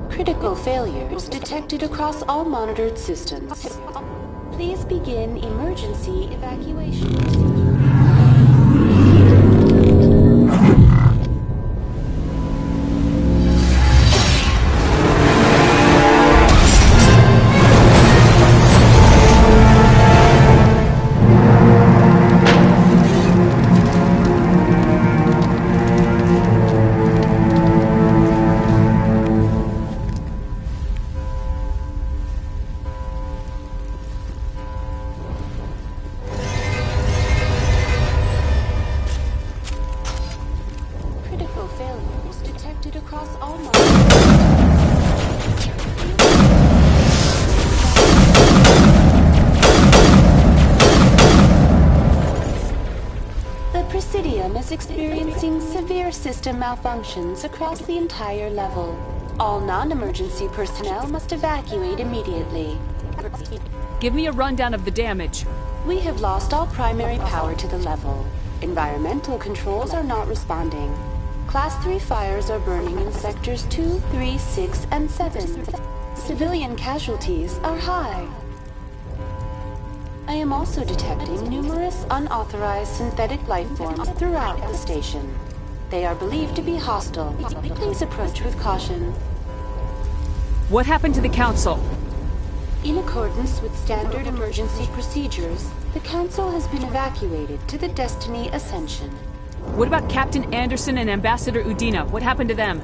Critical failures detected across all monitored systems. Please begin emergency evacuation procedure. Experiencing severe system malfunctions across the entire level. All non-emergency personnel must evacuate immediately. Give me a rundown of the damage. We have lost all primary power to the level. Environmental controls are not responding. Class 3 fires are burning in sectors 2, 3, 6, and 7. Civilian casualties are high. I am also detecting numerous unauthorized synthetic life forms throughout the station. They are believed to be hostile. Please approach with caution. What happened to the Council? In accordance with standard emergency procedures, the Council has been evacuated to the Destiny Ascension. What about Captain Anderson and Ambassador Udina? What happened to them?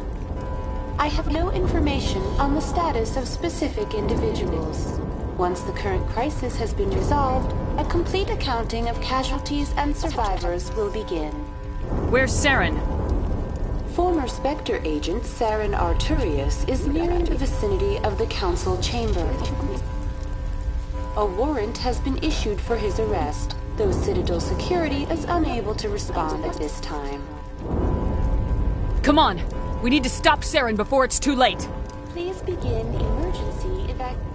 I have no information on the status of specific individuals. Once the current crisis has been resolved, a complete accounting of casualties and survivors will begin. Where's Saren? Former Spectre agent Saren Arturius is nearing the vicinity of the Council chamber. A warrant has been issued for his arrest, though Citadel security is unable to respond at this time. Come on! We need to stop Saren before it's too late! Please begin emergency evacuation.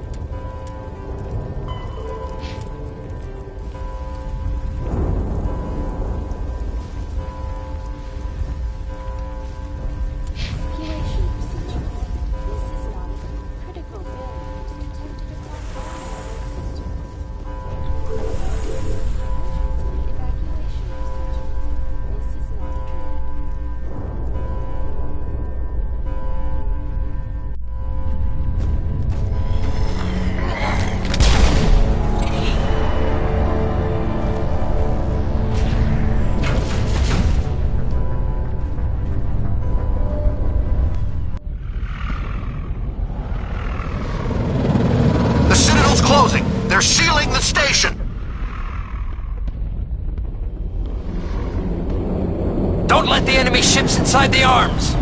Don't let the enemy ships inside the arms!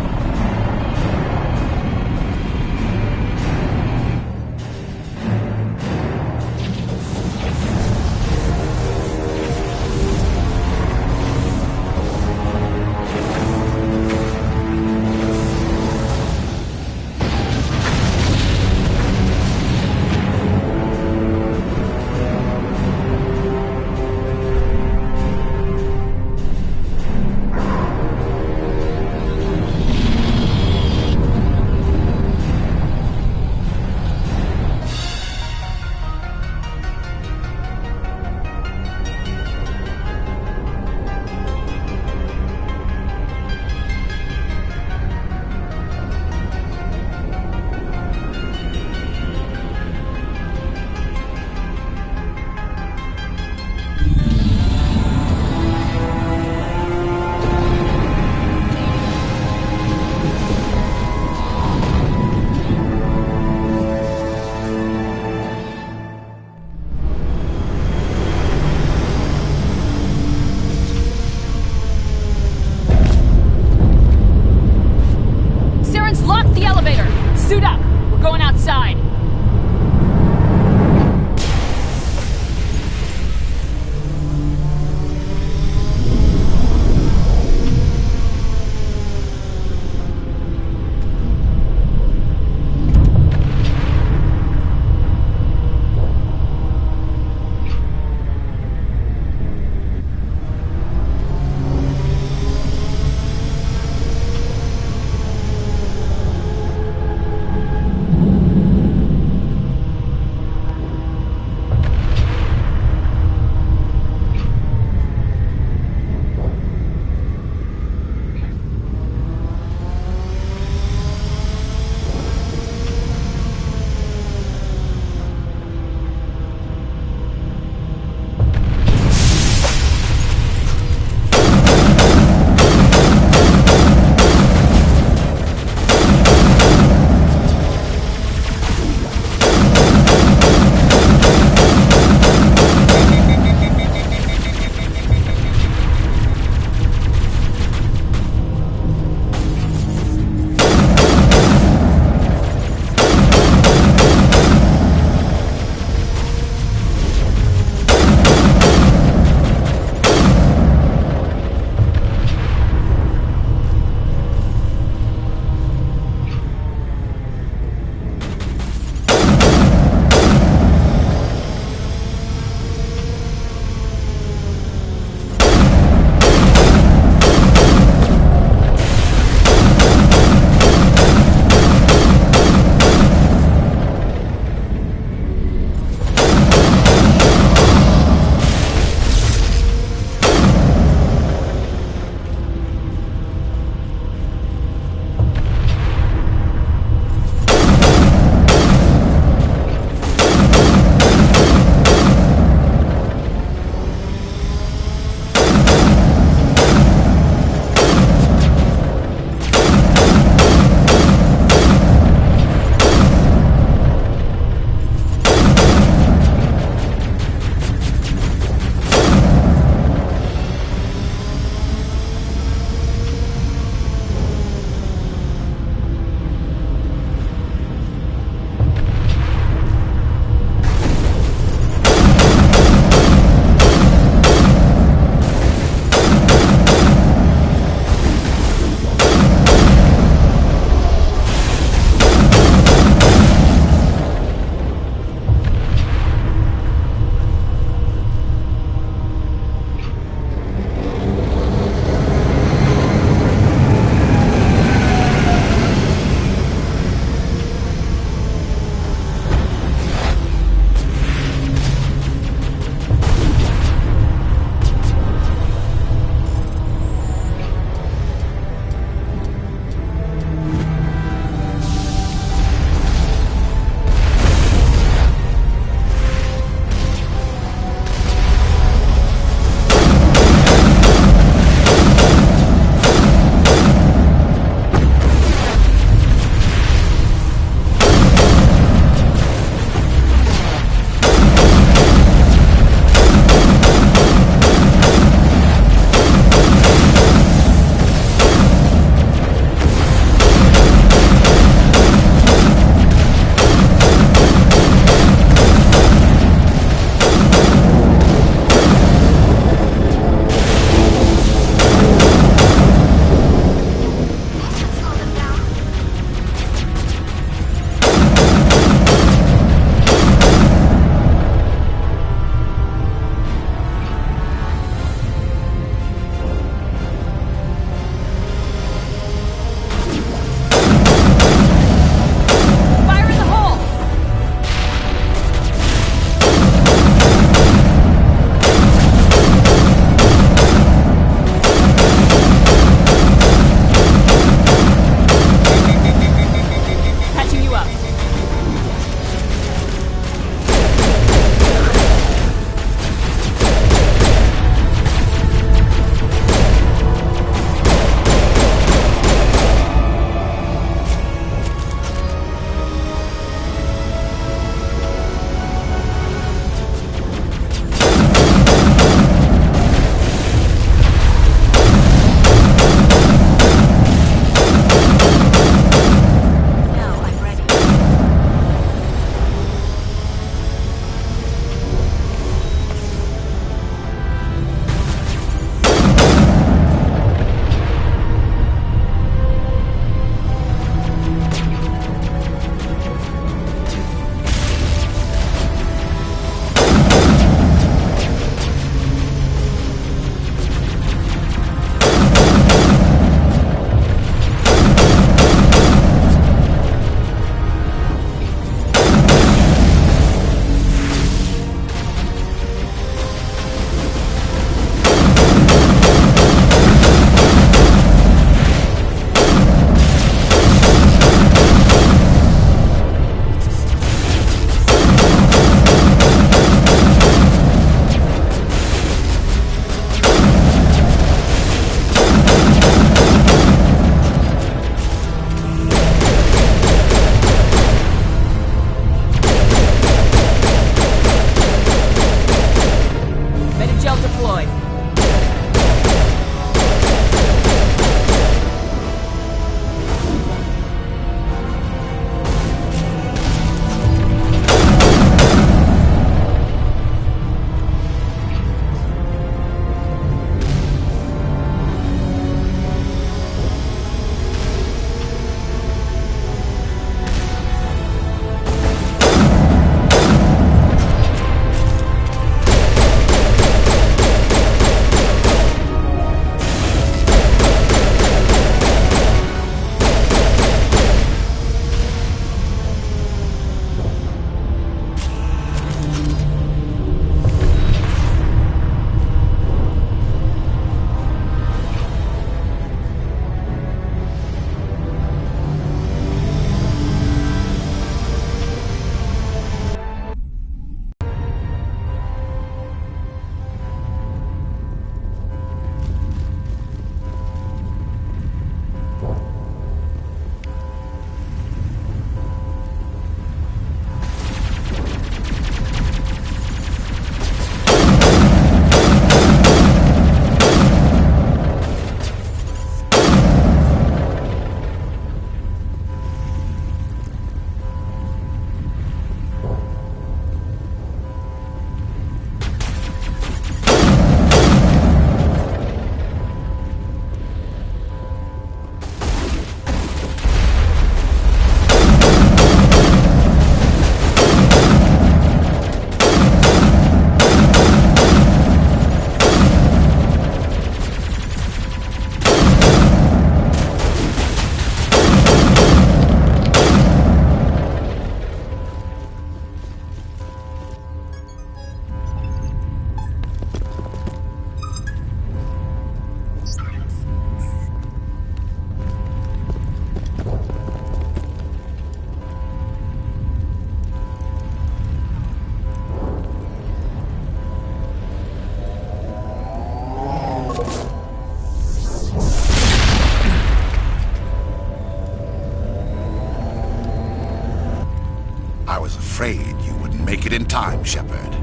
time, Shepard.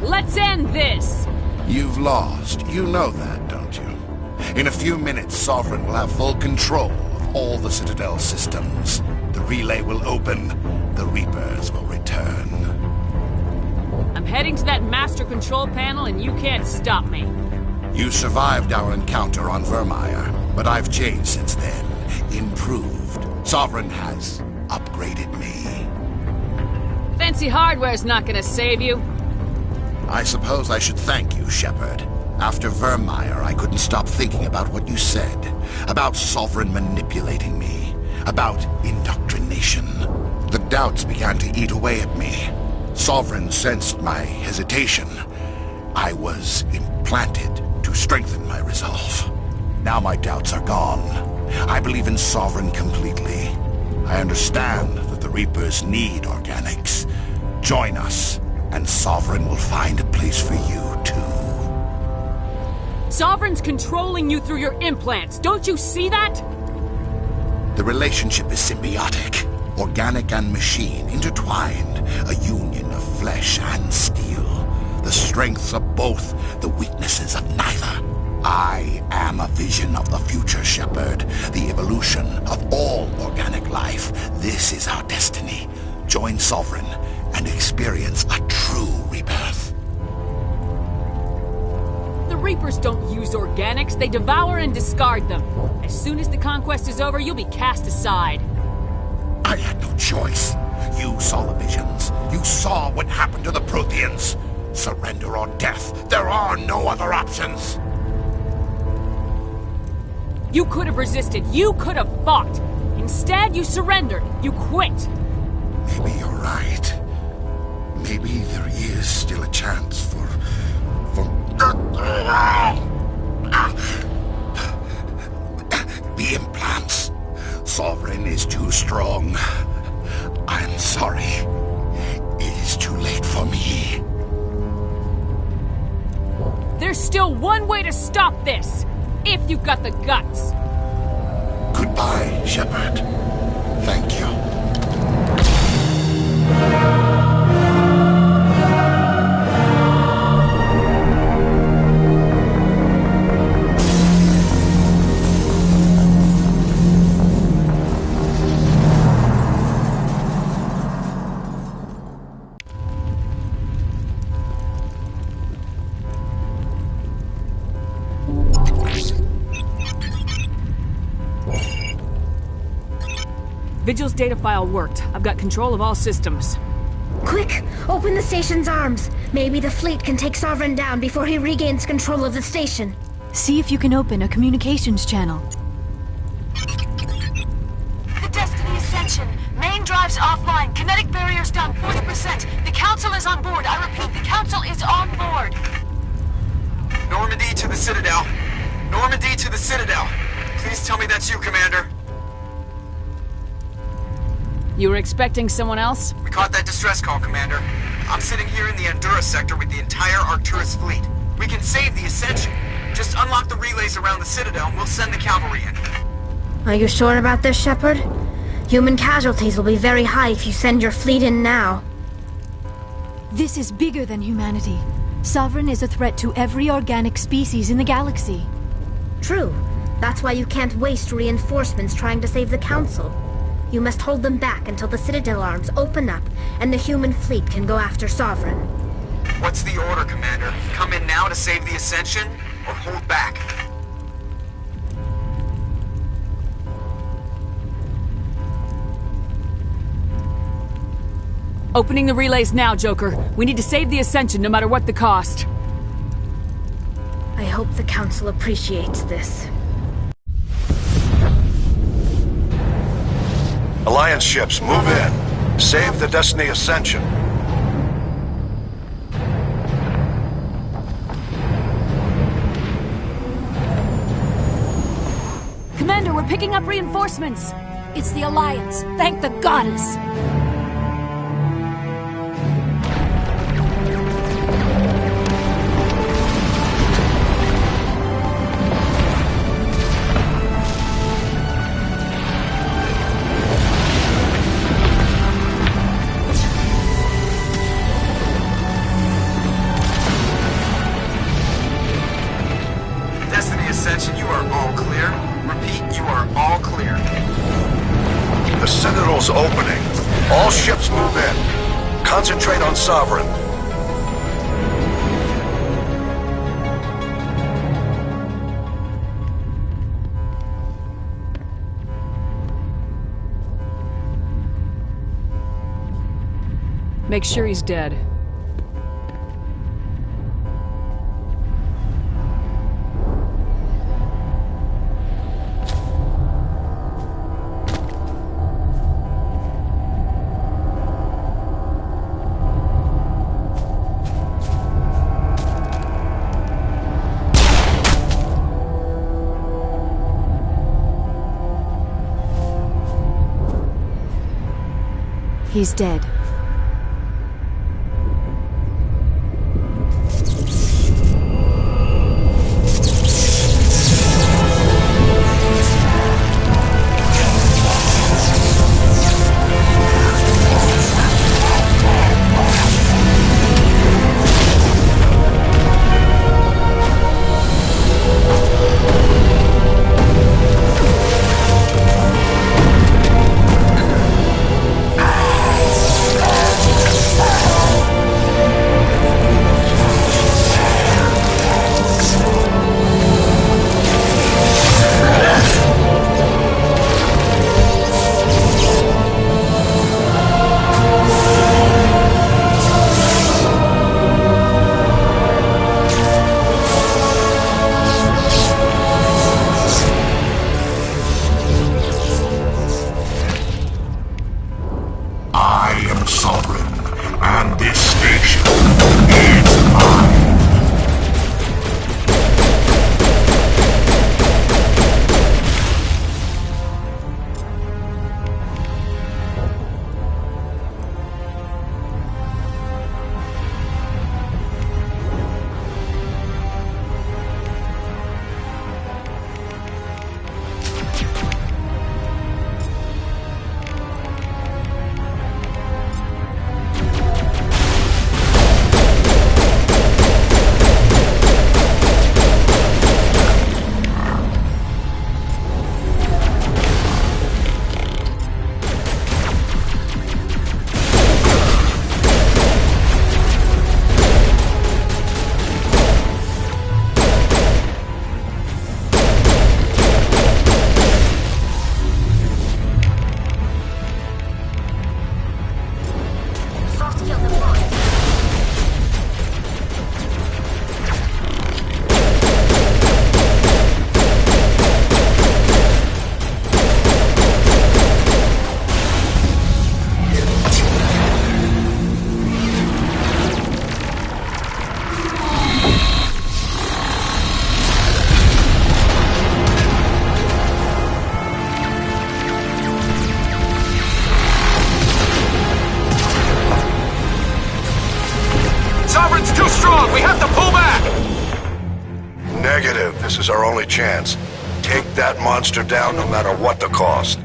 Let's end this! You've lost. You know that, don't you? In a few minutes, Sovereign will have full control of all the Citadel systems. The relay will open. The Reapers will return. I'm heading to that master control panel and you can't stop me. You survived our encounter on Virmire, but I've changed since then. Improved. Sovereign has upgraded me. Fancy hardware's not gonna save you. I suppose I should thank you, Shepard. After Virmire, I couldn't stop thinking about what you said. About Sovereign manipulating me. About indoctrination. The doubts began to eat away at me. Sovereign sensed my hesitation. I was implanted to strengthen my resolve. Now my doubts are gone. I believe in Sovereign completely. I understand that the Reapers need organics. Join us, and Sovereign will find a place for you, too. Sovereign's controlling you through your implants. Don't you see that? The relationship is symbiotic. Organic and machine, intertwined. A union of flesh and steel. The strengths of both, the weaknesses of neither. I am a vision of the future, Shepard. The evolution of all organic life. This is our destiny. Join Sovereign and experience a true rebirth. The Reapers don't use organics. They devour and discard them. As soon as the conquest is over, you'll be cast aside. I had no choice. You saw the visions. You saw what happened to the Protheans. Surrender or death. There are no other options. You could have resisted. You could have fought. Instead, you surrendered. You quit. Maybe you're right. Maybe there is still a chance for... The implants. Sovereign is too strong. I'm sorry. It is too late for me. There's still one way to stop this. If you've got the guts. Goodbye, Shepard. Thank you. Vigil's data file worked. I've got control of all systems. Quick! Open the station's arms. Maybe the fleet can take Sovereign down before he regains control of the station. See if you can open a communications channel. The Destiny Ascension. Main drives offline. Kinetic barriers down 40%. The Council is on board. I repeat, the Council is on board. Normandy to the Citadel. Normandy to the Citadel. Please tell me that's you, Commander. You were expecting someone else? We caught that distress call, Commander. I'm sitting here in the Endura sector with the entire Arcturus fleet. We can save the Ascension. Just unlock the relays around the Citadel and we'll send the cavalry in. Are you sure about this, Shepard? Human casualties will be very high if you send your fleet in now. This is bigger than humanity. Sovereign is a threat to every organic species in the galaxy. True. That's why you can't waste reinforcements trying to save the Council. You must hold them back until the Citadel arms open up and the human fleet can go after Sovereign. What's the order, Commander? Come in now to save the Ascension, or hold back? Opening the relays now, Joker. We need to save the Ascension no matter what the cost. I hope the Council appreciates this. Alliance ships, move in. Save the Destiny Ascension. Commander, we're picking up reinforcements. It's the Alliance. Thank the goddess. all clear. Repeat, you are all clear. The Citadel's opening. All ships move in. Concentrate on Sovereign. Make sure he's dead. He's dead. This is our only chance. Take that monster down no matter what the cost.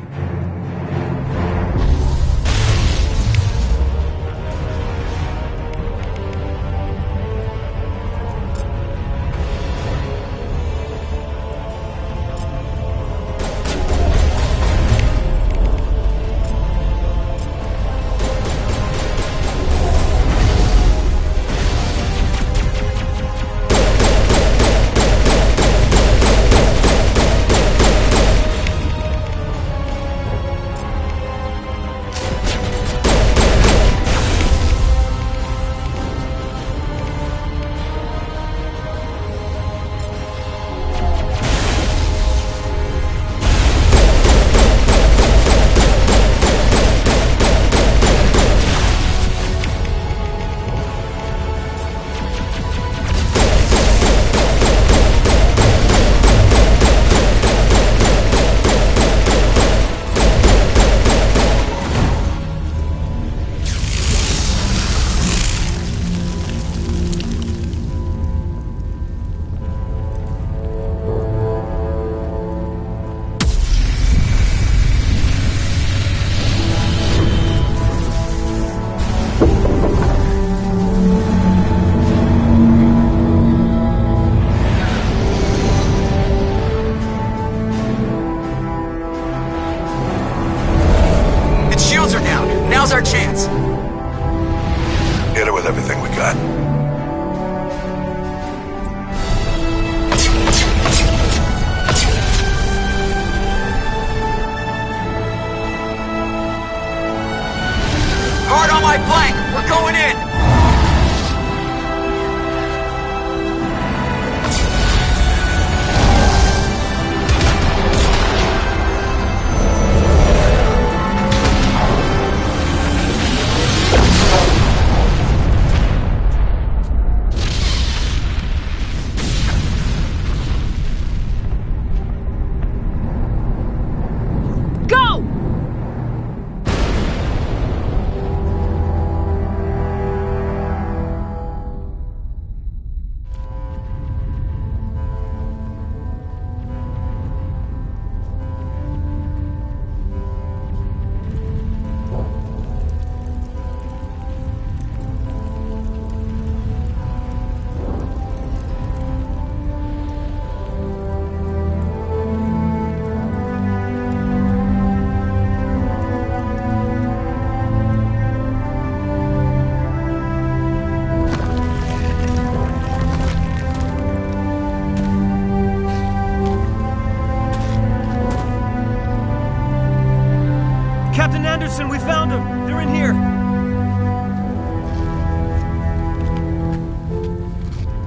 Anderson, we found them! They're in here!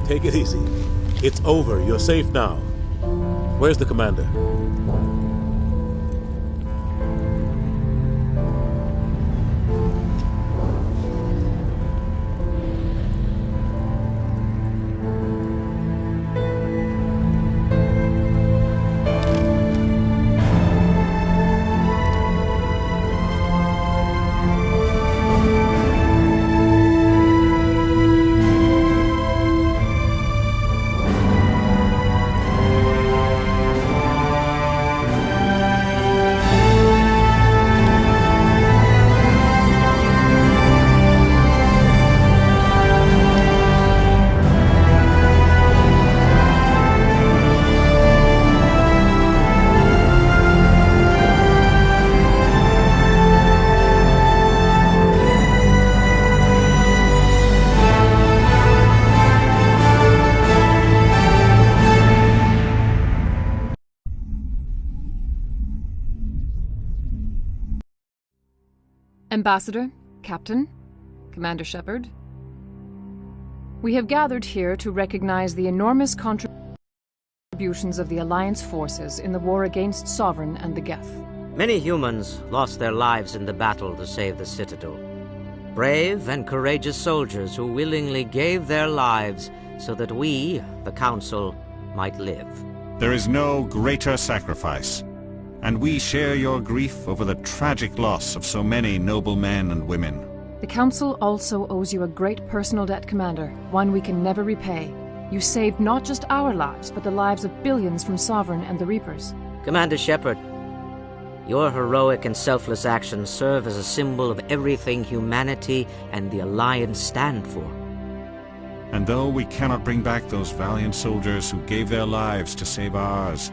Take it easy. It's over. You're safe now. Where's the commander? Ambassador, Captain, Commander Shepard, we have gathered here to recognize the enormous contributions of the Alliance forces in the war against Sovereign and the Geth. Many humans lost their lives in the battle to save the Citadel. Brave and courageous soldiers who willingly gave their lives so that we, the Council, might live. There is no greater sacrifice, and we share your grief over the tragic loss of so many noble men and women. The Council also owes you a great personal debt, Commander, one we can never repay. You saved not just our lives, but the lives of billions from Sovereign and the Reapers. Commander Shepard, your heroic and selfless actions serve as a symbol of everything humanity and the Alliance stand for. And though we cannot bring back those valiant soldiers who gave their lives to save ours,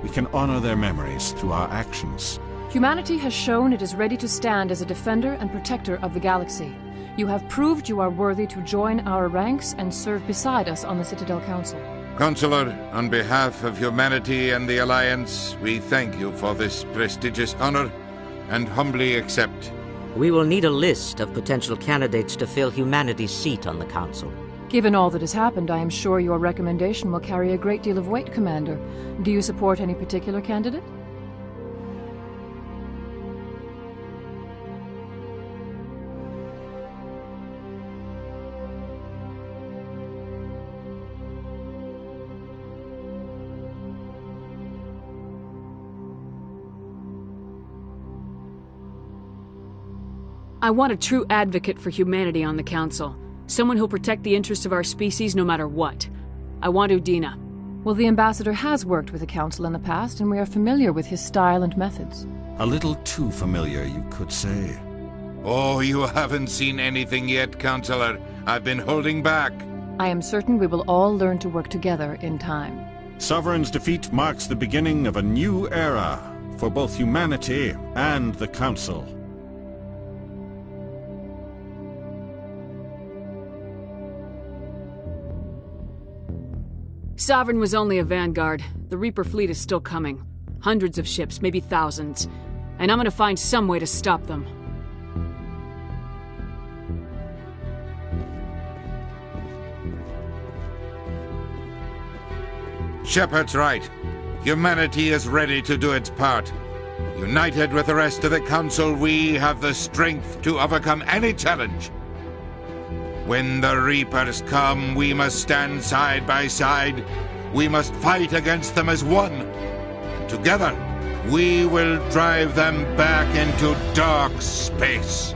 we can honor their memories through our actions. Humanity has shown it is ready to stand as a defender and protector of the galaxy. You have proved you are worthy to join our ranks and serve beside us on the Citadel Council. Counselor, on behalf of humanity and the Alliance, we thank you for this prestigious honor and humbly accept. We will need a list of potential candidates to fill humanity's seat on the Council. Given all that has happened, I am sure your recommendation will carry a great deal of weight, Commander. Do you support any particular candidate? I want a true advocate for humanity on the Council. Someone who'll protect the interests of our species no matter what. I want Udina. Well, the Ambassador has worked with the Council in the past, and we are familiar with his style and methods. A little too familiar, you could say. Oh, you haven't seen anything yet, Counselor. I've been holding back. I am certain we will all learn to work together in time. Sovereign's defeat marks the beginning of a new era for both humanity and the Council. Sovereign was only a vanguard. The Reaper fleet is still coming. Hundreds of ships, maybe thousands. And I'm gonna find some way to stop them. Shepard's right. Humanity is ready to do its part. United with the rest of the Council, we have the strength to overcome any challenge. When the Reapers come, we must stand side by side. We must fight against them as one. Together, we will drive them back into dark space.